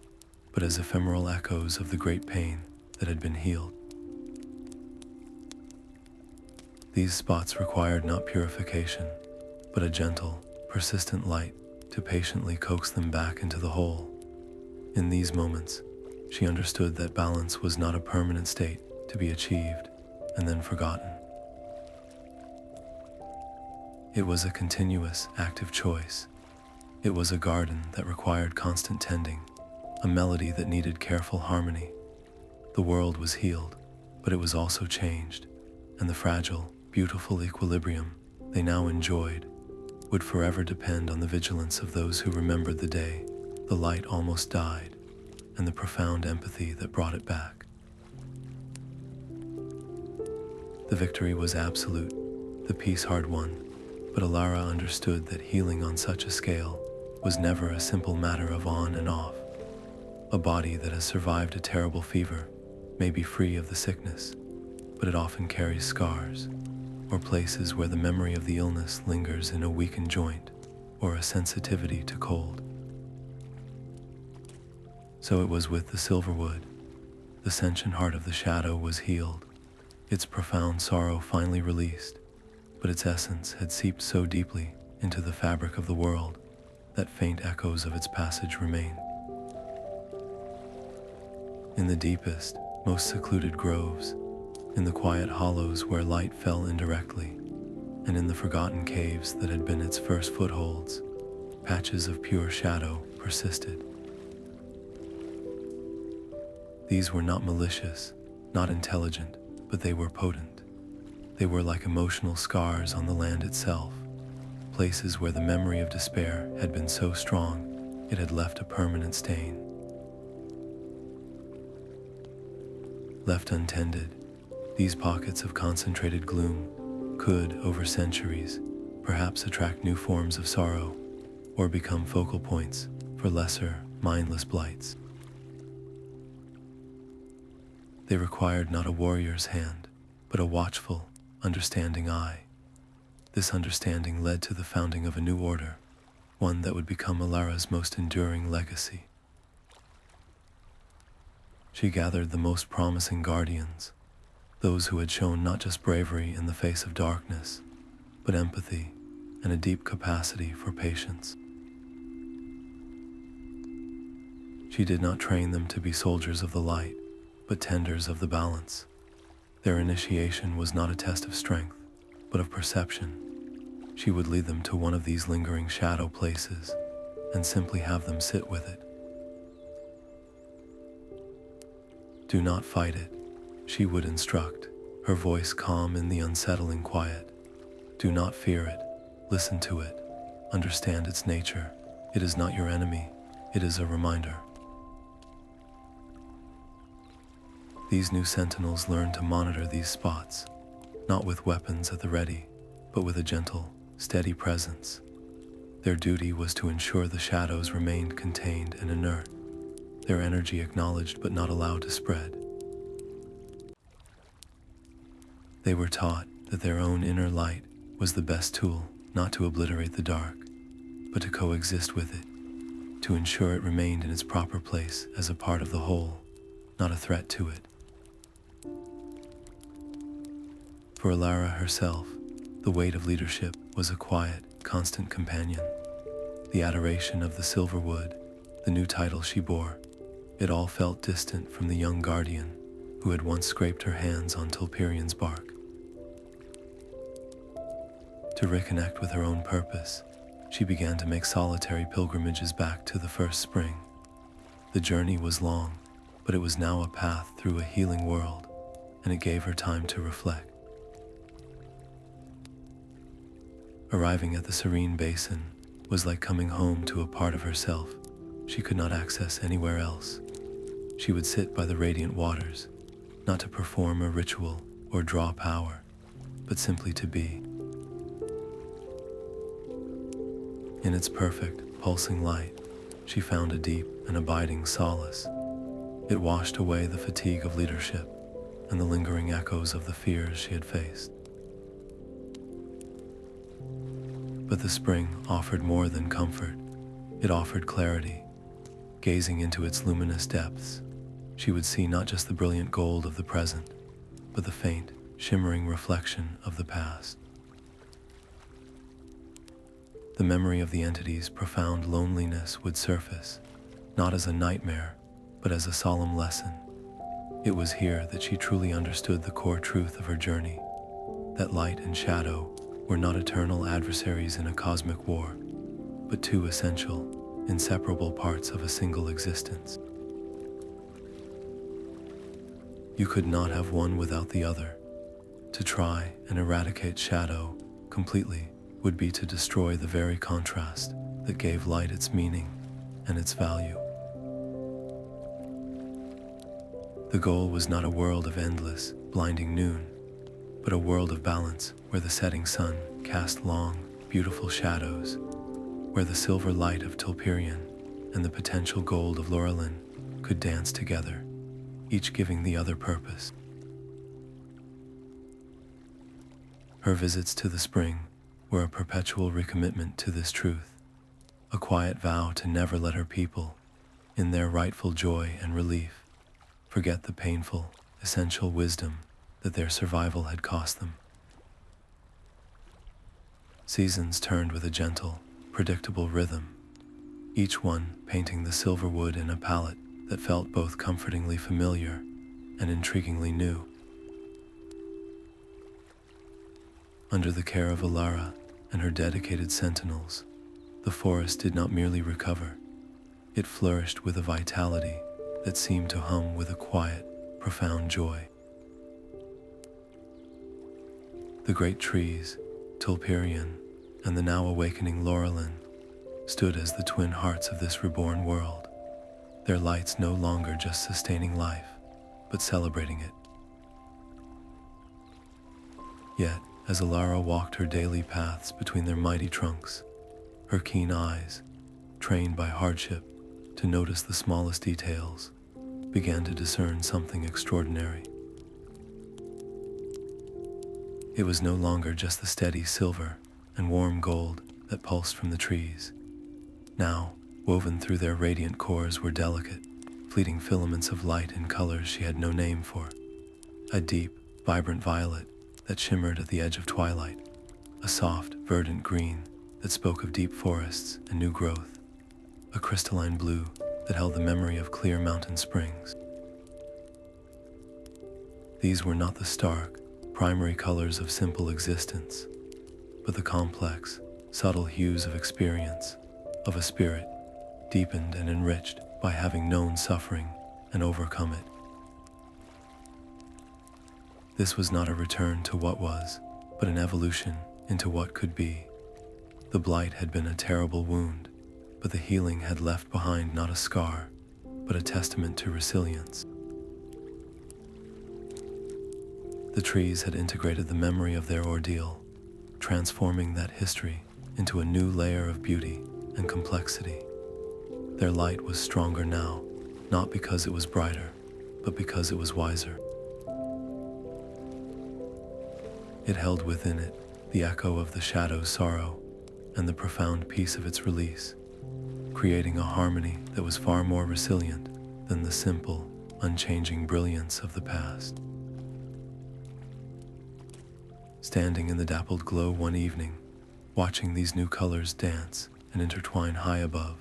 but as ephemeral echoes of the great pain that had been healed. These spots required not purification, but a gentle, persistent light to patiently coax them back into the whole. In these moments, she understood that balance was not a permanent state to be achieved and then forgotten. It was a continuous, active choice. It was a garden that required constant tending, a melody that needed careful harmony. The world was healed, but it was also changed, and the fragile, beautiful equilibrium they now enjoyed would forever depend on the vigilance of those who remembered the day the light almost died and the profound empathy that brought it back. The victory was absolute, the peace hard won, but Alara understood that healing on such a scale was never a simple matter of on and off. A body that has survived a terrible fever may be free of the sickness, but it often carries scars, or places where the memory of the illness lingers in a weakened joint or a sensitivity to cold. So it was with the Silverwood. The sentient heart of the shadow was healed, its profound sorrow finally released, but its essence had seeped so deeply into the fabric of the world that faint echoes of its passage remained. In the deepest, most secluded groves, in the quiet hollows where light fell indirectly, and in the forgotten caves that had been its first footholds, patches of pure shadow persisted. These were not malicious, not intelligent, but they were potent. They were like emotional scars on the land itself, places where the memory of despair had been so strong it had left a permanent stain. Left untended, these pockets of concentrated gloom could, over centuries, perhaps attract new forms of sorrow or become focal points for lesser, mindless blights. They required not a warrior's hand, but a watchful, understanding eye. This understanding led to the founding of a new order, one that would become Alara's most enduring legacy. She gathered the most promising guardians, those who had shown not just bravery in the face of darkness, but empathy and a deep capacity for patience. She did not train them to be soldiers of the light, but tenders of the balance. Their initiation was not a test of strength, but of perception. She would lead them to one of these lingering shadow places and simply have them sit with it. Do not fight it, she would instruct, her voice calm in the unsettling quiet. Do not fear it, listen to it, understand its nature. It is not your enemy, it is a reminder. These new sentinels learned to monitor these spots, not with weapons at the ready, but with a gentle, steady presence. Their duty was to ensure the shadows remained contained and inert, their energy acknowledged but not allowed to spread. They were taught that their own inner light was the best tool, not to obliterate the dark, but to coexist with it, to ensure it remained in its proper place as a part of the whole, not a threat to it. For Elara herself, the weight of leadership was a quiet, constant companion. The adoration of the Silverwood, the new title she bore, it all felt distant from the young guardian who had once scraped her hands on Tulperian's bark. To reconnect with her own purpose, she began to make solitary pilgrimages back to the first spring. The journey was long, but it was now a path through a healing world, and it gave her time to reflect. Arriving at the serene basin was like coming home to a part of herself she could not access anywhere else. She would sit by the radiant waters, not to perform a ritual or draw power, but simply to be. In its perfect, pulsing light, she found a deep and abiding solace. It washed away the fatigue of leadership and the lingering echoes of the fears she had faced. But the spring offered more than comfort. It offered clarity. Gazing into its luminous depths, she would see not just the brilliant gold of the present, but the faint, shimmering reflection of the past. The memory of the entity's profound loneliness would surface, not as a nightmare, but as a solemn lesson. It was here that she truly understood the core truth of her journey, that light and shadow were not eternal adversaries in a cosmic war, but two essential, inseparable parts of a single existence. You could not have one without the other. To try and eradicate shadow completely would be to destroy the very contrast that gave light its meaning and its value. The goal was not a world of endless, blinding noon, but a world of balance where the setting sun cast long, beautiful shadows, where the silver light of Tulperian and the potential gold of Lorelin could dance together, each giving the other purpose. Her visits to the spring were a perpetual recommitment to this truth, a quiet vow to never let her people, in their rightful joy and relief, forget the painful, essential wisdom that their survival had cost them. Seasons turned with a gentle, predictable rhythm, each one painting the silverwood in a palette that felt both comfortingly familiar and intriguingly new. Under the care of Alara and her dedicated sentinels, the forest did not merely recover, it flourished with a vitality that seemed to hum with a quiet, profound joy. The great trees, Tulperian and the now awakening Lorelin, stood as the twin hearts of this reborn world, their lights no longer just sustaining life, but celebrating it. Yet, as Alara walked her daily paths between their mighty trunks, her keen eyes, trained by hardship to notice the smallest details, began to discern something extraordinary. It was no longer just the steady silver and warm gold that pulsed from the trees. Now, woven through their radiant cores were delicate, fleeting filaments of light in colors she had no name for. A deep, vibrant violet that shimmered at the edge of twilight, a soft, verdant green that spoke of deep forests and new growth, a crystalline blue that held the memory of clear mountain springs. These were not the stark, primary colors of simple existence, but the complex, subtle hues of experience, of a spirit deepened and enriched by having known suffering and overcome it. This was not a return to what was, but an evolution into what could be. The blight had been a terrible wound, but the healing had left behind not a scar, but a testament to resilience. The trees had integrated the memory of their ordeal, transforming that history into a new layer of beauty and complexity. Their light was stronger now, not because it was brighter, but because it was wiser. It held within it the echo of the shadow's sorrow and the profound peace of its release, creating a harmony that was far more resilient than the simple, unchanging brilliance of the past. Standing in the dappled glow one evening, watching these new colors dance and intertwine high above,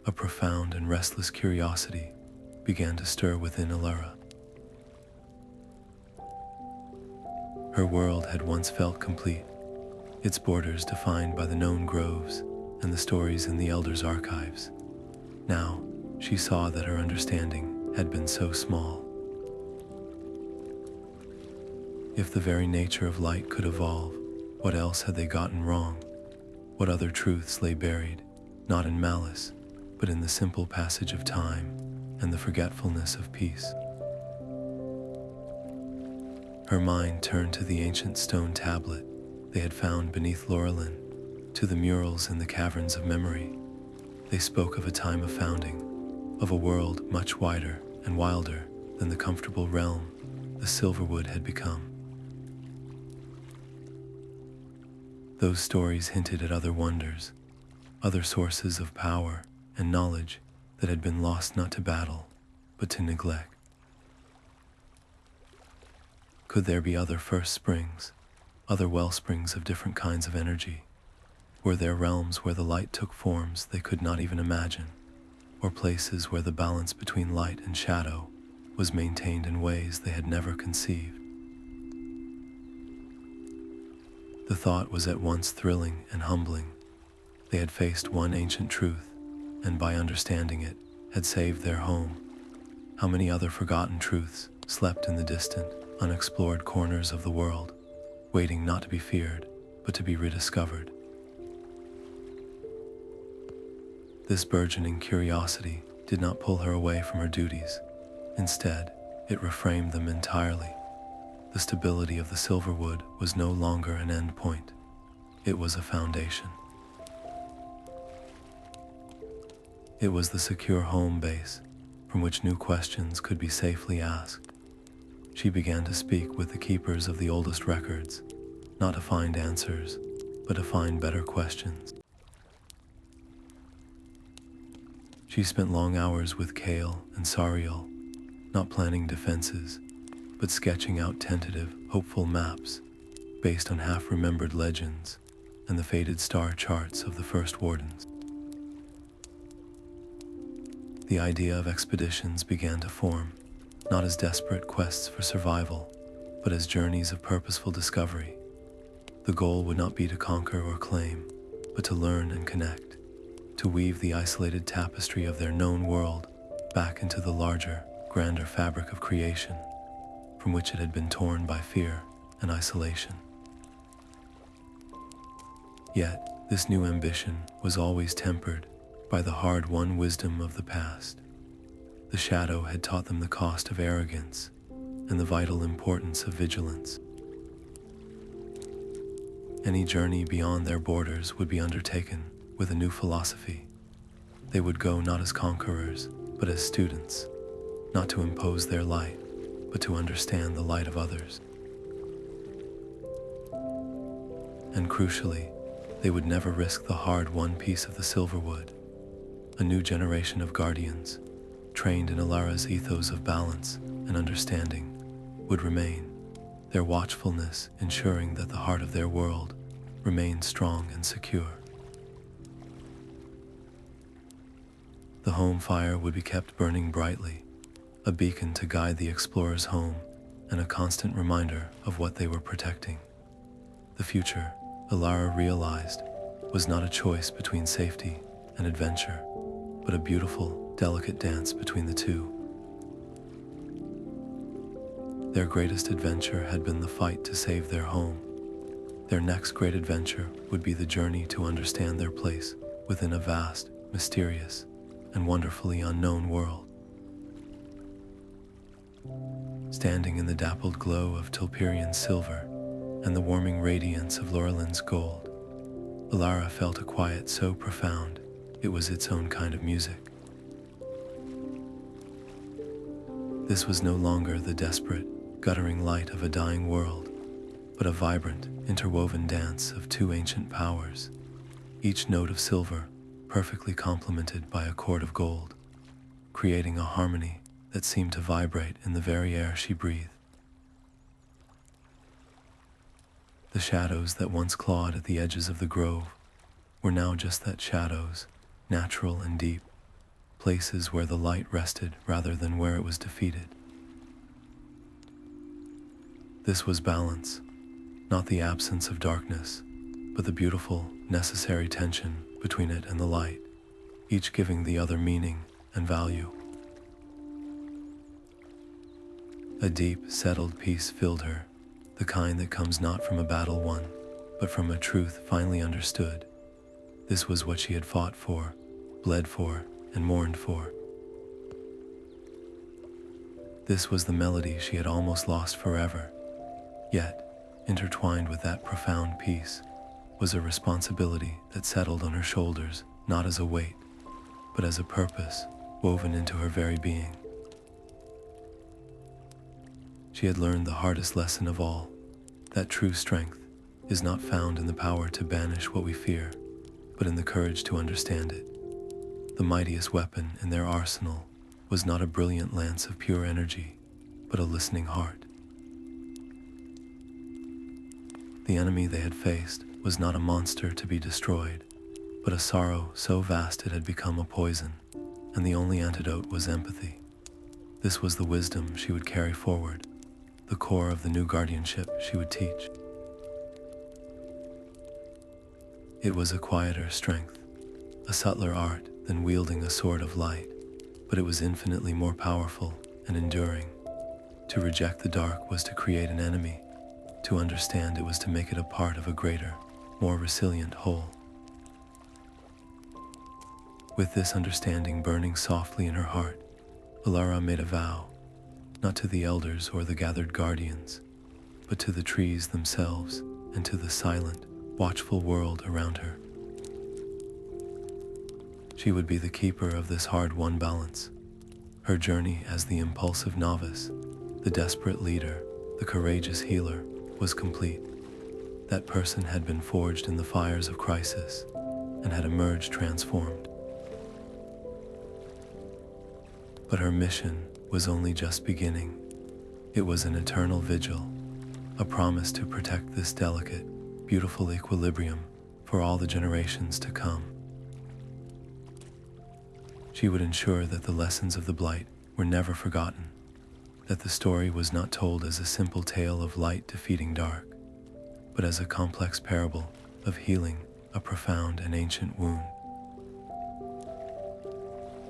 a profound and restless curiosity began to stir within Elara. Her world had once felt complete, its borders defined by the known groves and the stories in the Elders' archives. Now, she saw that her understanding had been so small. If the very nature of light could evolve, what else had they gotten wrong? What other truths lay buried, not in malice, but in the simple passage of time and the forgetfulness of peace? Her mind turned to the ancient stone tablet they had found beneath Lorelin, to the murals in the caverns of memory. They spoke of a time of founding, of a world much wider and wilder than the comfortable realm the Silverwood had become. Those stories hinted at other wonders, other sources of power and knowledge that had been lost not to battle, but to neglect. Could there be other first springs, other well springs of different kinds of energy? Were there realms where the light took forms they could not even imagine, or places where the balance between light and shadow was maintained in ways they had never conceived? The thought was at once thrilling and humbling. They had faced one ancient truth, and by understanding it, had saved their home. How many other forgotten truths slept in the distant, unexplored corners of the world, waiting not to be feared, but to be rediscovered? This burgeoning curiosity did not pull her away from her duties. Instead, it reframed them entirely. The stability of the Silverwood was no longer an end point. It was a foundation. It was the secure home base from which new questions could be safely asked. She began to speak with the keepers of the oldest records, not to find answers, but to find better questions. She spent long hours with Kale and Sariel, not planning defenses, but sketching out tentative, hopeful maps based on half-remembered legends and the faded star charts of the first Wardens. The idea of expeditions began to form, not as desperate quests for survival, but as journeys of purposeful discovery. The goal would not be to conquer or claim, but to learn and connect, to weave the isolated tapestry of their known world back into the larger, grander fabric of creation, from which it had been torn by fear and isolation. Yet, this new ambition was always tempered by the hard-won wisdom of the past. The shadow had taught them the cost of arrogance and the vital importance of vigilance. Any journey beyond their borders would be undertaken with a new philosophy. They would go not as conquerors, but as students, not to impose their light, but to understand the light of others. And crucially, they would never risk the hard-won piece of the Silverwood. A new generation of guardians, trained in Alara's ethos of balance and understanding, would remain, their watchfulness ensuring that the heart of their world remained strong and secure. The home fire would be kept burning brightly, a beacon to guide the explorers home and a constant reminder of what they were protecting. The future, Alara realized, was not a choice between safety and adventure, but a beautiful, delicate dance between the two. Their greatest adventure had been the fight to save their home. Their next great adventure would be the journey to understand their place within a vast, mysterious, and wonderfully unknown world. Standing in the dappled glow of Tulperian silver and the warming radiance of Lorelin's gold, Alara felt a quiet so profound it was its own kind of music. This was no longer the desperate, guttering light of a dying world, but a vibrant, interwoven dance of two ancient powers, each note of silver perfectly complemented by a chord of gold, creating a harmony that seemed to vibrate in the very air she breathed. The shadows that once clawed at the edges of the grove were now just that, shadows, natural and deep, places where the light rested rather than where it was defeated. This was balance, not the absence of darkness, but the beautiful, necessary tension between it and the light, each giving the other meaning and value. A deep, settled peace filled her, the kind that comes not from a battle won, but from a truth finally understood. This was what she had fought for, bled for, and mourned for. This was the melody she had almost lost forever. Yet, intertwined with that profound peace, was a responsibility that settled on her shoulders, not as a weight, but as a purpose woven into her very being. She had learned the hardest lesson of all, that true strength is not found in the power to banish what we fear, but in the courage to understand it. The mightiest weapon in their arsenal was not a brilliant lance of pure energy, but a listening heart. The enemy they had faced was not a monster to be destroyed, but a sorrow so vast it had become a poison, and the only antidote was empathy. This was the wisdom she would carry forward, the core of the new guardianship she would teach. It was a quieter strength, a subtler art than wielding a sword of light, but it was infinitely more powerful and enduring. To reject the dark was to create an enemy. To understand it was to make it a part of a greater, more resilient whole. With this understanding burning softly in her heart, Alara made a vow, not to the elders or the gathered guardians, but to the trees themselves and to the silent, watchful world around her. She would be the keeper of this hard-won balance. Her journey as the impulsive novice, the desperate leader, the courageous healer, was complete. That person had been forged in the fires of crisis and had emerged transformed. But her mission was only just beginning. It was an eternal vigil, a promise to protect this delicate, beautiful equilibrium for all the generations to come. She would ensure that the lessons of the Blight were never forgotten, that the story was not told as a simple tale of light defeating dark, but as a complex parable of healing a profound and ancient wound.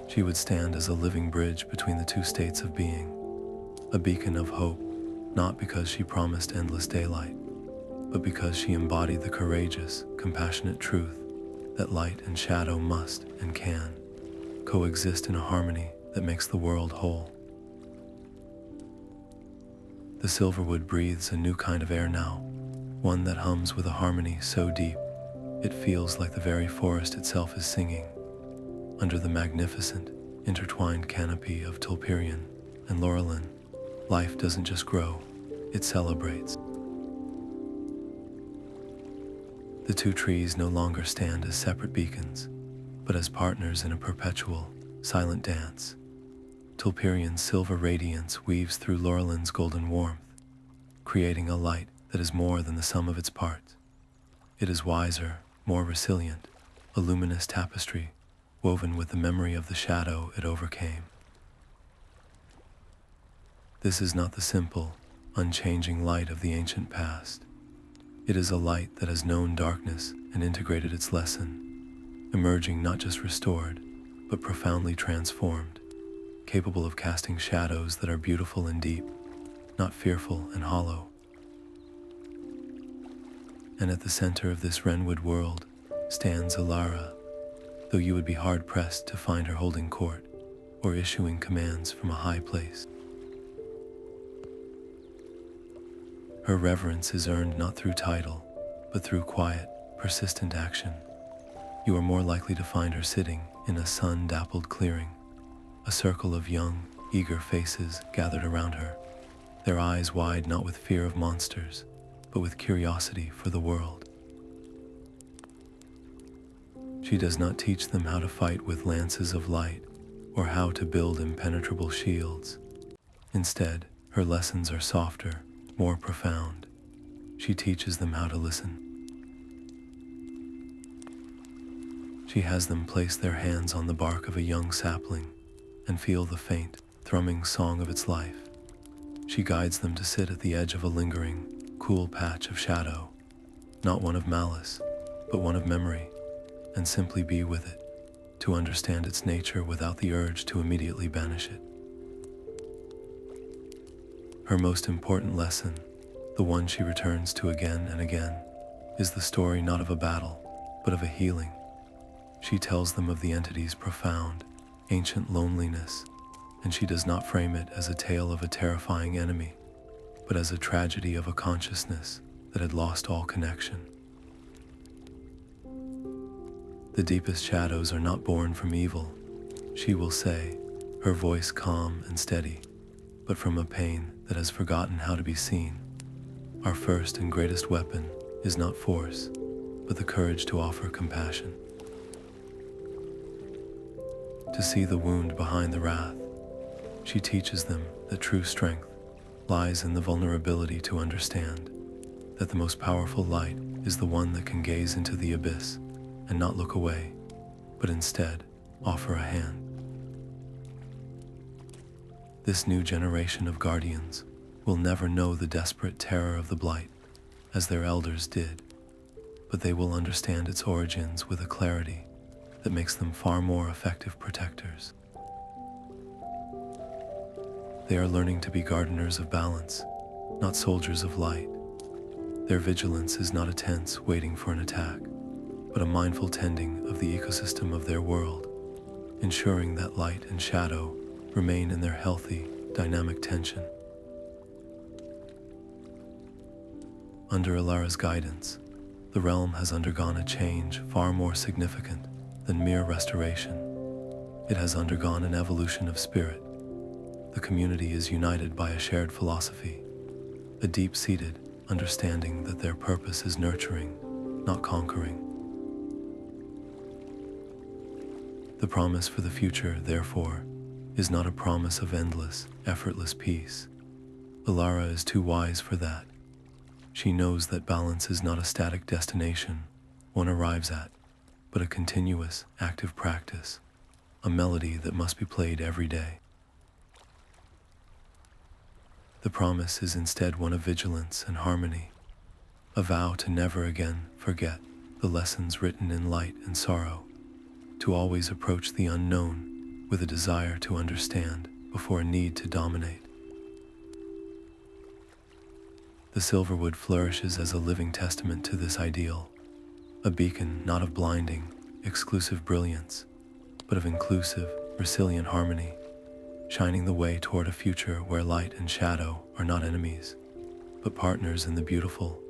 She would stand as a living bridge between the two states of being, a beacon of hope, not because she promised endless daylight, but because she embodied the courageous, compassionate truth that light and shadow must and can coexist in a harmony that makes the world whole. The Silverwood breathes a new kind of air now, one that hums with a harmony so deep it feels like the very forest itself is singing. Under the magnificent, intertwined canopy of Tulperian and Lorelin, life doesn't just grow, it celebrates. The two trees no longer stand as separate beacons, but as partners in a perpetual, silent dance. Tulperian's silver radiance weaves through Lorelin's golden warmth, creating a light that is more than the sum of its parts. It is wiser, more resilient, a luminous tapestry woven with the memory of the shadow it overcame. This is not the simple, unchanging light of the ancient past. It is a light that has known darkness and integrated its lesson, emerging not just restored, but profoundly transformed, capable of casting shadows that are beautiful and deep, not fearful and hollow. And at the center of this Wrenwood world stands Alara, though you would be hard-pressed to find her holding court or issuing commands from a high place. Her reverence is earned not through title, but through quiet, persistent action. You are more likely to find her sitting in a sun-dappled clearing, a circle of young, eager faces gathered around her, their eyes wide not with fear of monsters, but with curiosity for the world. She does not teach them how to fight with lances of light or how to build impenetrable shields. Instead, her lessons are softer, more profound. She teaches them how to listen. She has them place their hands on the bark of a young sapling and feel the faint, thrumming song of its life. She guides them to sit at the edge of a lingering, cool patch of shadow, not one of malice, but one of memory, and simply be with it, to understand its nature without the urge to immediately banish it. Her most important lesson, the one she returns to again and again, is the story not of a battle, but of a healing. She tells them of the entity's profound, ancient loneliness, and she does not frame it as a tale of a terrifying enemy, but as a tragedy of a consciousness that had lost all connection. The deepest shadows are not born from evil, she will say, her voice calm and steady, but from a pain that has forgotten how to be seen. Our first and greatest weapon is not force, but the courage to offer compassion. To see the wound behind the wrath, she teaches them that true strength lies in the vulnerability to understand that the most powerful light is the one that can gaze into the abyss and not look away, but instead offer a hand. This new generation of guardians will never know the desperate terror of the blight, as their elders did, but they will understand its origins with a clarity that makes them far more effective protectors. They are learning to be gardeners of balance, not soldiers of light. Their vigilance is not a tense waiting for an attack, but a mindful tending of the ecosystem of their world, ensuring that light and shadow remain in their healthy, dynamic tension. Under Alara's guidance, the realm has undergone a change far more significant than mere restoration. It has undergone an evolution of spirit. The community is united by a shared philosophy, a deep-seated understanding that their purpose is nurturing, not conquering. The promise for the future, therefore, is not a promise of endless, effortless peace. Alara is too wise for that. She knows that balance is not a static destination one arrives at, but a continuous, active practice, a melody that must be played every day. The promise is instead one of vigilance and harmony, a vow to never again forget the lessons written in light and sorrow, to always approach the unknown with a desire to understand before a need to dominate. The Silverwood flourishes as a living testament to this ideal, a beacon not of blinding, exclusive brilliance, but of inclusive, resilient harmony, shining the way toward a future where light and shadow are not enemies, but partners in the beautiful